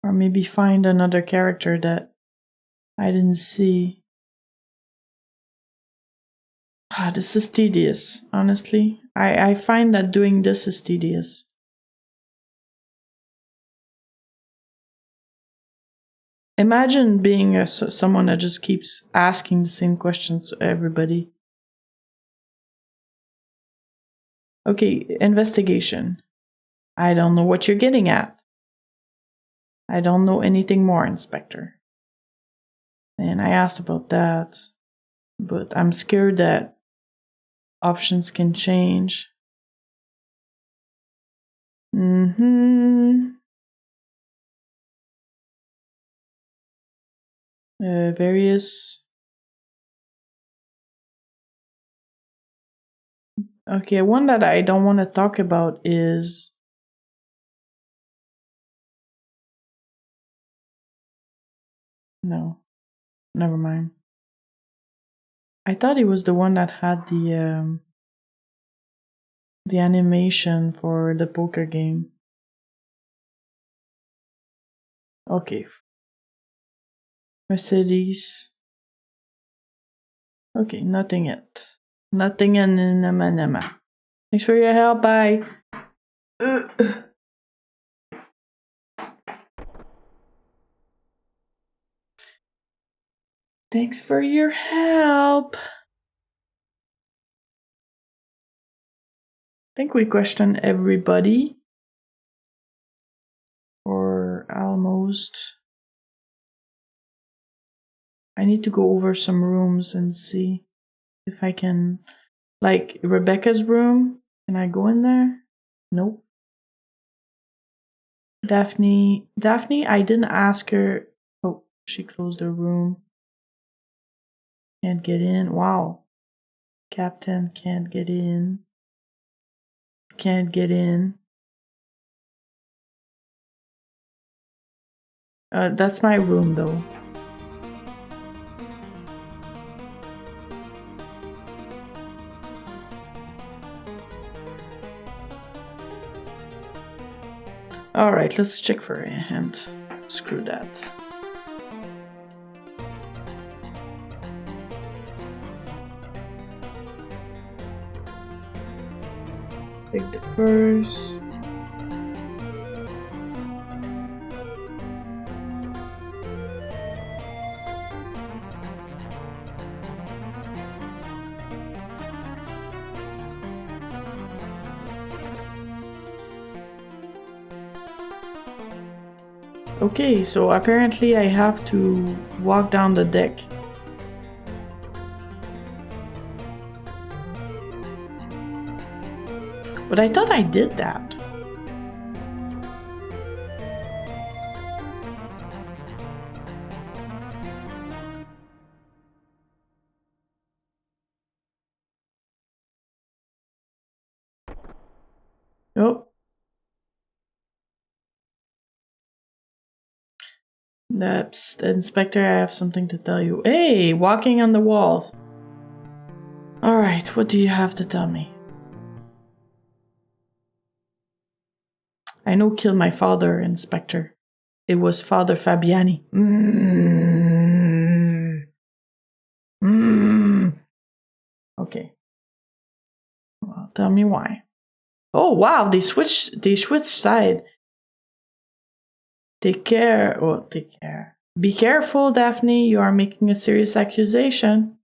Or maybe find another character that I didn't see. This is tedious, honestly. I find that doing this is tedious. Imagine being someone that just keeps asking the same questions to everybody. Okay, investigation. I don't know what you're getting at. I don't know anything more, Inspector. And I asked about that, but I'm scared that options can change. Various. Okay, one that I don't want to talk about is. No, never mind. I thought it was the one that had the animation for the poker game. Okay. Mercedes. Okay, nothing yet. Nothing in Nama. Thanks for your help. Bye. Thanks for your help. I think we questioned everybody. Or almost. I need to go over some rooms and see if I can. Like Rebecca's room. Can I go in there? Nope. Daphne, I didn't ask her. Oh, she closed her room. Can't get in. Wow. Captain can't get in. Can't get in. That's my room though. Alright, let's check for a hint. Screw that. Take the purse. Okay, so apparently I have to walk down the deck. But I thought I did that. Oh. The Inspector, I have something to tell you. Hey, walking on the walls. Alright, what do you have to tell me? I know killed my father, Inspector. It was Father Fabiani. Okay. Well, tell me why. Oh wow, they switched side. Take care. Well, take care. Be careful, Daphne. You are making a serious accusation.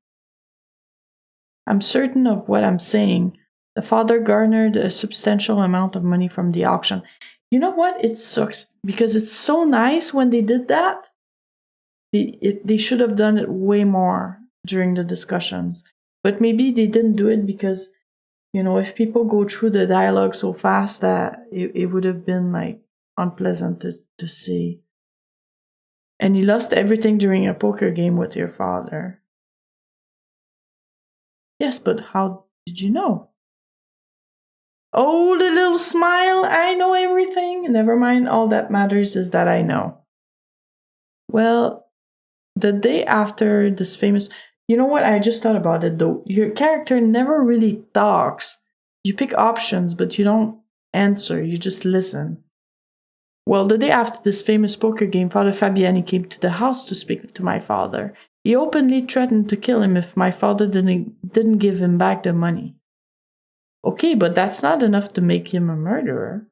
I'm certain of what I'm saying. The father garnered a substantial amount of money from the auction. You know what? It sucks because it's so nice when they did that. They should have done it way more during the discussions. But maybe they didn't do it because, you know, if people go through the dialogue so fast that it would have been like unpleasant to see. And you lost everything during a poker game with your father. Yes, but how did you know? Oh, the little smile. I know everything. Never mind. All that matters is that I know. Well, the day after this famous... You know what? I just thought about it though. Your character never really talks. You pick options, but you don't answer. You just listen. Well, the day after this famous poker game, Father Fabiani came to the house to speak to my father. He openly threatened to kill him if my father didn't give him back the money. Okay, but that's not enough to make him a murderer.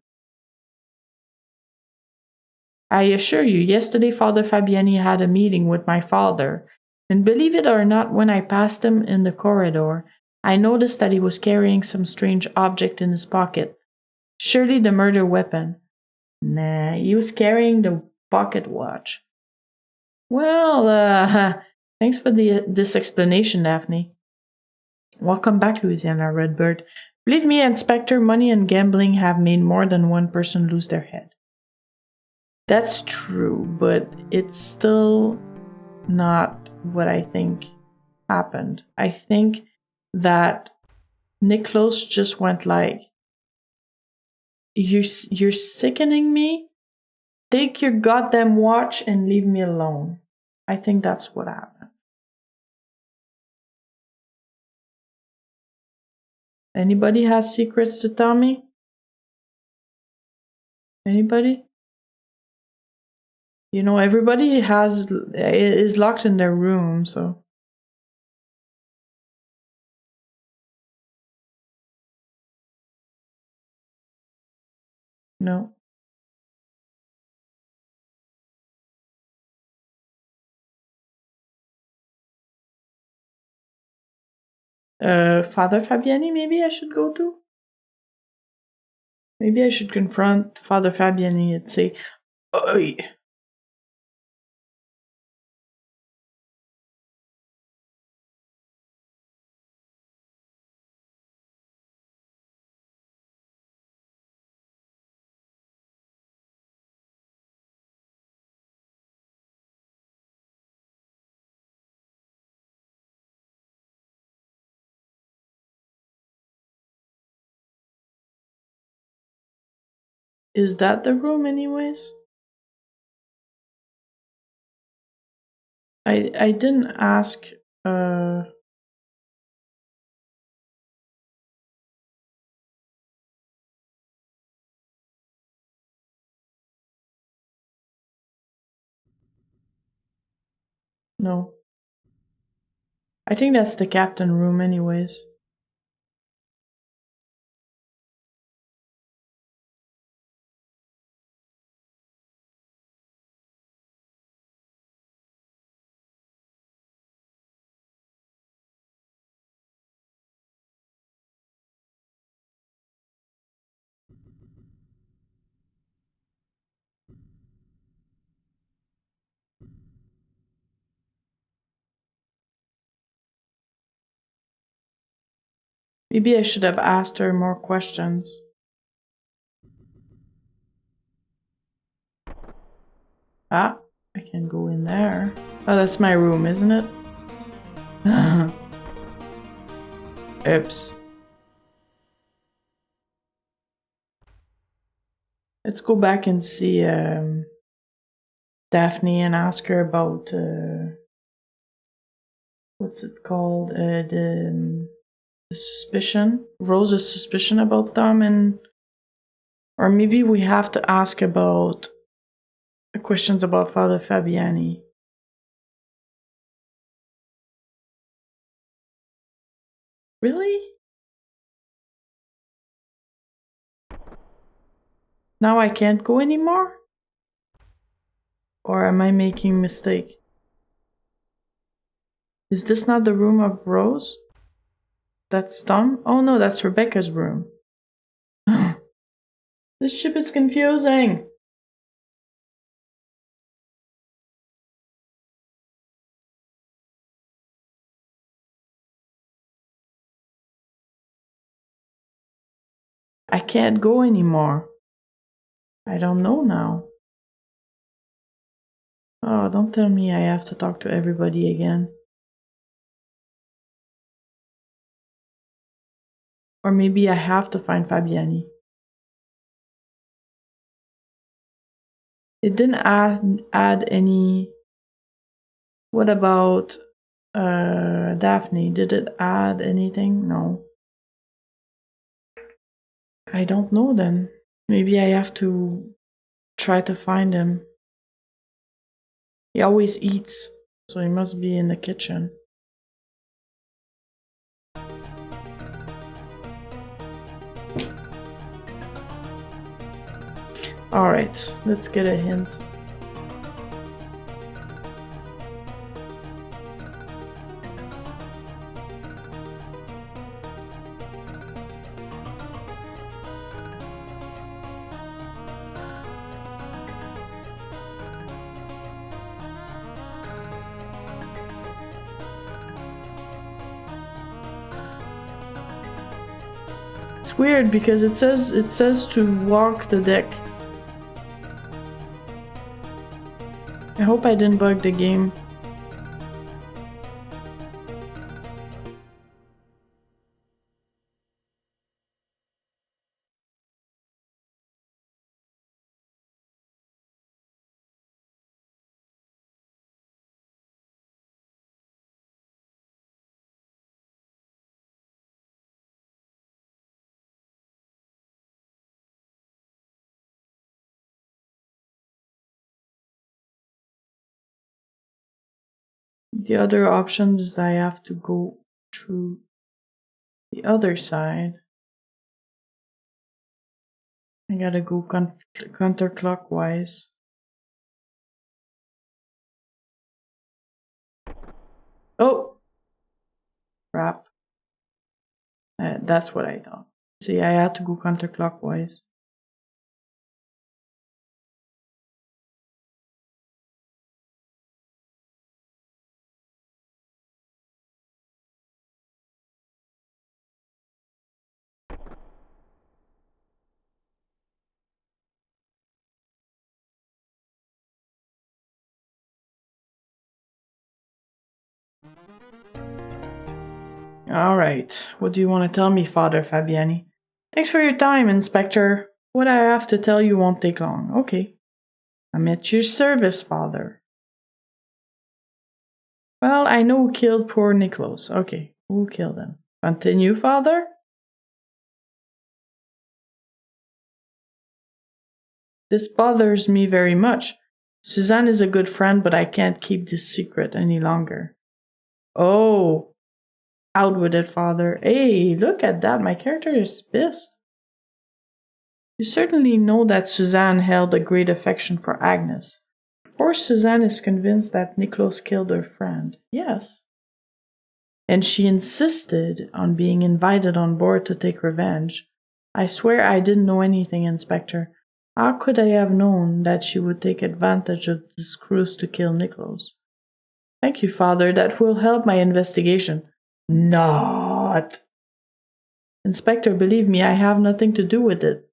I assure you, yesterday Father Fabiani had a meeting with my father, and believe it or not, when I passed him in the corridor, I noticed that he was carrying some strange object in his pocket. Surely the murder weapon. Nah, he was carrying the pocket watch. Well, thanks for this explanation, Daphne. Welcome back, Louisiana Redbird. Believe me, Inspector, money and gambling have made more than one person lose their head. That's true, but it's still not what I think happened. I think that Nicholas just went like, you're sickening me? Take your goddamn watch and leave me alone. I think that's what happened. Anybody has secrets to tell me? Anybody? You know, everybody is locked in their room, so. No. Father Fabiani, maybe I should go to? Maybe I should confront Father Fabiani and say, "Oi." Is that the room anyways? I didn't ask no. I think that's the captain room anyways. Maybe I should have asked her more questions. Ah, I can go in there. Oh, that's my room, isn't it? Oops. Let's go back and see Daphne and ask her about what's it called? The suspicion, Rose's suspicion about them, and or maybe we have to ask about questions about Father Fabiani. Really? Now I can't go anymore? Or am I making a mistake? Is this not the room of Rose? That's Tom? Oh no, that's Rebecca's room. This ship is confusing. I can't go anymore. I don't know now. Oh, don't tell me I have to talk to everybody again. Or maybe I have to find Fabiani. It didn't add any. What about Daphne? Did it add anything? No. I don't know then. Maybe I have to try to find him. He always eats, so he must be in the kitchen. Alright, let's get a hint. It's weird because it says to walk the deck. I hope I didn't bug the game. The other option is I have to go through the other side. I gotta go counterclockwise. Oh! Crap. That's what I thought. See, I had to go counterclockwise. Alright, what do you want to tell me, Father Fabiani? Thanks for your time, Inspector. What I have to tell you won't take long. Okay. I'm at your service, Father. Well, I know who killed poor Niklos. Okay, who killed him? Continue, Father? This bothers me very much. Suzanne is a good friend, but I can't keep this secret any longer. Oh, out with it, Father. Hey, look at that. My character is pissed. You certainly know that Suzanne held a great affection for Agnes. Of course, Suzanne is convinced that Niklos killed her friend. Yes. And she insisted on being invited on board to take revenge. I swear I didn't know anything, Inspector. How could I have known that she would take advantage of this cruise to kill Niklos? Thank you, Father. That will help my investigation. Not. Inspector, believe me, I have nothing to do with it.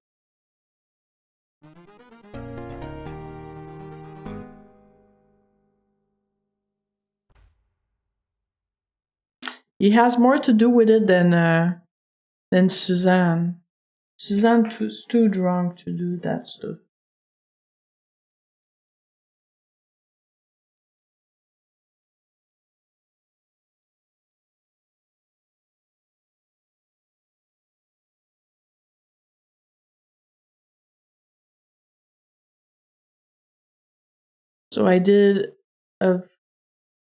He has more to do with it than Suzanne. Suzanne's too drunk to do that stuff. So I did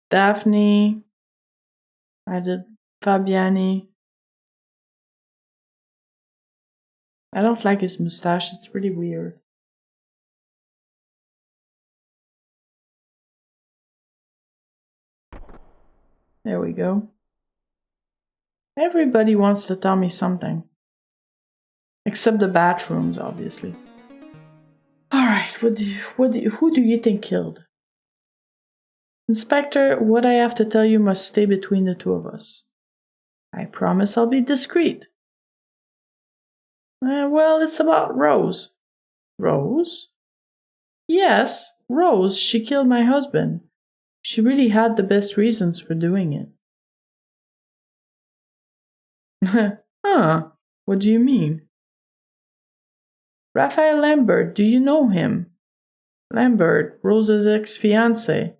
Daphne. I did Fabiani. I don't like his mustache. It's pretty weird. There we go. Everybody wants to tell me something. Except the bathrooms, obviously. Alright, who do you think killed? Inspector, what I have to tell you must stay between the two of us. I promise I'll be discreet. Well, it's about Rose. Rose? Yes, Rose. She killed my husband. She really had the best reasons for doing it. Huh, what do you mean? Raphael Lambert, do you know him? Lambert, Rose's ex-fiancé.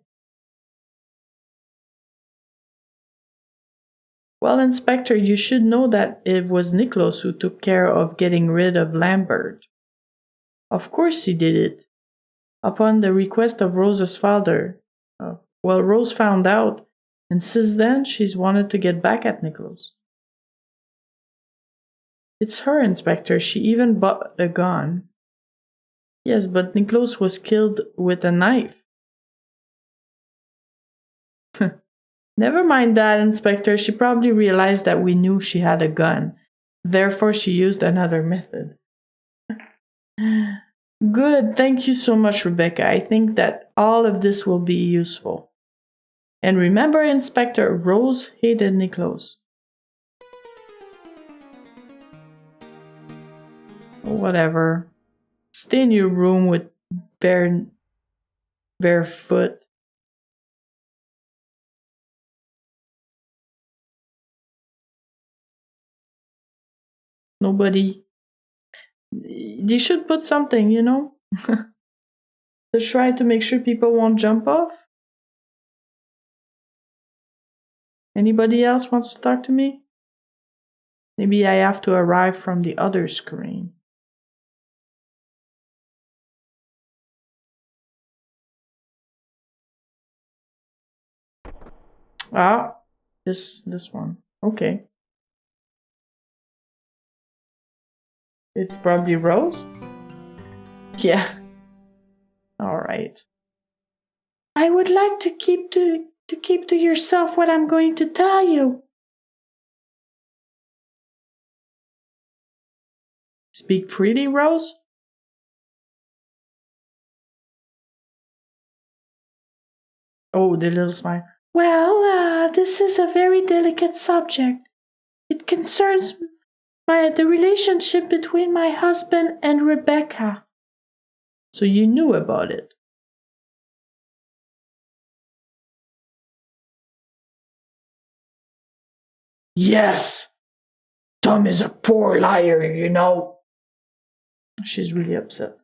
Well, Inspector, you should know that it was Niklos who took care of getting rid of Lambert. Of course he did it. Upon the request of Rose's father. Well, Rose found out, and since then she's wanted to get back at Niklos. It's her, Inspector. She even bought a gun. Yes, but Niklos was killed with a knife. Never mind that, Inspector. She probably realized that we knew she had a gun. Therefore, she used another method. Good. Thank you so much, Rebecca. I think that all of this will be useful. And remember, Inspector, Rose hated Niklos. Whatever. Stay in your room with barefoot. Nobody. They should put something, you know? To try to make sure people won't jump off. Anybody else wants to talk to me? Maybe I have to arrive from the other screen. Ah, this one. Okay. It's probably Rose? Yeah. Alright. I would like to keep to yourself what I'm going to tell you. Speak freely, Rose? Oh, the little smile. Well, this is a very delicate subject. It concerns the relationship between my husband and Rebecca. So you knew about it? Yes. Tom is a poor liar, you know. She's really upset.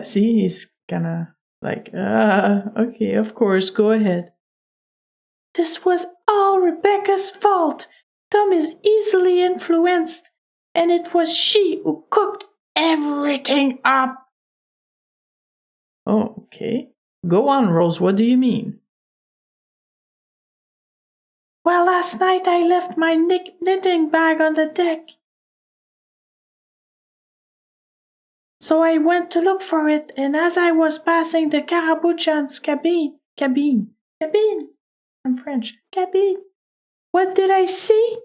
See, he's kinda like, okay, of course, go ahead. This was all Rebecca's fault. Tom is easily influenced, and it was she who cooked everything up. Oh, okay. Go on, Rose, what do you mean? Well, last night I left my knitting bag on the deck. So I went to look for it, and as I was passing the Carabuchon's cabine, I'm French, cabine, what did I see?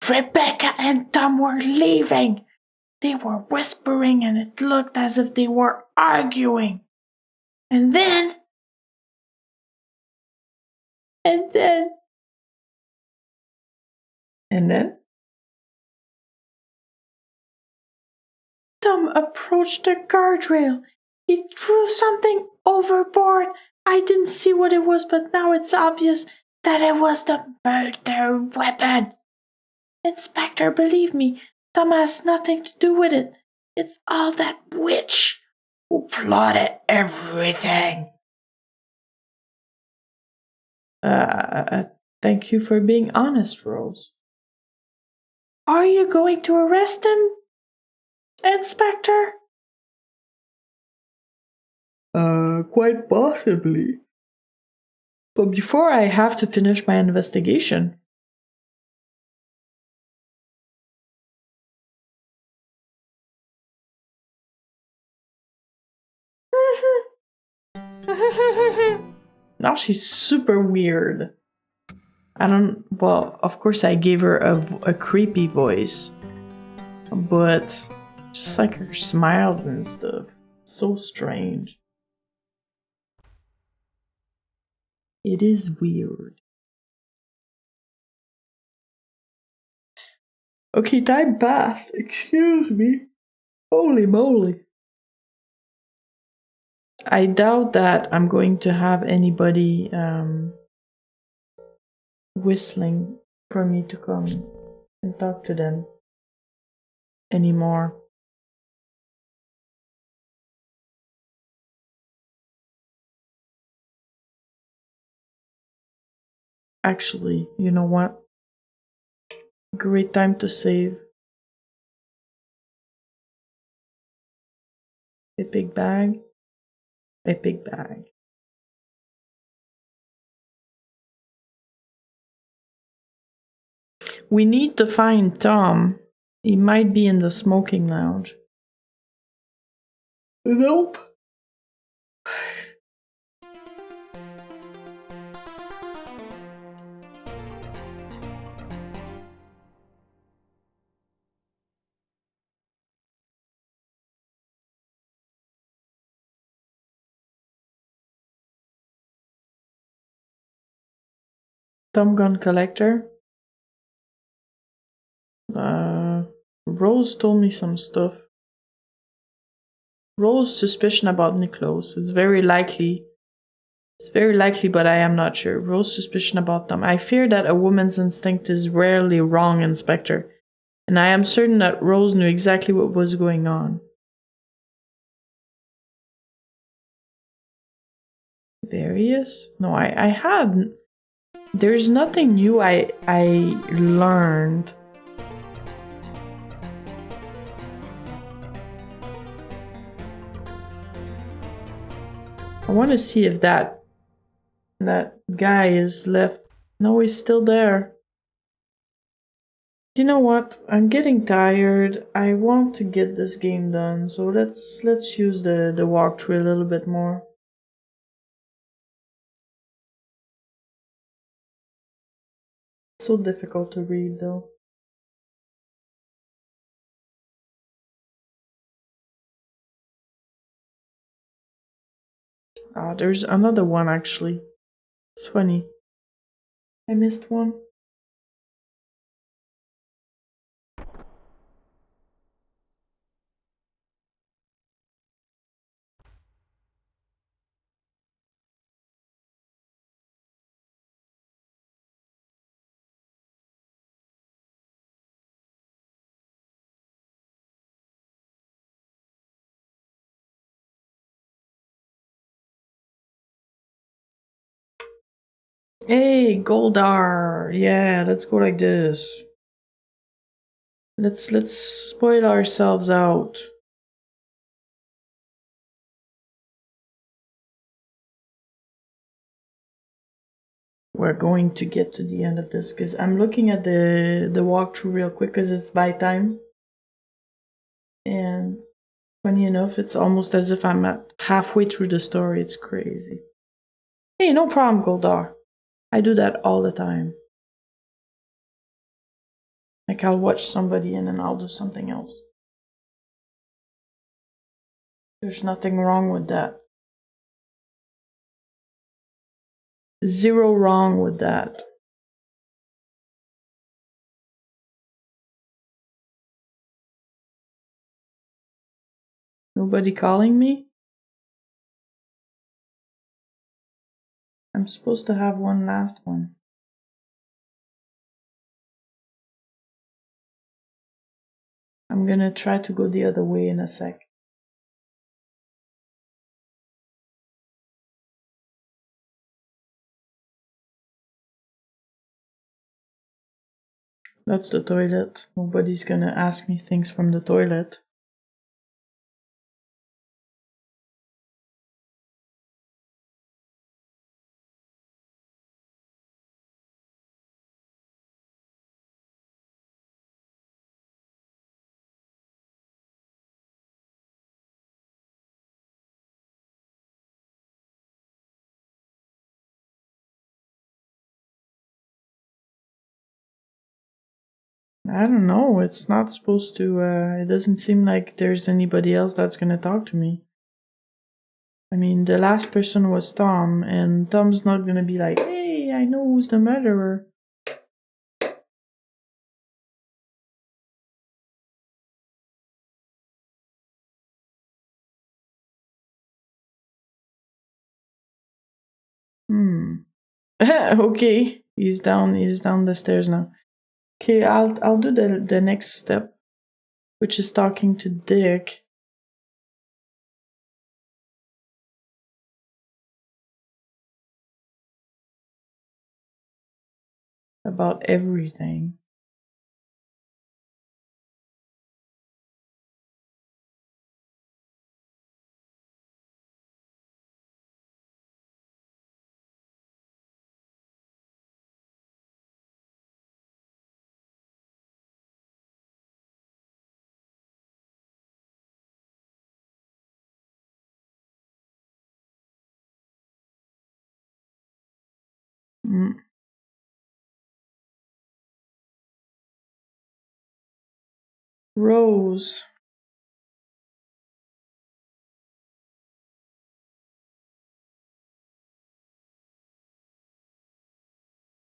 Rebecca and Tom were leaving. They were whispering, and it looked as if they were arguing. And then Tom approached the guardrail. He threw something overboard. I didn't see what it was, but now it's obvious that it was the murder weapon. Inspector, believe me, Tom has nothing to do with it. It's all that witch who plotted everything. Thank you for being honest, Rose. Are you going to arrest him, Inspector? Quite possibly. But before I have to finish my investigation. Now she's super weird. Well, of course I gave her a creepy voice. But just like her smiles and stuff. So strange. It is weird. Okay, time passed. Excuse me. Holy moly. I doubt that I'm going to have anybody whistling for me to come and talk to them anymore. Actually, you know what? Great time to save. A big bag. A big bag. We need to find Tom. He might be in the smoking lounge. Nope. Tom gun collector. Rose told me some stuff. Rose's suspicion about Niklos. It's very likely. It's very likely, but I am not sure. Rose's suspicion about them. I fear that a woman's instinct is rarely wrong, Inspector. And I am certain that Rose knew exactly what was going on. Various? No, I had. There's nothing new I learned. I want to see if that guy is left. No, he's still there. You know what? I'm getting tired. I want to get this game done, so let's use the walkthrough a little bit more. It's so difficult to read though. Ah, there's another one actually. It's funny. I missed one. Hey, Goldar! Yeah, let's go like this. Let's spoil ourselves out. We're going to get to the end of this because I'm looking at the walkthrough real quick because it's by time. And funny enough, it's almost as if I'm at halfway through the story. It's crazy. Hey, no problem, Goldar. I do that all the time. Like I'll watch somebody and then I'll do something else. There's nothing wrong with that. Zero wrong with that. Nobody calling me? I'm supposed to have one last one. I'm gonna try to go the other way in a sec. That's the toilet. Nobody's gonna ask me things from the toilet. I don't know. It's not supposed to. It doesn't seem like there's anybody else that's gonna talk to me. I mean, the last person was Tom, and Tom's not gonna be like, hey, I know who's the murderer. Okay, he's down the stairs now. Okay, I'll do the next step, which is talking to Dick. About everything. Rose.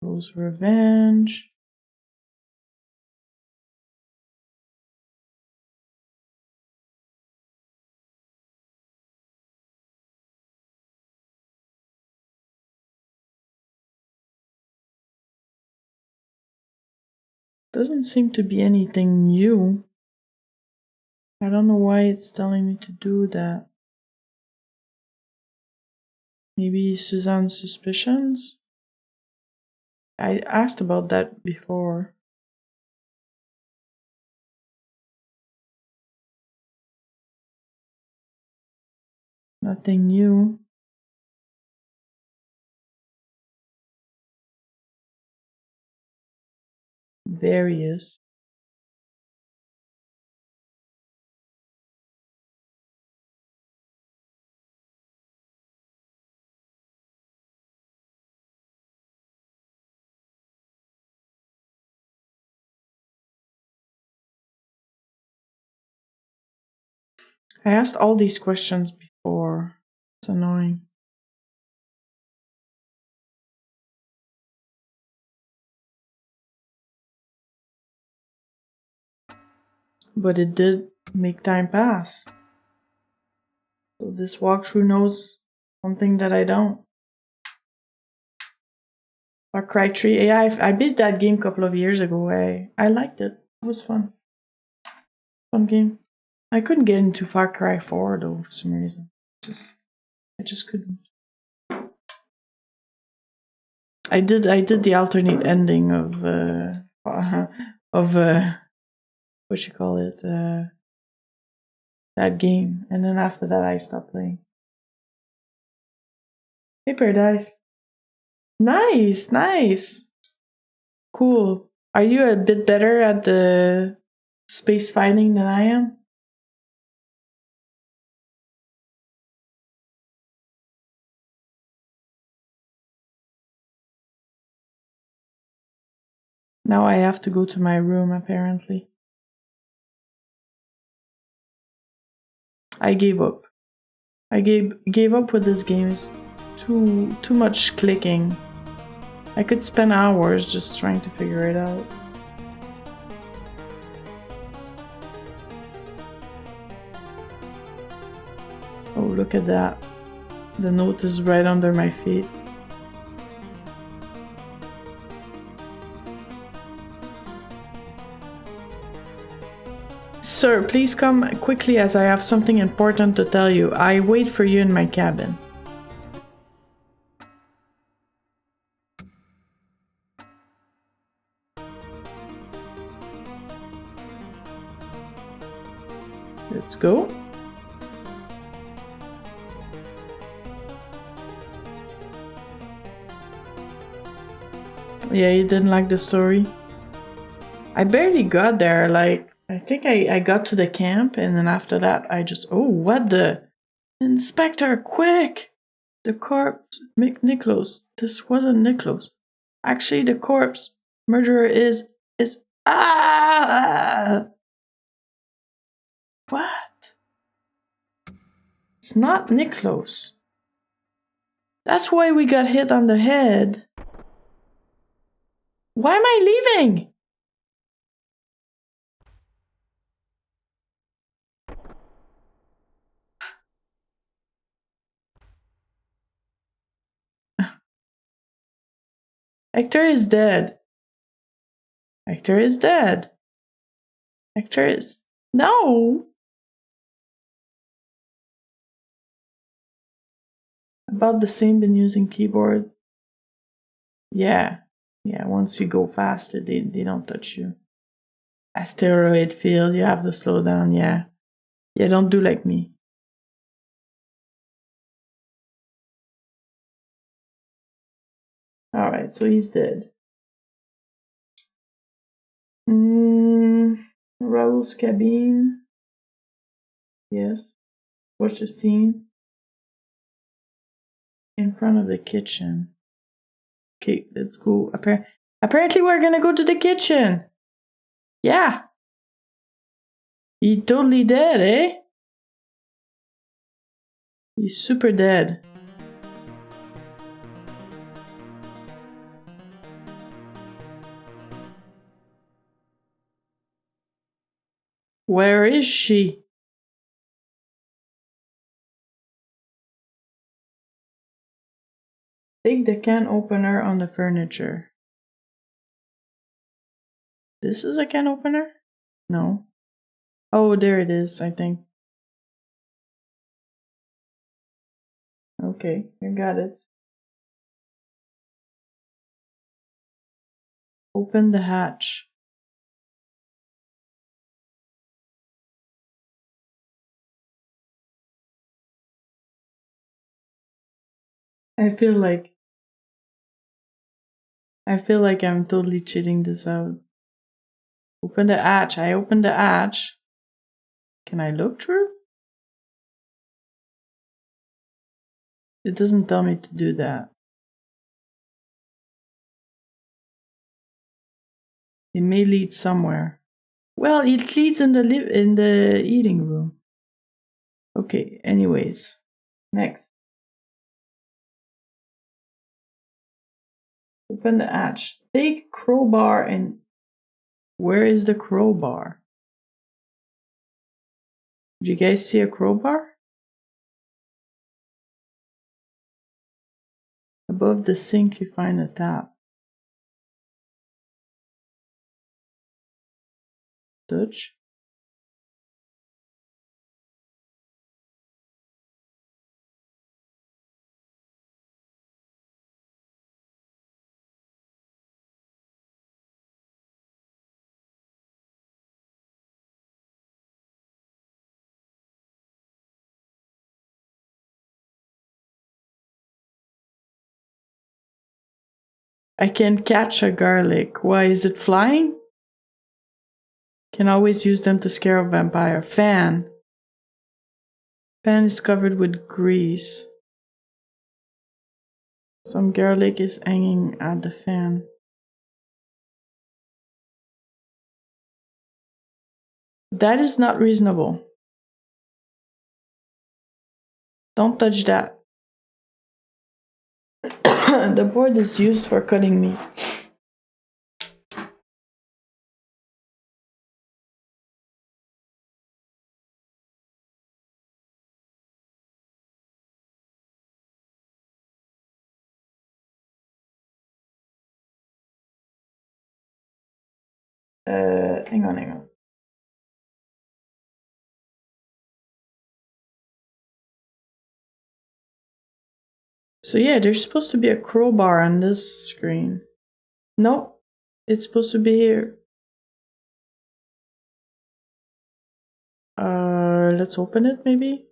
Rose Revenge. Doesn't seem to be anything new. I don't know why it's telling me to do that. Maybe Suzanne's suspicions? I asked about that before. Nothing new. Various. I asked all these questions before. It's annoying. But it did make time pass. So this walkthrough knows something that I don't. Far Cry 3. Yeah, I beat that game a couple of years ago. I liked it. It was fun. Fun game. I couldn't get into Far Cry 4 though for some reason. I just couldn't. I did the alternate ending of what you call it, that game, and then after that I stopped playing. Hey Paradise. Nice. Cool. Are you a bit better at the space fighting than I am? Now I have to go to my room, apparently. I gave up. I gave up with this game. It's too much clicking. I could spend hours just trying to figure it out. Oh, look at that. The note is right under my feet. Sir, please come quickly as I have something important to tell you. I wait for you in my cabin. Let's go. Yeah, you didn't like the story? I barely got there, like, I think I got to the camp, and then after that, I just, oh, what the? Inspector, quick! The corpse, Niklos. This wasn't Niklos. Actually, the corpse murderer is, what? It's not Niklos. That's why we got hit on the head. Why am I leaving? Hector is dead. Hector is dead. Hector is... No! About the same been using keyboard. Yeah. Yeah, once you go faster, they don't touch you. Asteroid field, you have to slow down, yeah. Yeah, don't do like me. Alright, so he's dead. Raoul's cabin. Yes. Watch the scene. In front of the kitchen. Okay, let's go. Apparently we're gonna go to the kitchen. Yeah. He totally dead, eh? He's super dead. Where is she? Take the can opener on the furniture. This is a can opener? No. Oh, there it is, I think. Okay, I got it. Open the hatch. I feel like I'm totally cheating this out. Open the hatch. I opened the hatch. Can I look through? It doesn't tell me to do that. It may lead somewhere. Well, it leads in the eating room. Okay, anyways. Next. Open the hatch. Take crowbar and... Where is the crowbar? Do you guys see a crowbar? Above the sink you find a tap. Touch. I can catch a garlic. Why is it flying? Can always use them to scare a vampire. Fan. Fan is covered with grease. Some garlic is hanging at the fan. That is not reasonable. Don't touch that. The board is used for cutting meat. Hang on. So yeah, there's supposed to be a crowbar on this screen. Nope, it's supposed to be here. Let's open it maybe?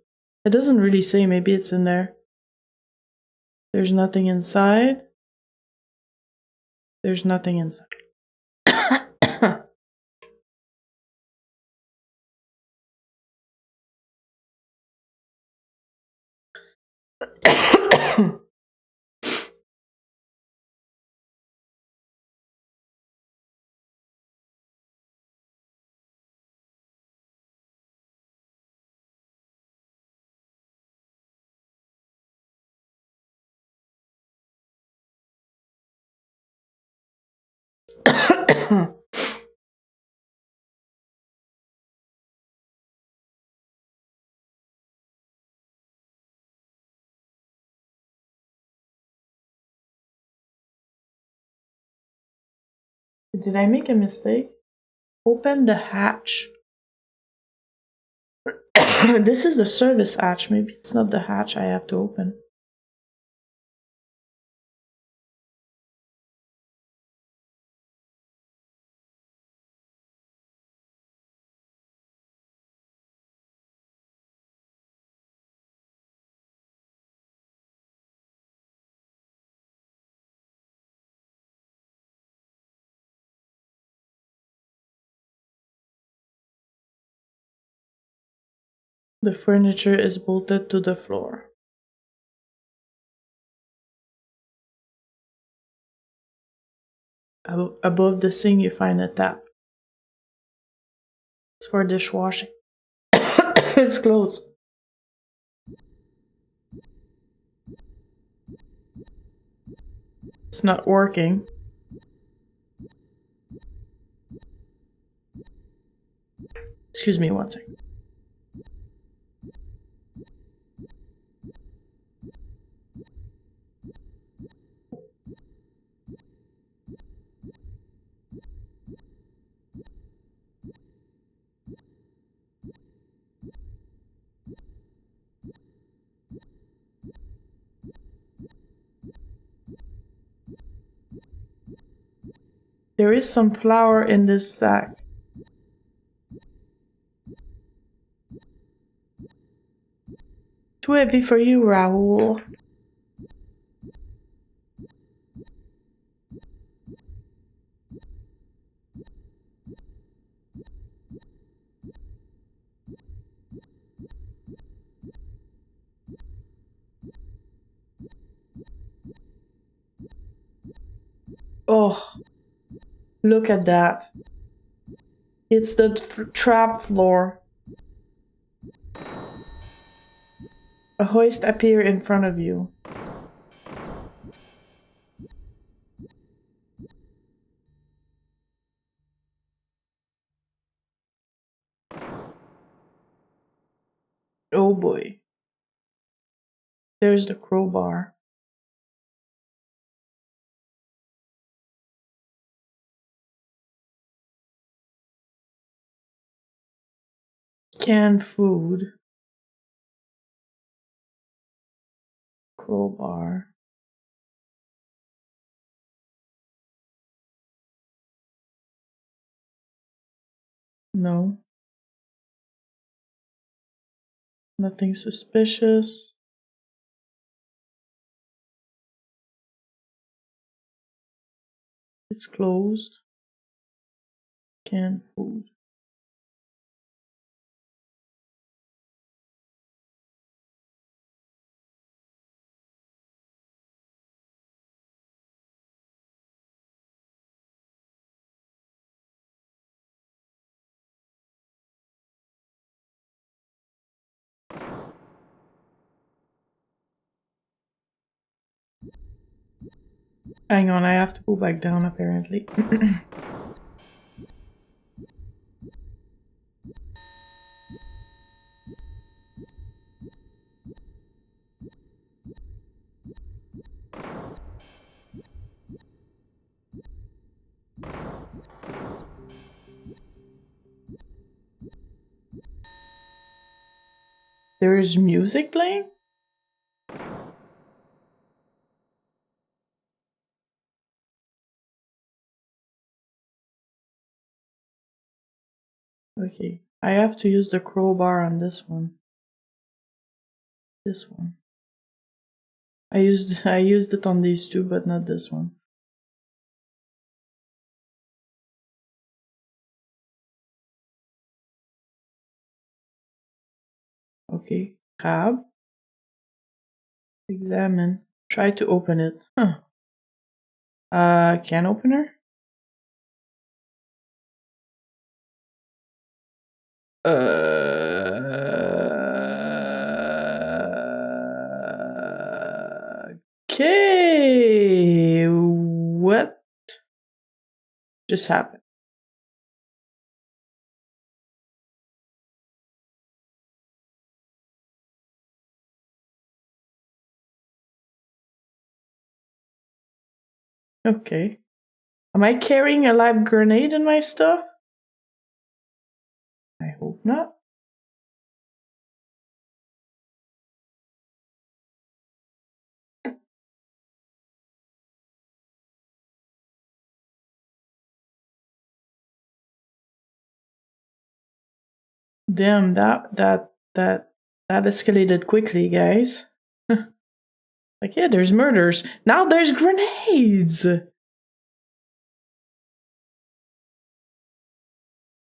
It doesn't really say, maybe it's in there. There's nothing inside. There's nothing inside. Did I make a mistake? Open the hatch. This is the service hatch. Maybe it's not the hatch I have to open. The furniture is bolted to the floor. Above the sink you find a tap. It's for dishwashing. It's closed. It's not working. Excuse me one second. There is some flour in this sack. Too heavy for you, Raoul. Oh, look at that. It's the trap floor. A hoist appears in front of you. Oh boy. There's the crowbar. Canned food. Crowbar. No. Nothing suspicious. It's closed. Canned food. Hang on, I have to go back down apparently. There is music playing? Okay, I have to use the crowbar on this one. This one. I used it on these two, but not this one. Okay, crab. Examine. Try to open it. Huh. Can opener? Okay. What just happened? Okay. Am I carrying a live grenade in my stuff? I hope not. Damn, that escalated quickly, guys. Like, yeah, there's murders. Now there's grenades.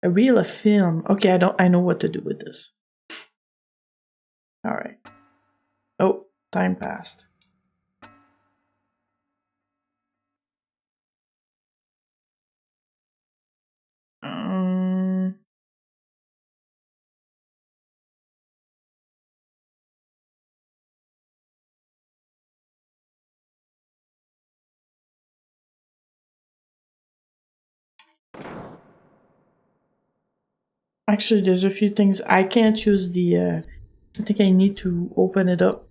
A reel of film. Okay, I know what to do with this. All right. Oh, time passed. Actually, there's a few things I can't use the. I think I need to open it up.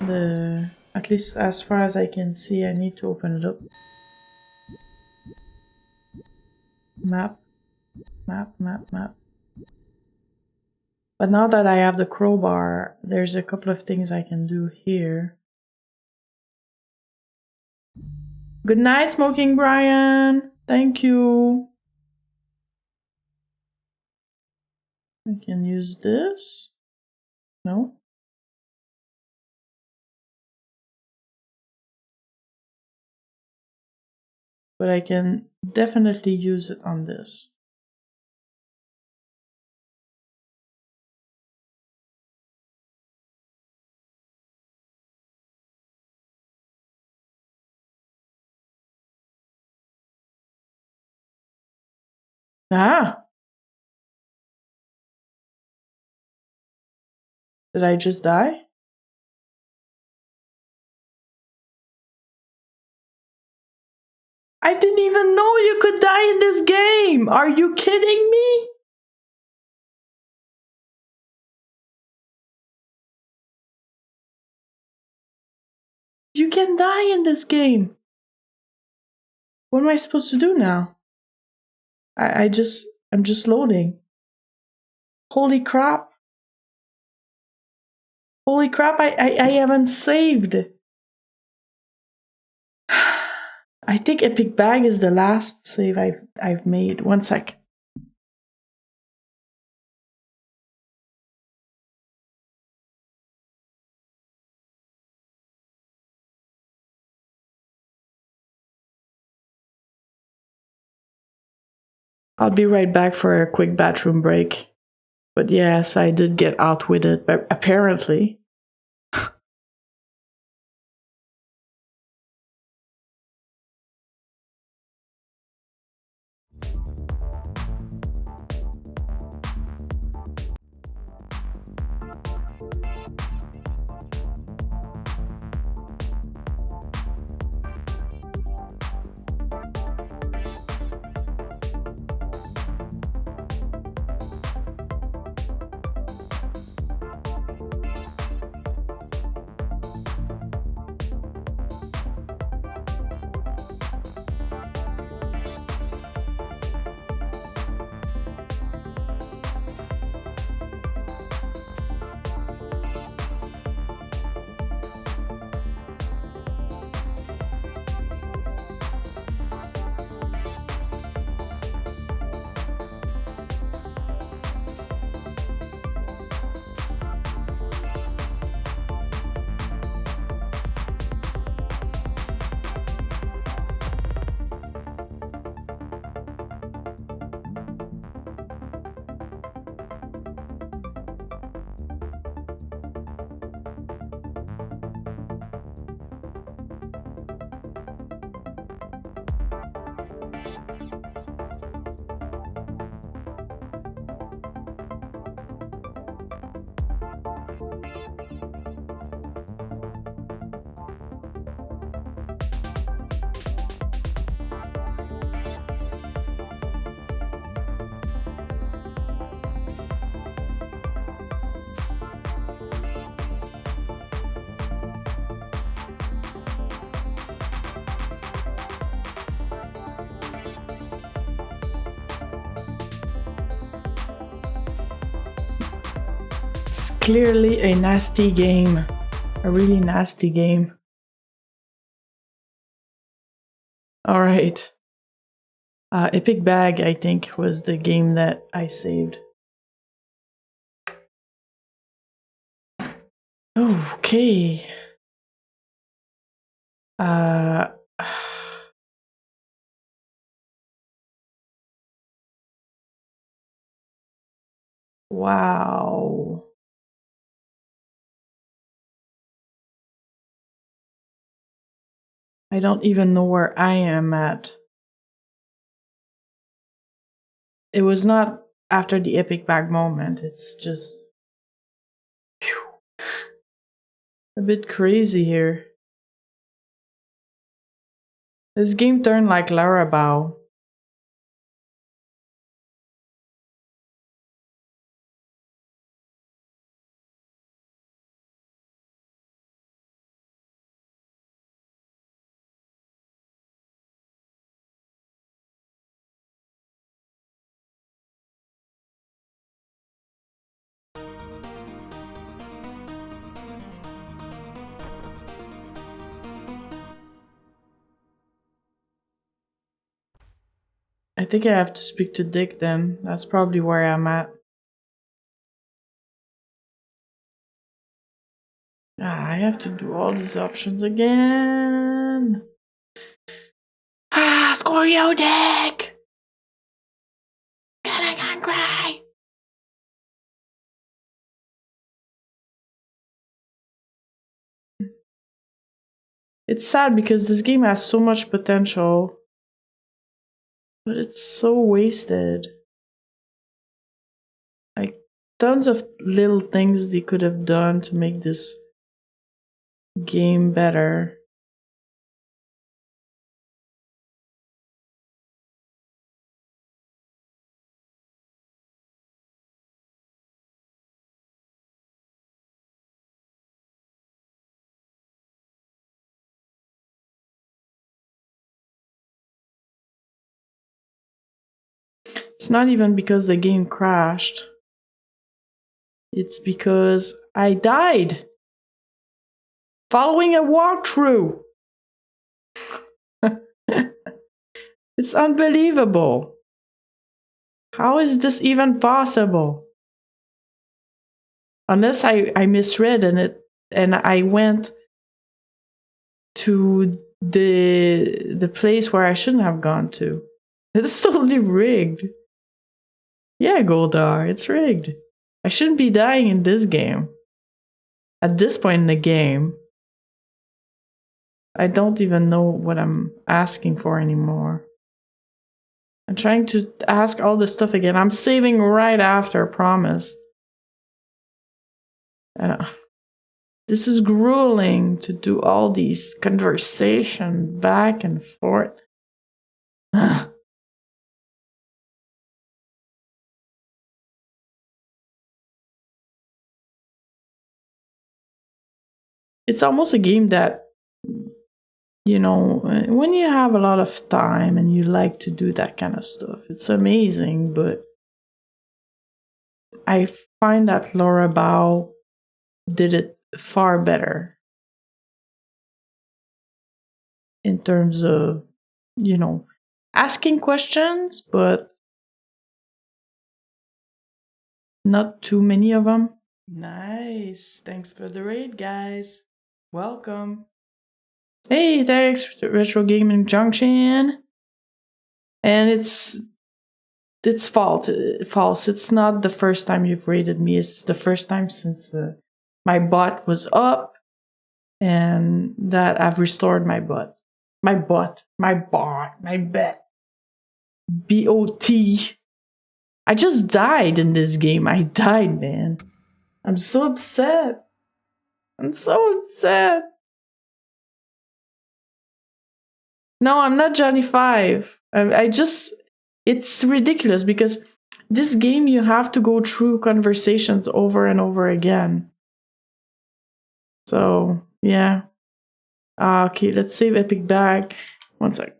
At least as far as I can see, I need to open it up. Map. But now that I have the crowbar, there's a couple of things I can do here. Good night, Smoking Brian. Thank you. I can use this. No. But I can definitely use it on this. Ah! Did I just die? I didn't even know you could die in this game! Are you kidding me? You can die in this game. What am I supposed to do now? I'm just loading. Holy crap. Holy crap, I haven't saved. I think Epic Bag is the last save I've made. One sec. I'll be right back for a quick bathroom break. But yes, I did get outwitted, but apparently. Clearly a nasty game. A really nasty game. Alright. Epic Bag, I think, was the game that I saved. Okay. Wow. I don't even know where I am at. It was not after the Epic Bag moment. It's just a bit crazy here. This game turned like Larabout. I think I have to speak to Dick then. That's probably where I'm at. I have to do all these options again. Scorio Dick! Gonna cry! It's sad because this game has so much potential, but it's so wasted. Like, tons of little things they could have done to make this game better. It's not even because the game crashed. It's because I died following a walkthrough. It's unbelievable. How is this even possible? Unless I misread and I went to the place where I shouldn't have gone to. It's totally rigged. Yeah, Goldar, it's rigged. I shouldn't be dying in this game. At this point in the game, I don't even know what I'm asking for anymore. I'm trying to ask all this stuff again. I'm saving right after, promise. This is grueling to do all these conversations back and forth. It's almost a game that, you know, when you have a lot of time and you like to do that kind of stuff, it's amazing, but I find that Laura Bao did it far better in terms of, you know, asking questions, but not too many of them. Nice. Thanks for the raid, guys. Welcome. Hey, thanks, Retro Gaming Junction. And it's false. It's not the first time you've raided me. It's the first time since my bot was up and that I've restored my bot. My bet. B-O-T. I just died in this game. I died, man. I'm so upset. No, I'm not Johnny 5. It's ridiculous because this game you have to go through conversations over and over again. So, yeah. Okay, let's save Epic Bag. One sec.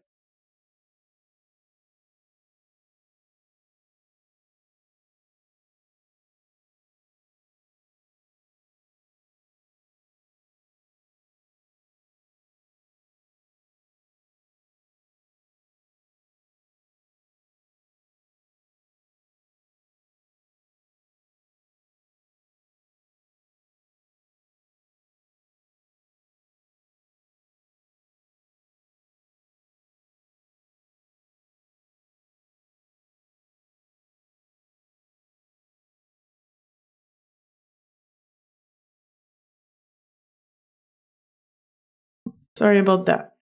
Sorry about that.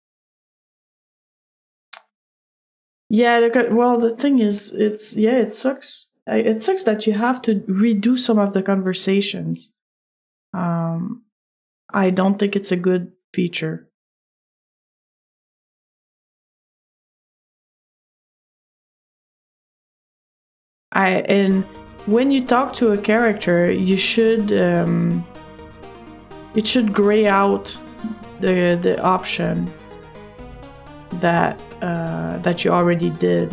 Yeah, well, the thing is, it sucks. It sucks that you have to redo some of the conversations. I don't think it's a good feature. And when you talk to a character, you should it should gray out the option that that you already did.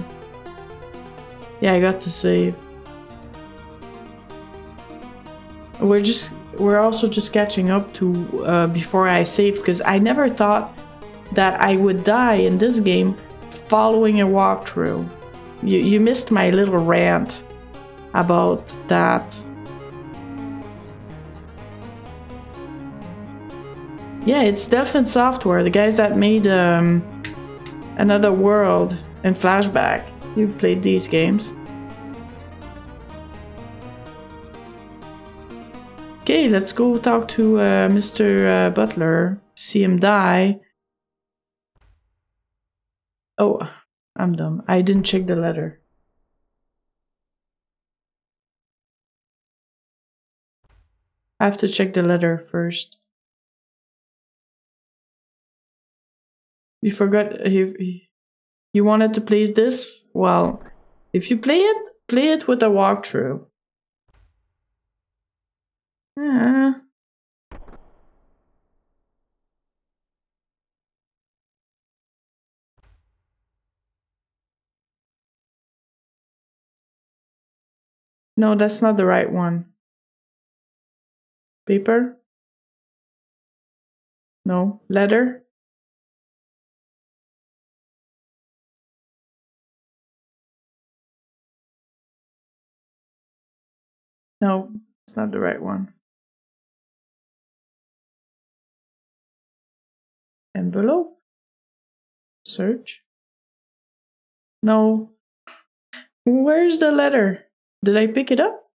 Yeah, I got to save. We're also just catching up to before I saved, because I never thought that I would die in this game following a walkthrough. You missed my little rant about that. Yeah, it's Delphin Software, the guys that made Another World and Flashback. You've played these games. Okay, let's go talk to Mr. Butler. See him die. Oh, I'm dumb. I didn't check the letter. I have to check the letter first. You forgot you wanted to play this? Well, if you play it with a walkthrough. No, that's not the right one. Paper? No. Letter? No, it's not the right one. Envelope? Search? No. Where's the letter? Did I pick it up?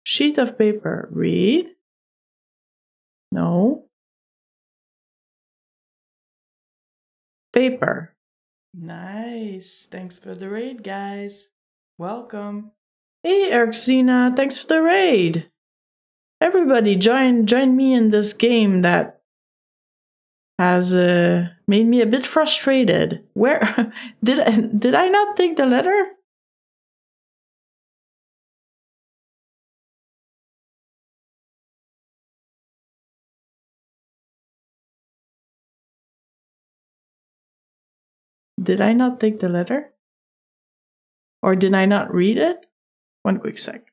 Sheet of paper. Read? No. Paper. Nice. Thanks for the raid, guys. Welcome. Hey, Erxina, thanks for the raid. Everybody, join me in this game that has made me a bit frustrated. Where did I not take the letter? Did I not take the letter? Or did I not read it? One quick sec.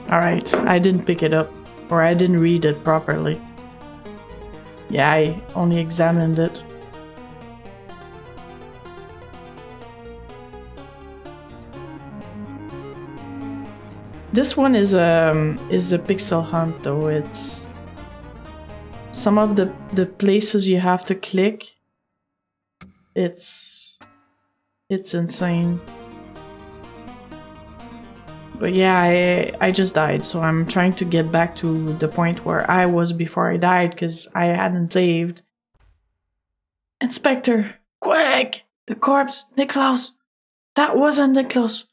Alright, I didn't pick it up. Or I didn't read it properly. Yeah, I only examined it. This one is a pixel hunt though. It's some of the places you have to click. It's insane. But yeah, I just died, so I'm trying to get back to the point where I was before I died because I hadn't saved. Inspector, quick! The corpse, Niklaus! That wasn't Niklaus.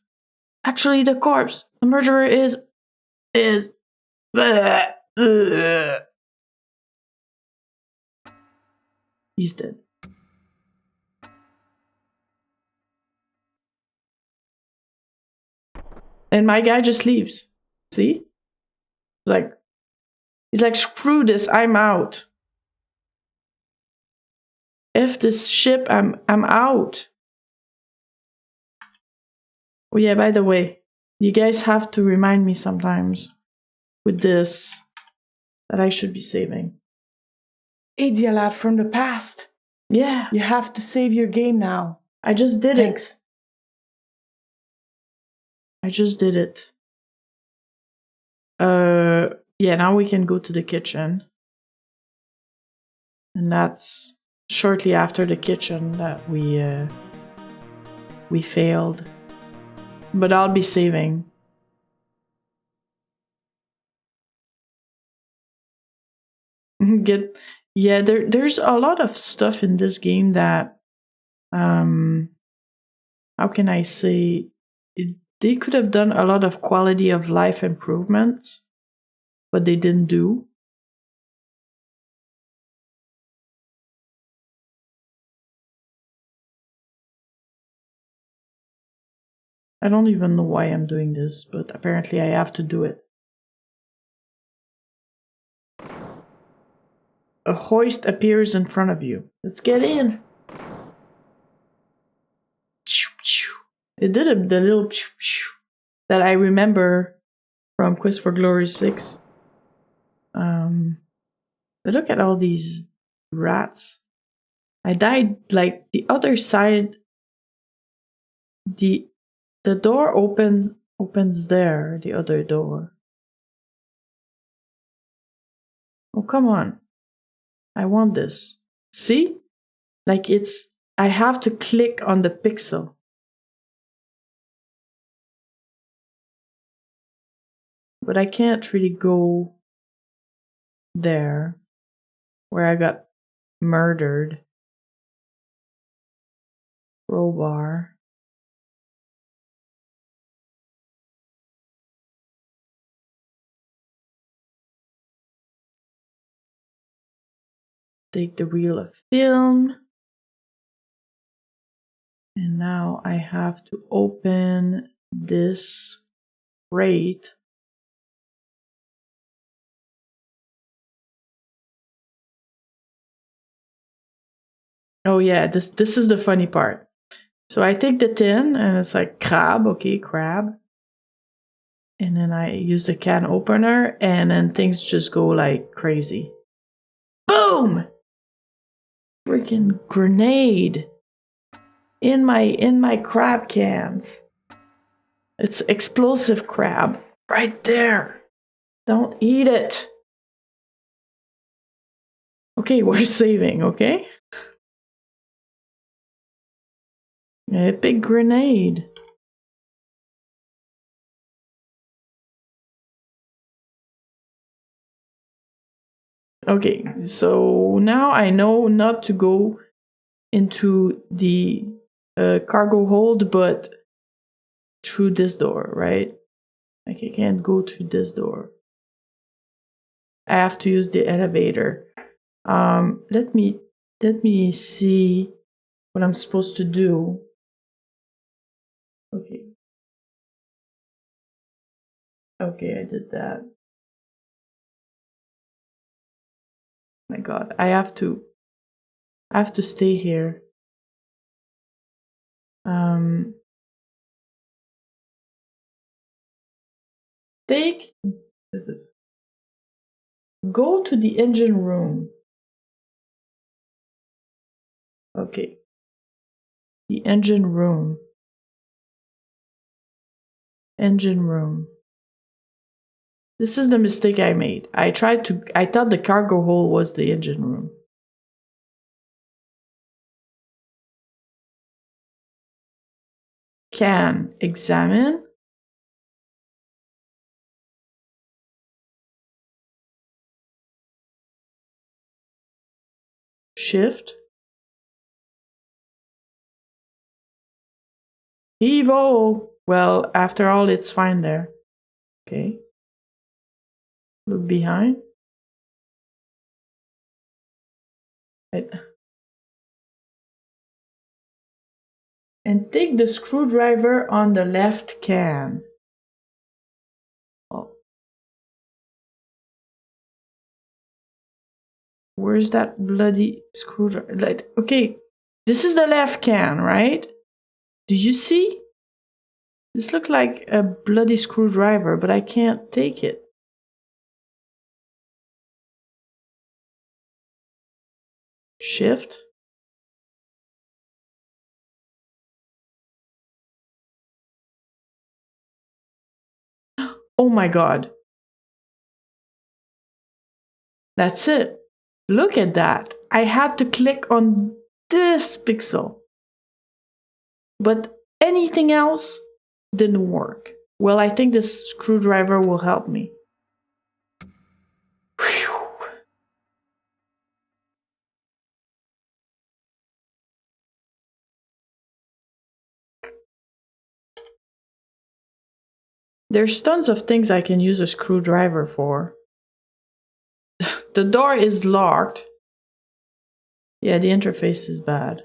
Actually, the corpse. The murderer is. He's dead. And my guy just leaves. See? He's like, screw this, I'm out. F this ship, I'm out. Oh yeah, by the way, you guys have to remind me sometimes with this that I should be saving. Hey, dear lad from the past. Yeah. You have to save your game now. I just did Thanks. it. I just did it. Yeah, now we can go to the kitchen. And that's shortly after the kitchen that we failed. But I'll be saving. Yeah, there's a lot of stuff in this game that how can I say they could have done a lot of quality of life improvements, but they didn't do. I don't even know why I'm doing this, but apparently I have to do it. a hoist appears in front of you. Let's get in. It did the little that I remember from Quest for Glory 6. Look at all these rats. I died like the other side. The door opens there, the other door. Oh, come on. I want this. See? Like I have to click on the pixel. But I can't really go there where I got murdered. Crowbar. Take the reel of film. And now I have to open this crate. Oh yeah, this is the funny part. So I take the tin and it's like crab, okay, crab. And then I use the can opener and then things just go like crazy. Boom! Freaking grenade in my crab cans. It's explosive crab right there. Don't eat it. Okay, we're saving, okay? A big grenade. Okay, so now I know not to go into the cargo hold, but through this door, right? Like I can't go through this door. I have to use the elevator. Let me see what I'm supposed to do. Okay. Okay, I did that. My God, I have to stay here. Go to the engine room. Okay. The engine room. Engine room. This is the mistake I made. I thought the cargo hold was the engine room. Can examine. Shift. Evo. Well, after all, it's fine there. Okay. Look behind. And take the screwdriver on the left can. Oh. Where's that bloody screwdriver? Like, okay, this is the left can, right? Do you see? This looks like a bloody screwdriver, but I can't take it. Shift. Oh my God. That's it. Look at that. I had to click on this pixel. But anything else didn't work. Well, I think this screwdriver will help me. Whew. There's tons of things I can use a screwdriver for. The door is locked. Yeah, the interface is bad.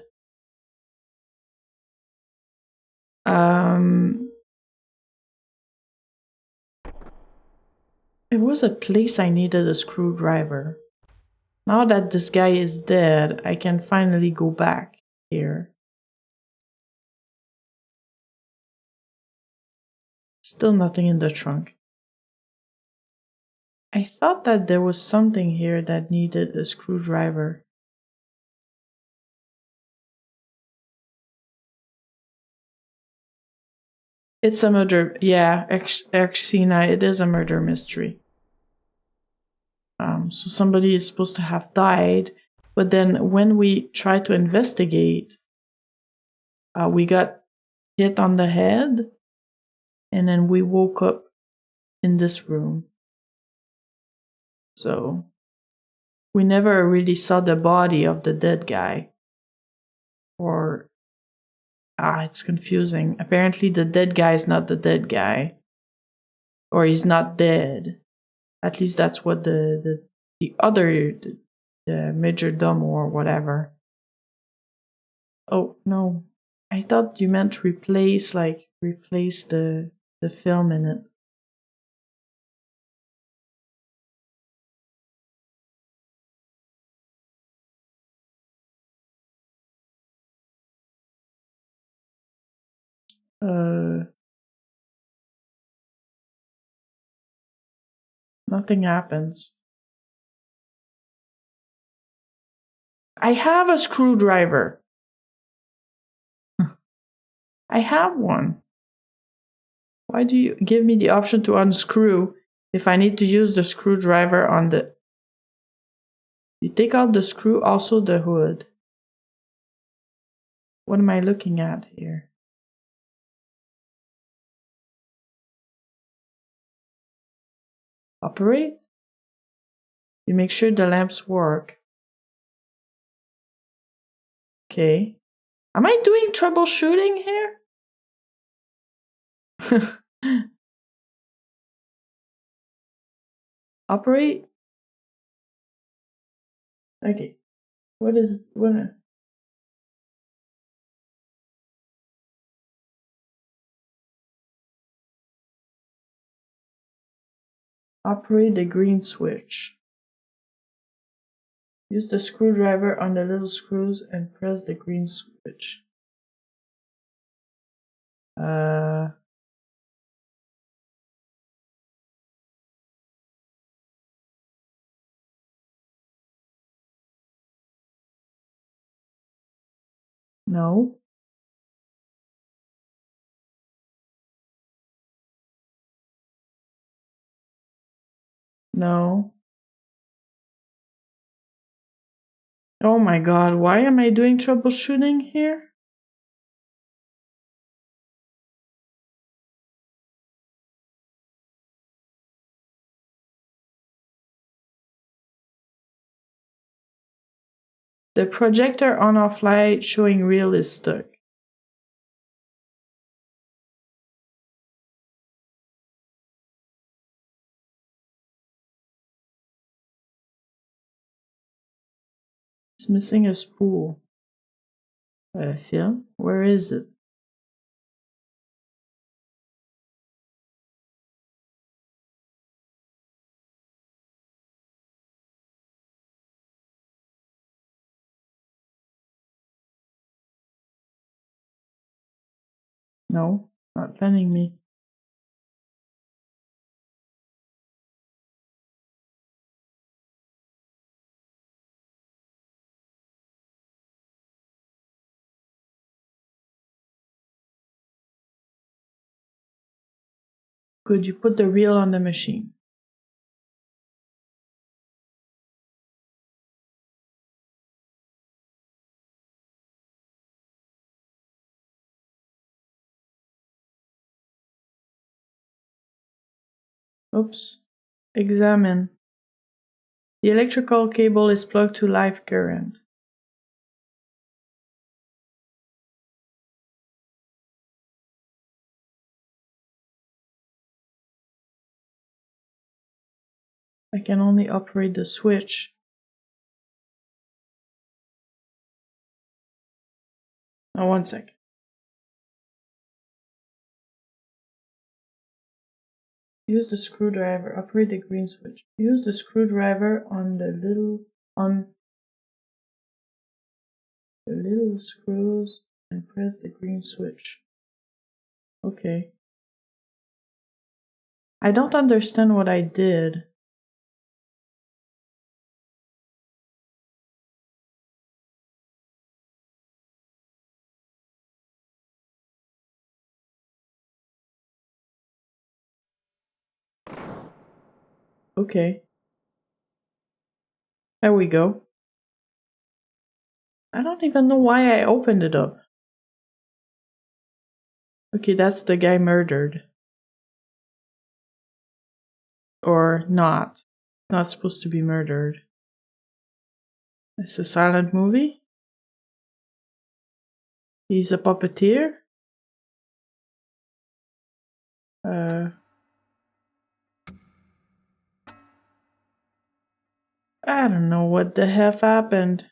It was a place I needed a screwdriver. Now that this guy is dead, I can finally go back here. Still nothing in the trunk. I thought that there was something here that needed a screwdriver. It's a murder. Yeah, Xena, it is a murder mystery. So somebody is supposed to have died, but then when we try to investigate, we got hit on the head, and then we woke up in this room. So we never really saw the body of the dead guy. Or it's confusing. Apparently the dead guy is not the dead guy. Or he's not dead. At least that's what the other the majordome or whatever. Oh no. I thought you meant replace the film in it. Nothing happens. I have a screwdriver. I have one. Why do you give me the option to unscrew if I need to use the screwdriver on the... You take out the screw, also the hood. What am I looking at here? Operate? You make sure the lamps work. Okay. Am I doing troubleshooting here? Operate? Okay. What is it? What? Operate the green switch. Use the screwdriver on the little screws and press the green switch. No. No. Oh my god, why am I doing troubleshooting here? The projector on-off light showing reel is stuck. It's missing a spool. Film? Where is it? No, not letting me. Could you put the reel on the machine? Oops. Examine. The electrical cable is plugged to live current. I can only operate the switch. Oh, 1 sec. Use the screwdriver. Operate the green switch. Use the screwdriver on the little on the little screws and press the green switch. Okay. I don't understand what I did. Okay. There we go. I don't even know why I opened it up. Okay, that's the guy murdered. Or not. Not supposed to be murdered. It's a silent movie? He's a puppeteer? I don't know what the heck happened.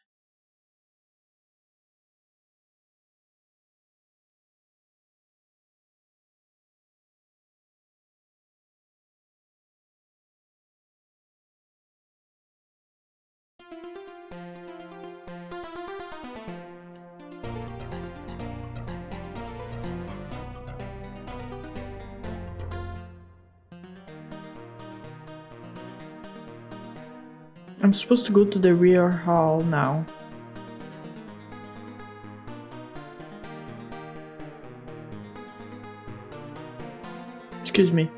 I'm supposed to go to the rear hall now. Excuse me.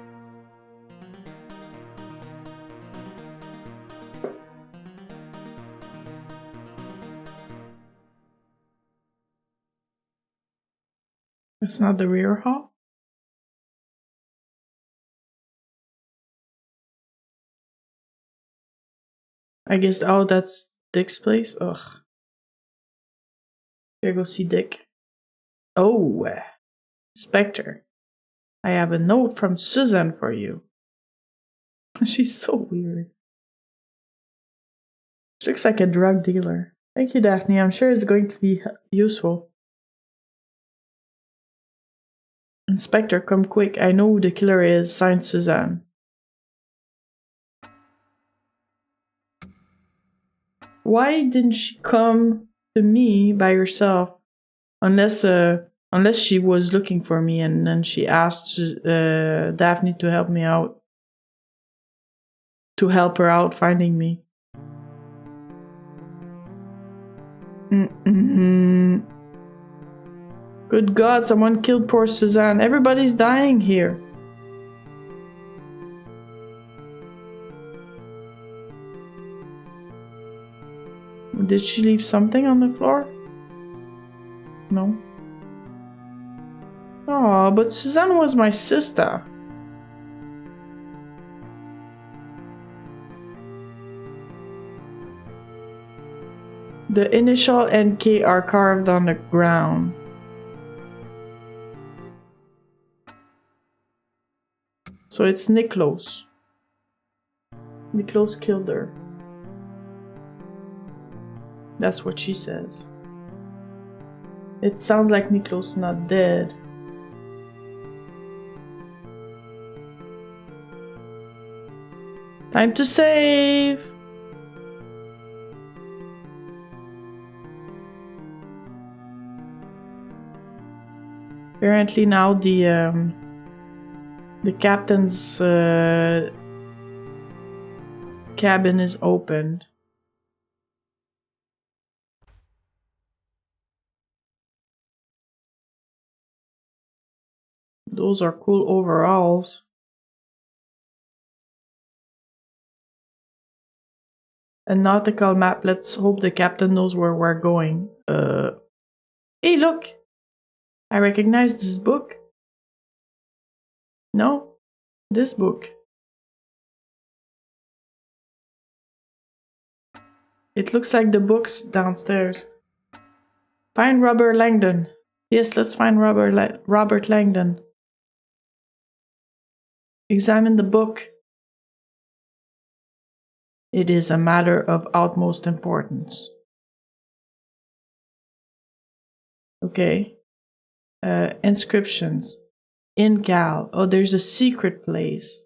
That's not the rear hall? I guess, oh, that's Dick's place? Ugh. Here, go see Dick. Oh, Inspector. I have a note from Suzanne for you. She's so weird. She looks like a drug dealer. Thank you, Daphne. I'm sure it's going to be useful. Inspector, come quick. I know who the killer is. Signed, Suzanne. Why didn't she come to me by herself? Unless she was looking for me and then she asked Daphne to help me out. To help her out finding me. Good God, someone killed poor Suzanne. Everybody's dying here. Did she leave something on the floor? No. Oh, but Suzanne was my sister. The initial NK are carved on the ground. So it's Niklos. Niklos killed her. That's what she says. It sounds like Niklos not dead. Time to save! Apparently now the captain's cabin is opened. Those are cool overalls. A nautical map. Let's hope the captain knows where we're going. Hey, look! I recognize this book. No, this book. It looks like the books downstairs. Find Robert Langdon. Yes, let's find Robert Langdon. Examine the book. It is a matter of utmost importance. Okay. Inscriptions. Incal. Oh, there's a secret place.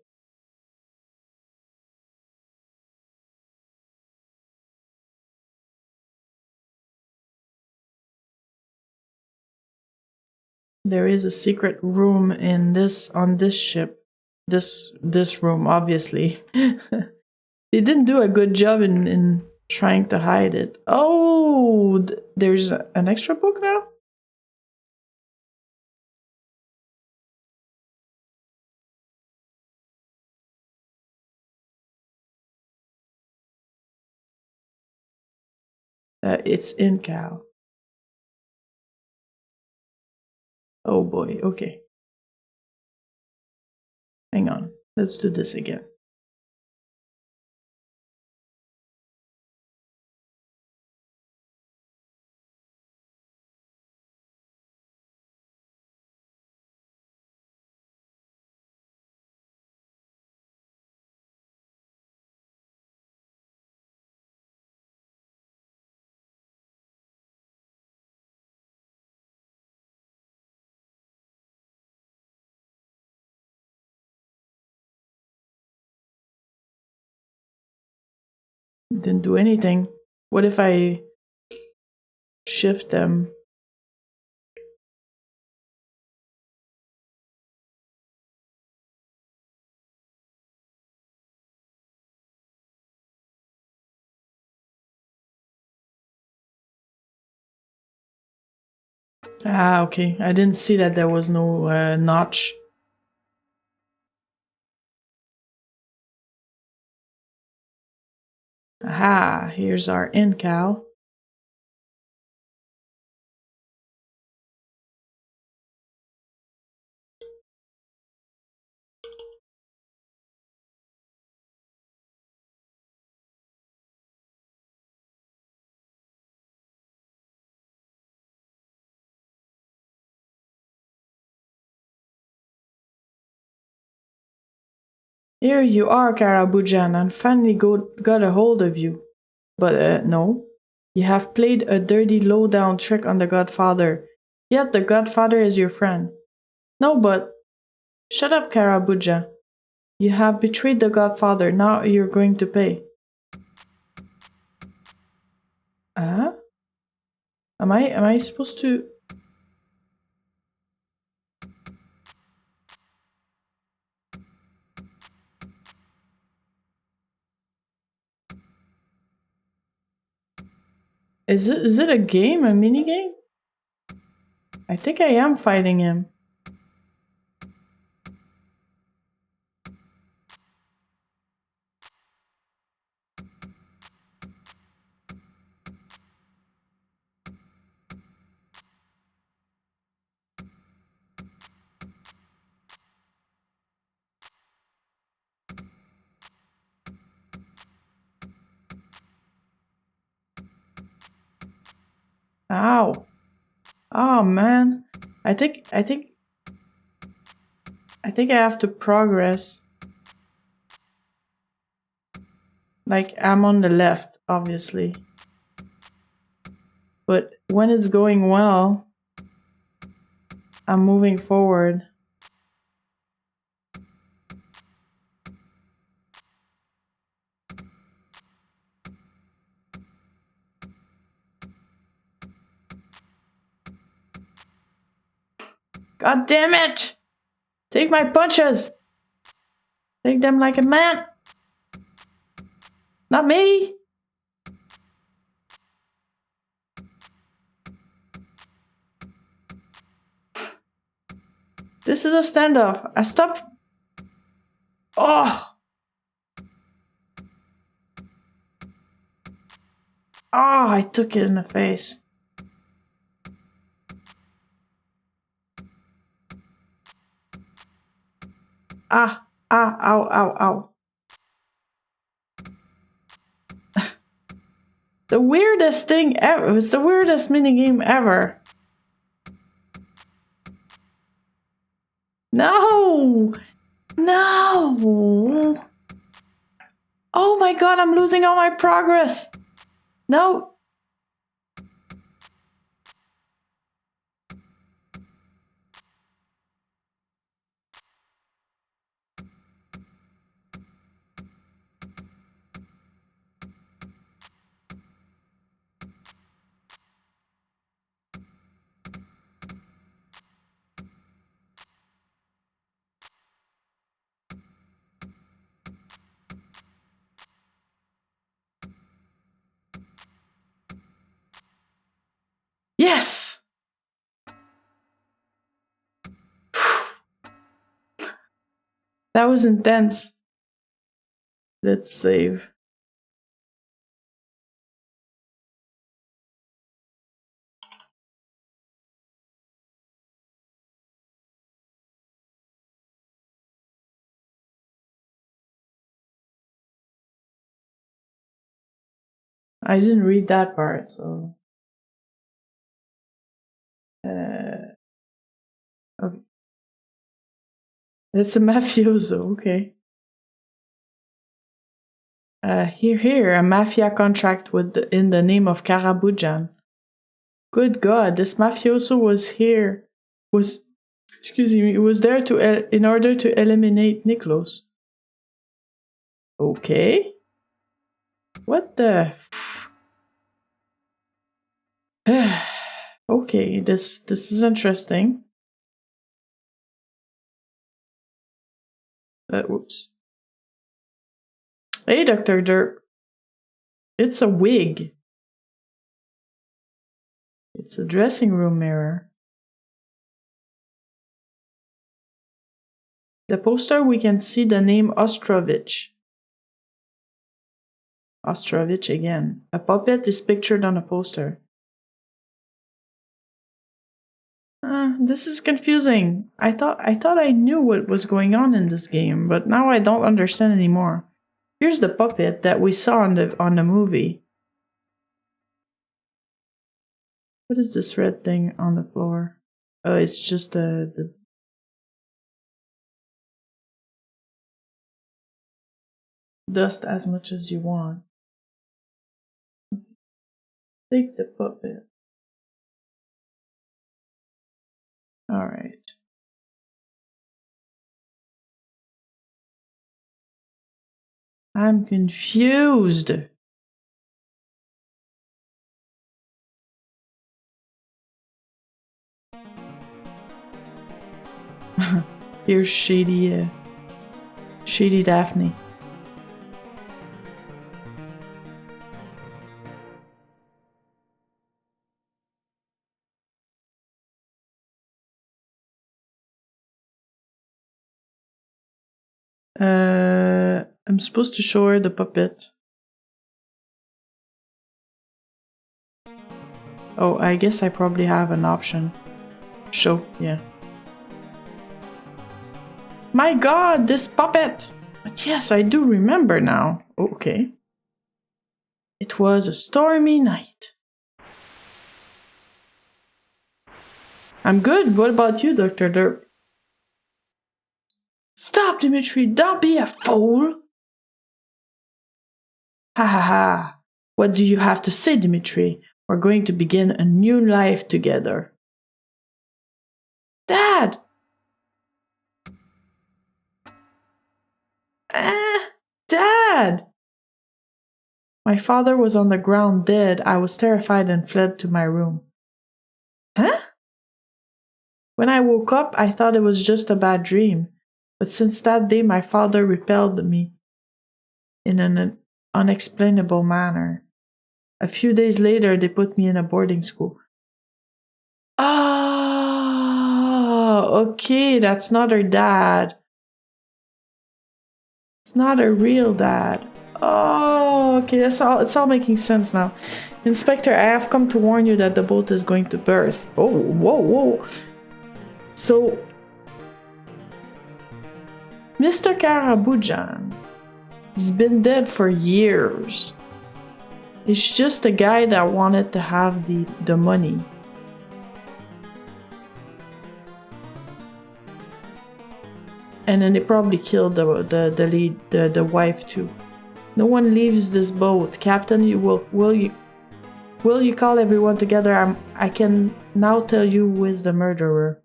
There is a secret room in on this ship. This room, obviously. They didn't do a good job in trying to hide it. Oh, there's an extra book now? It's in Cal. Oh boy, okay. Hang on, let's do this again. Didn't do anything. What if I shift them? Ah, okay. I didn't see that there was no notch. Aha, here's our incal. Here you are, Karabujan, and finally got a hold of you. But no, you have played a dirty low-down trick on the Godfather. Yet the Godfather is your friend. No, but... Shut up, Karabuja. You have betrayed the Godfather, now you're going to pay. Huh? Am I supposed to... Is it a game, a mini game? I think I am fighting him. Ow. Oh man. I think I have to progress. Like, I'm on the left, obviously. But when it's going well, I'm moving forward. God damn it! Take my punches! Take them like a man! Not me! This is a standoff. I stopped. Oh! Oh, I took it in the face. Ah, ow, ow, ow. The weirdest thing ever. It's the weirdest minigame ever. No! No! Oh my god, I'm losing all my progress! No! That was intense. Let's save. I didn't read that part, so. Okay. It's a mafioso, okay. Here, a mafia contract in the name of Karabujan. Good God, this mafioso was there in order to eliminate Niklos. Okay. What the? Okay, this is interesting. Oops. Hey, Dr. Derp. It's a wig. It's a dressing room mirror. The poster, we can see the name Ostrovich. Ostrovich again. A puppet is pictured on a poster. This is confusing. I thought I knew what was going on in this game, but now I don't understand anymore. Here's the puppet that we saw on the movie. What is this red thing on the floor? Oh, it's just the dust as much as you want. Take the puppet. All right. I'm confused. Here's shady Daphne. I'm supposed to show her the puppet. Oh, I guess I probably have an option. Show, yeah. My God, this puppet! But yes, I do remember now. Okay. It was a stormy night. I'm good. What about you, Dr. Derp? Stop, Dimitri. Don't be a fool. Ha ha ha. What do you have to say, Dimitri? We're going to begin a new life together. Dad! Dad! My father was on the ground dead. I was terrified and fled to my room. Huh? When I woke up, I thought it was just a bad dream. But since that day, my father repelled me in an unexplainable manner. A few days later, they put me in a boarding school. Oh, okay, that's not her dad. It's not a real dad. Oh, okay, it's all making sense now. Inspector, I have come to warn you that the boat is going to berth. Oh, whoa. So, Mr. Karabujan has been dead for years. He's just a guy that wanted to have the money. And then they probably killed the wife too. No one leaves this boat, Captain. Will you call everyone together? I can now tell you who is the murderer.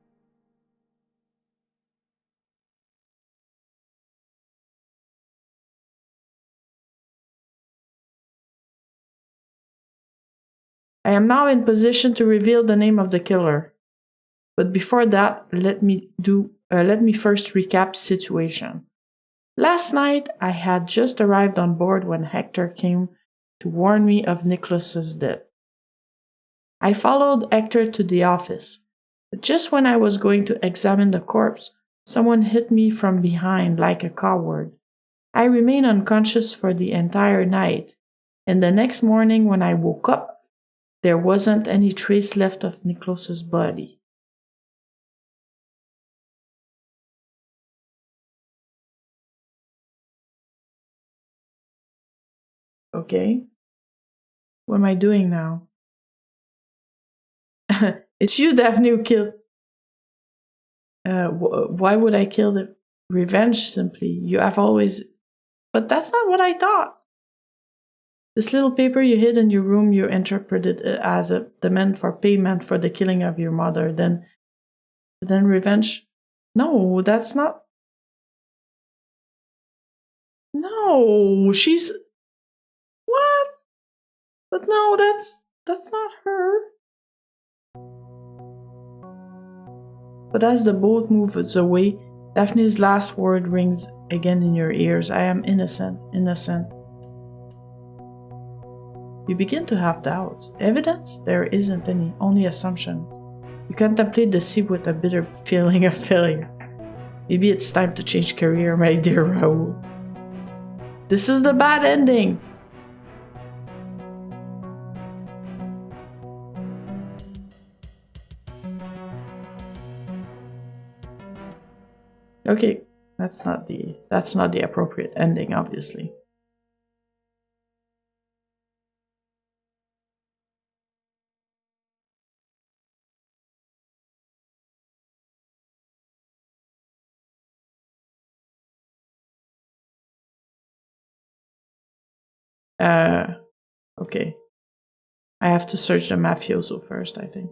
I am now in position to reveal the name of the killer. But before that, let me first recap the situation. Last night, I had just arrived on board when Hector came to warn me of Nicholas's death. I followed Hector to the office, but just when I was going to examine the corpse, Someone hit me from behind like a coward. I remained unconscious for the entire night, and the next morning when I woke up, there wasn't any trace left of Niklos's body. Okay. What am I doing now? It's you, Daphne, who killed. Why would I kill the revenge simply? You have always. But that's not what I thought. This little paper you hid in your room, you interpreted it as a demand for payment for the killing of your mother. Then revenge. No, that's not. No, she's. What? But no, that's not her. But as the boat moves away, Daphne's last word rings again in your ears. I am innocent, innocent. You begin to have doubts. Evidence? There isn't any, only assumptions. You contemplate the sea with a bitter feeling of failure. Maybe it's time to change career, my dear Raoul. This is the bad ending. Okay, that's not the appropriate ending, obviously. Okay. I have to search the mafioso first, I think.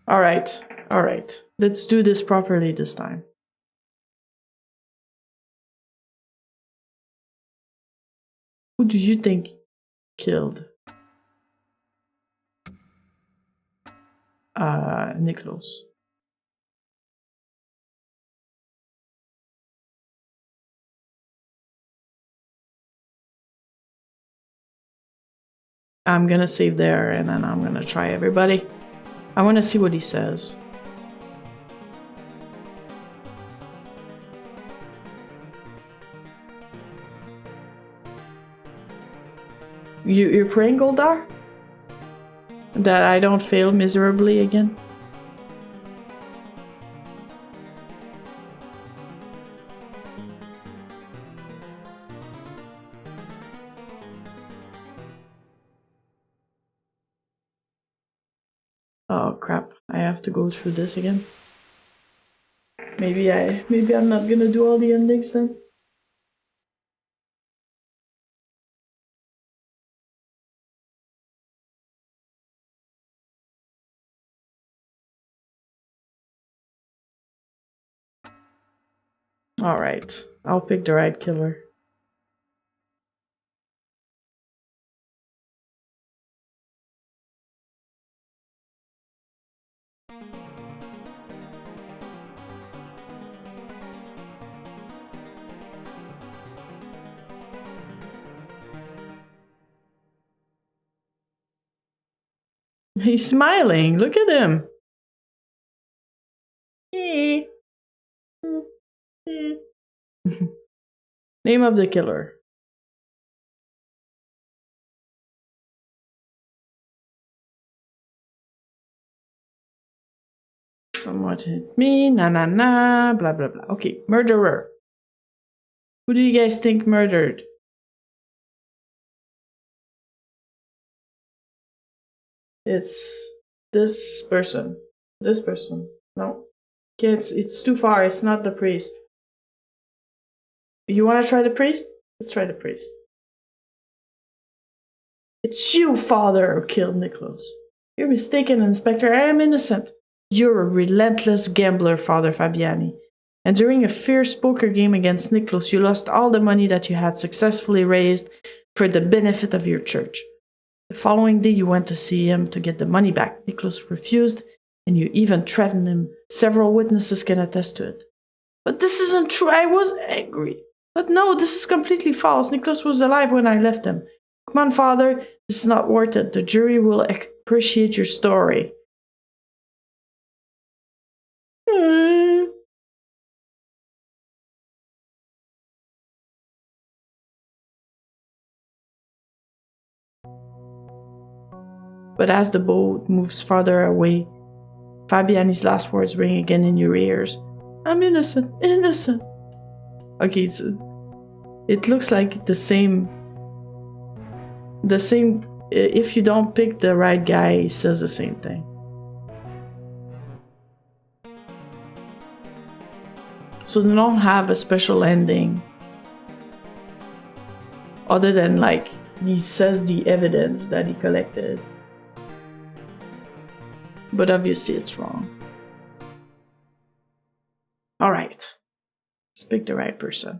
All right. Let's do this properly this time. Who do you think killed Niklos? I'm gonna save there and then I'm gonna try everybody. I wanna see what he says. You're praying, Goldar? That I don't fail miserably again? Oh crap, I have to go through this again. Maybe I'm not gonna do all the endings then. Alright, I'll pick the right killer. He's smiling, look at him! Name of the killer. Somewhat hit me, na na na, blah blah blah. Okay, murderer. Who do you guys think murdered? It's this person. This person. No. Okay, it's too far. It's not the priest. You want to try the priest? Let's try the priest. It's you, father, who killed Niklos. You're mistaken, Inspector. I am innocent. You're a relentless gambler, Father Fabiani. And during a fierce poker game against Niklos, you lost all the money that you had successfully raised for the benefit of your church. The following day, you went to see him to get the money back. Niklos refused, and you even threatened him. Several witnesses can attest to it. But this isn't true. I was angry. But no, this is completely false. Niklos was alive when I left him. Come on, father. This is not worth it. The jury will appreciate your story. But as the boat moves farther away, Fabiani's last words ring again in your ears. I'm innocent, innocent. Okay, so it looks like the same. If you don't pick the right guy, he says the same thing. So they don't have a special ending. Other than like, he says the evidence that he collected. But obviously it's wrong. Alright. Let's pick the right person.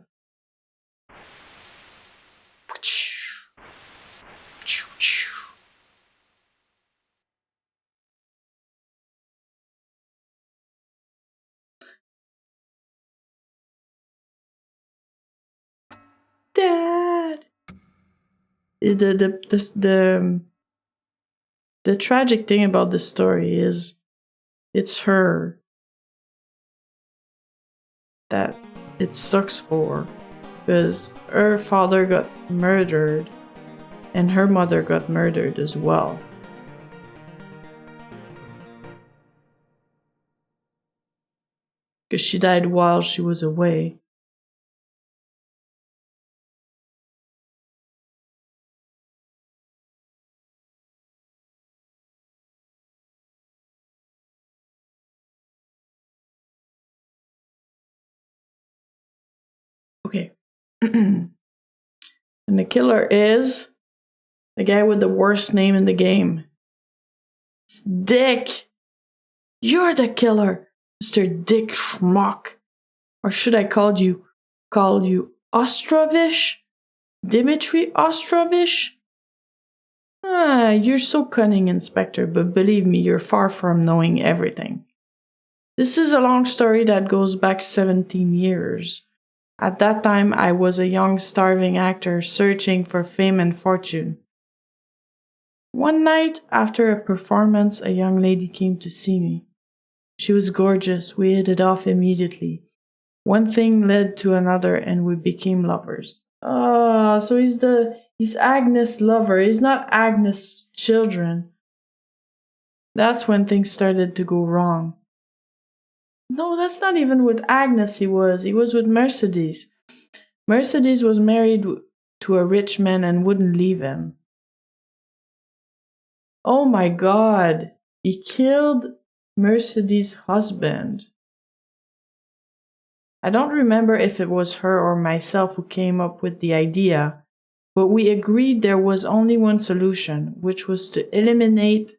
Dad! The tragic thing about this story is it's her that it sucks for, because her father got murdered and her mother got murdered as well. Because she died while she was away. Okay. And the killer is the guy with the worst name in the game. It's Dick! You're the killer, Mr. Dick Schmuck. Or should I call you Ostrovich? Dimitri Ostrovich? Ah, you're so cunning, Inspector, but believe me, you're far from knowing everything. This is a long story that goes back 17 years. At that time, I was a young, starving actor searching for fame and fortune. One night, after a performance, a young lady came to see me. She was gorgeous. We hit it off immediately. One thing led to another, and we became lovers. Oh, so he's Agnes' lover. He's not Agnes' children. That's when things started to go wrong. No, that's not even with Agnes he was. He was with Mercedes. Mercedes was married to a rich man and wouldn't leave him. Oh my God. He killed Mercedes' husband. I don't remember if it was her or myself who came up with the idea, but we agreed there was only one solution, which was to eliminate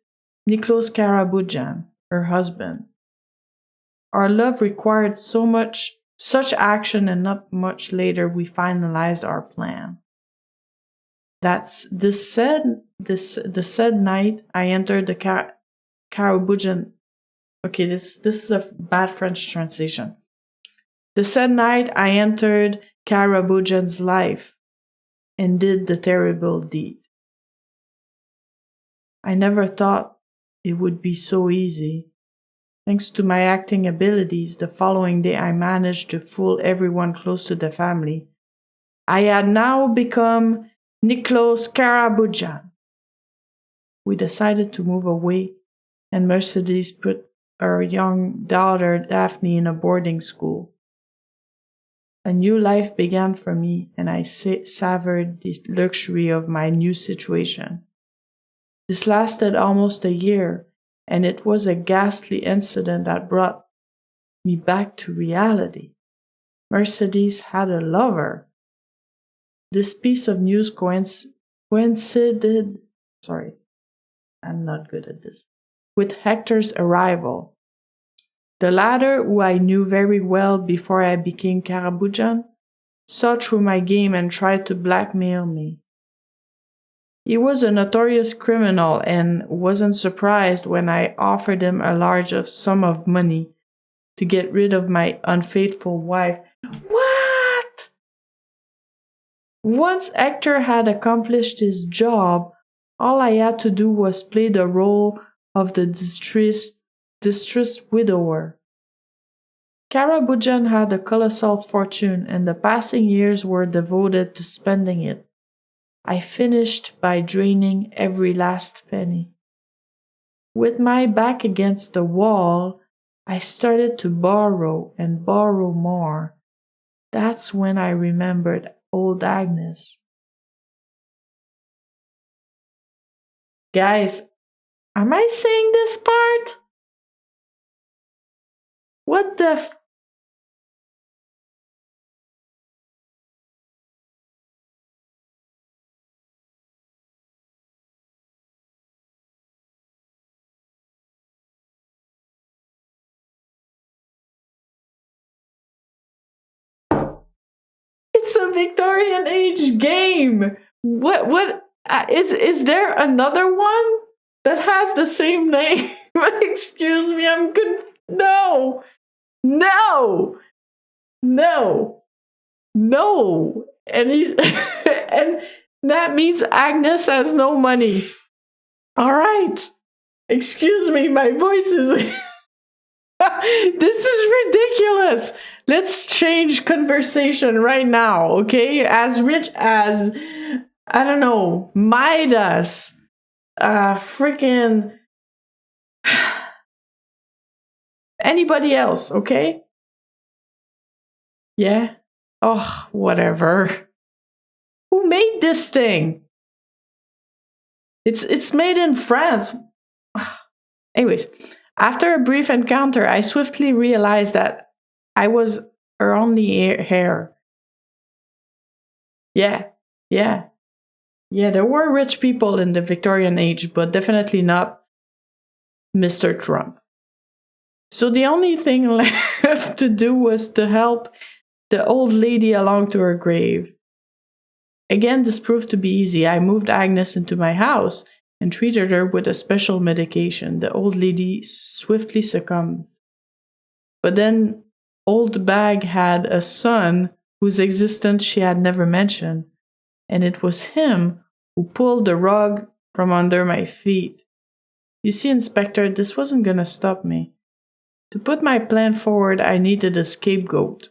Niklos Karabujan, her husband. Our love required such action, and not much later we finalized our plan. The said night I entered the Karabujan. Okay, this is a bad French translation. The said night I entered Karabujan's life and did the terrible deed. I never thought it would be so easy. Thanks to my acting abilities, the following day I managed to fool everyone close to the family. I had now become Niklos Karabujan. We decided to move away, and Mercedes put our young daughter Daphne in a boarding school. A new life began for me, and I savored the luxury of my new situation. This lasted almost a year, and it was a ghastly incident that brought me back to reality. Mercedes had a lover. This piece of news coincided. Sorry, I'm not good at this. With Hector's arrival. The latter, who I knew very well before I became Karabujan, saw through my game and tried to blackmail me. He was a notorious criminal and wasn't surprised when I offered him a large sum of money to get rid of my unfaithful wife. What? Once Hector had accomplished his job, all I had to do was play the role of the distressed widower. Karabujan had a colossal fortune, and the passing years were devoted to spending it. I finished by draining every last penny. With my back against the wall, I started to borrow and borrow more. That's when I remembered old Agnes. Guys, am I saying this part? What the It's a Victorian age game. What is there another one that has the same name? Excuse me, I'm good. No. No. No. No. And he's and that means Agnes has no money. All right. Excuse me, my voice is this is ridiculous. Let's change conversation right now, okay? As rich as, I don't know, Midas, freaking anybody else, okay? Yeah? Oh, whatever. Who made this thing? It's made in France. Anyways, after a brief encounter, I swiftly realized that I was her only heir. Yeah, there were rich people in the Victorian age, but definitely not Mr. Trump. So the only thing left to do was to help the old lady along to her grave. Again, this proved to be easy. I moved Agnes into my house and treated her with a special medication. The old lady swiftly succumbed. But then Old Bag had a son whose existence she had never mentioned, and it was him who pulled the rug from under my feet. You see, Inspector, this wasn't going to stop me. To put my plan forward, I needed a scapegoat.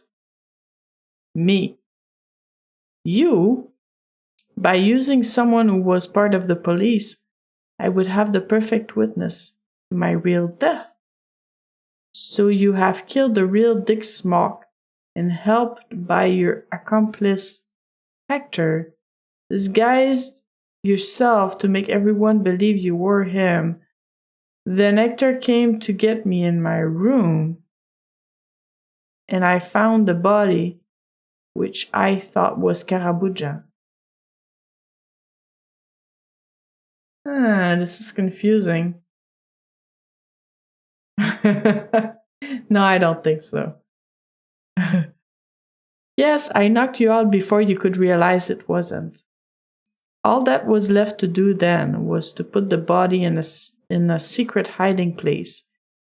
Me. You? By using someone who was part of the police, I would have the perfect witness to my real death. So you have killed the real Dick Smock and helped by your accomplice Hector, disguised yourself to make everyone believe you were him. Then Hector came to get me in my room, and I found the body, which I thought was Karabujan. This is confusing. No, I don't think so. Yes, I knocked you out before you could realize it wasn't. All that was left to do then was to put the body in a secret hiding place,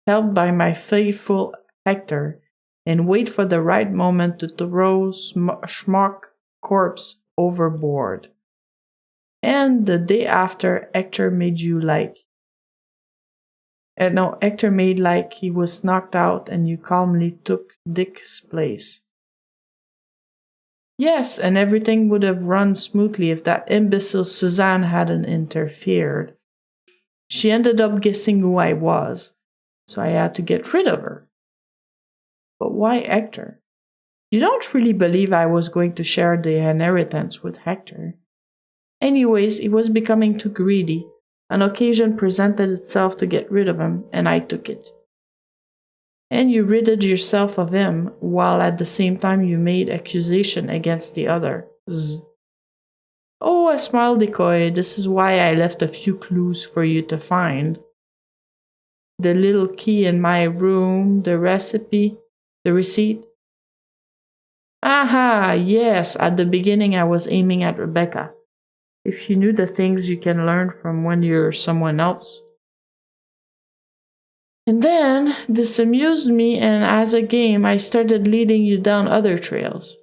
held by my faithful Hector, and wait for the right moment to throw Schmock corpse overboard. And the day after, Hector made like he was knocked out and you calmly took Dick's place. Yes, and everything would have run smoothly if that imbecile Suzanne hadn't interfered. She ended up guessing who I was, so I had to get rid of her. But why Hector? You don't really believe I was going to share the inheritance with Hector. Anyways, he was becoming too greedy. An occasion presented itself to get rid of him, and I took it. And you ridded yourself of him, while at the same time you made accusation against the other. Oh, a small decoy. This is why I left a few clues for you to find. The little key in my room, the recipe, the receipt. Aha, yes, at the beginning I was aiming at Rebecca. If you knew the things you can learn from when you're someone else. And then, this amused me, and as a game, I started leading you down other trails.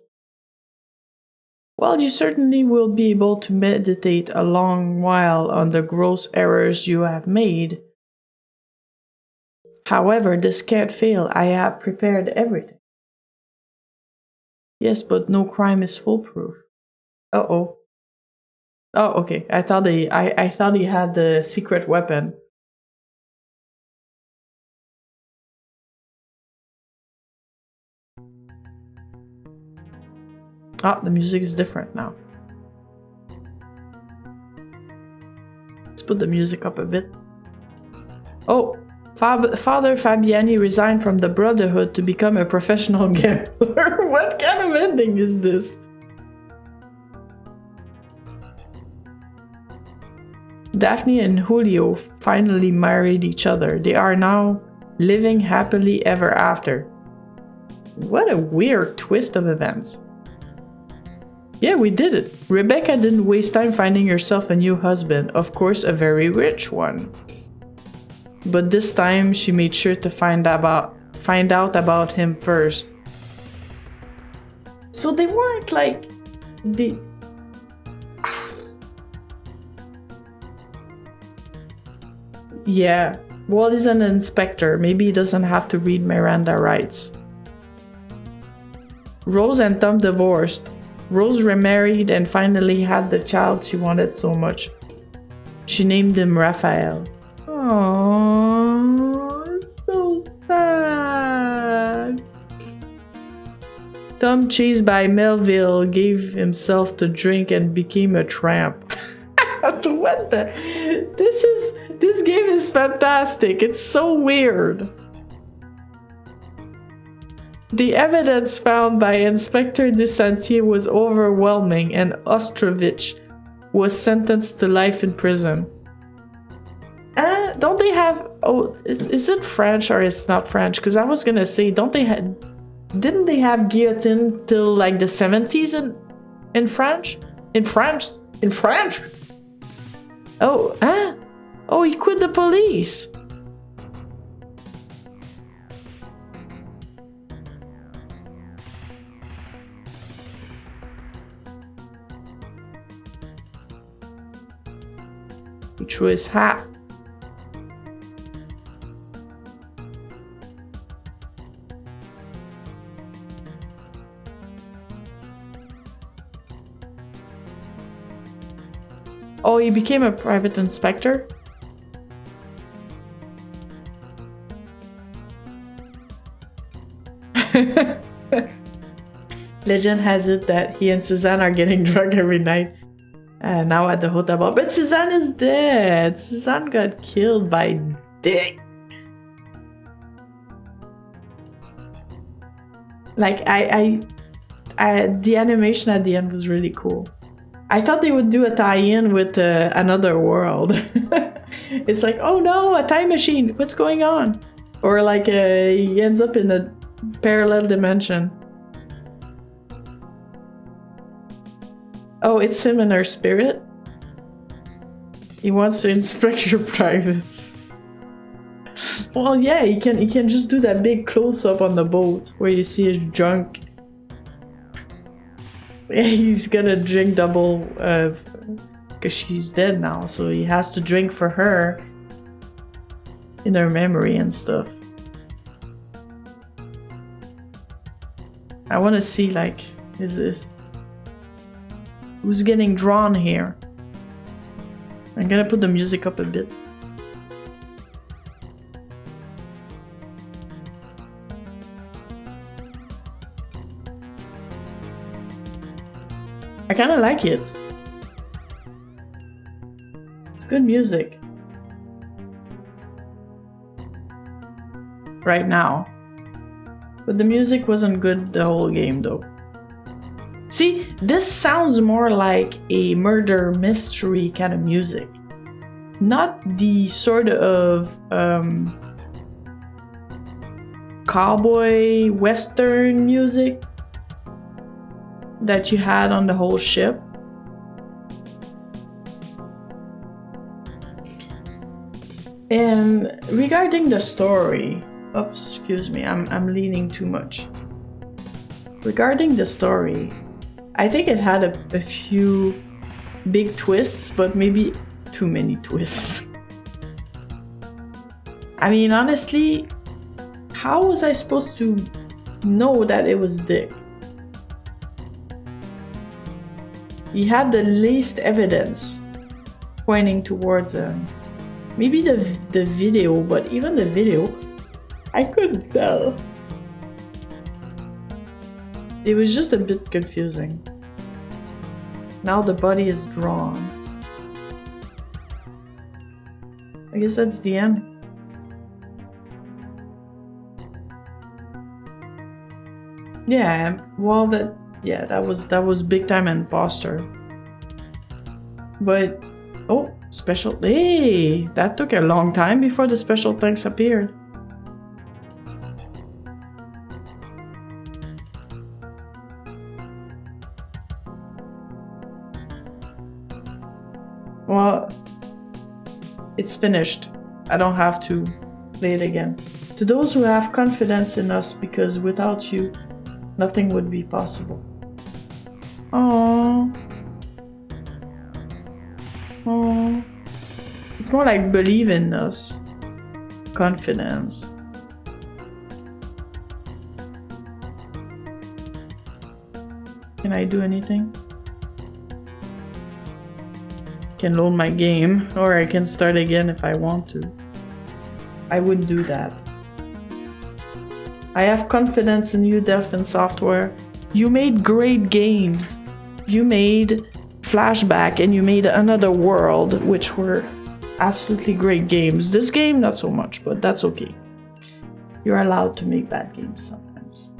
Well, you certainly will be able to meditate a long while on the gross errors you have made. However, this can't fail. I have prepared everything. Yes, but no crime is foolproof. Uh-oh. Oh, okay. I thought he had the secret weapon. Ah, the music is different now. Let's put the music up a bit. Oh, Father Fabiani resigned from the Brotherhood to become a professional gambler. What kind of ending is this? Daphne and Julio finally married each other. They are now living happily ever after. What a weird twist of events. Yeah, we did it. Rebecca didn't waste time finding herself a new husband, of course a very rich one. But this time she made sure to find out about him first. So they weren't like the Yeah, Walt is an inspector. Maybe he doesn't have to read Miranda rights. Rose and Tom divorced. Rose remarried and finally had the child she wanted so much. She named him Raphael. Aww, so sad. Tom, chased by Melville, gave himself to drink and became a tramp. What the? This game is fantastic. It's so weird. The evidence found by Inspector Dusantier was overwhelming, and Ostrovich was sentenced to life in prison. Don't they have... Oh, is it French or it's not French? Because I was gonna say, didn't they have guillotine till like the 70s in French? In French? Oh, huh? Oh, he quit the police. He threw his hat. Oh, he became a private inspector? Legend has it that he and Suzanne are getting drunk every night. Now at the hotel bar. But Suzanne is dead. Suzanne got killed by Dick. Like, the animation at the end was really cool. I thought they would do a tie-in with Another World. It's like, oh no, a time machine. What's going on? Or like he ends up in a parallel dimension. Oh, it's him in her spirit? He wants to inspect your privates. Well, yeah, he can just do that big close-up on the boat where you see his junk. He's gonna drink double because she's dead now, so he has to drink for her in her memory and stuff. I want to see, like, who's getting drawn here? I'm gonna put the music up a bit. I kind of like it. It's good music. Right now. But the music wasn't good the whole game though. See, this sounds more like a murder mystery kind of music. Not the sort of cowboy western music that you had on the whole ship. And regarding the story, excuse me, I'm leaning too much. Regarding the story, I think it had a few big twists, but maybe too many twists. I mean, honestly, how was I supposed to know that it was Dick? He had the least evidence pointing towards him. Maybe the video, but even the video, I couldn't tell. It was just a bit confusing. Now the body is drawn. I guess that's the end. Yeah, well, that was big time imposter. But oh, special. Hey, that took a long time before the special thanks appeared. Well, it's finished. I don't have to play it again. To those who have confidence in us, because without you, nothing would be possible. Oh. Oh. It's more like believe in us. Confidence. Can I do anything? Can load my game, or I can start again if I want to. I wouldn't do that. I have confidence in you, Delphin Software. You made great games. You made Flashback and you made Another World, which were absolutely great games. This game, not so much, but that's okay. You're allowed to make bad games sometimes.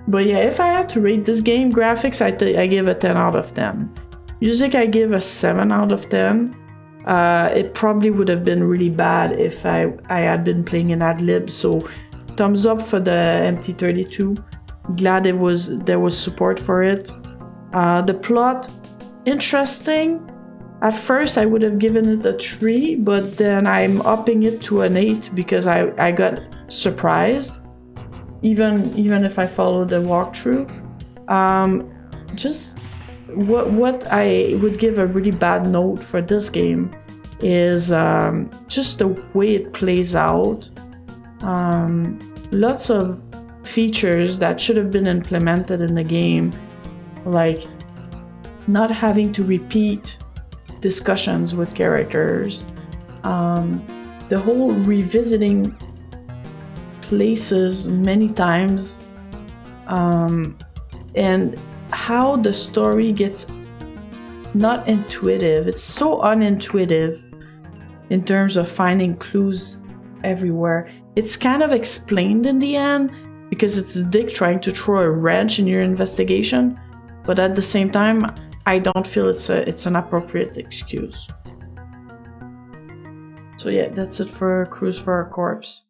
But yeah, if I had to rate this game, graphics, I give a 10 out of 10. Music, I give a 7 out of 10. It probably would have been really bad if I had been playing in ad-lib, so thumbs up for the MT32. Glad there was support for it. The plot, interesting. At first I would have given it a 3, but then I'm upping it to an 8 because I got surprised. Even if I followed the walkthrough. Just what I would give a really bad note for this game is just the way it plays out. Lots of features that should have been implemented in the game, like not having to repeat discussions with characters, the whole revisiting places many times, and how the story gets not intuitive. It's so unintuitive in terms of finding clues everywhere. It's kind of explained in the end because it's Dick trying to throw a wrench in your investigation, but at the same time, I don't feel it's an appropriate excuse. So yeah, that's it for Cruise for a Corpse.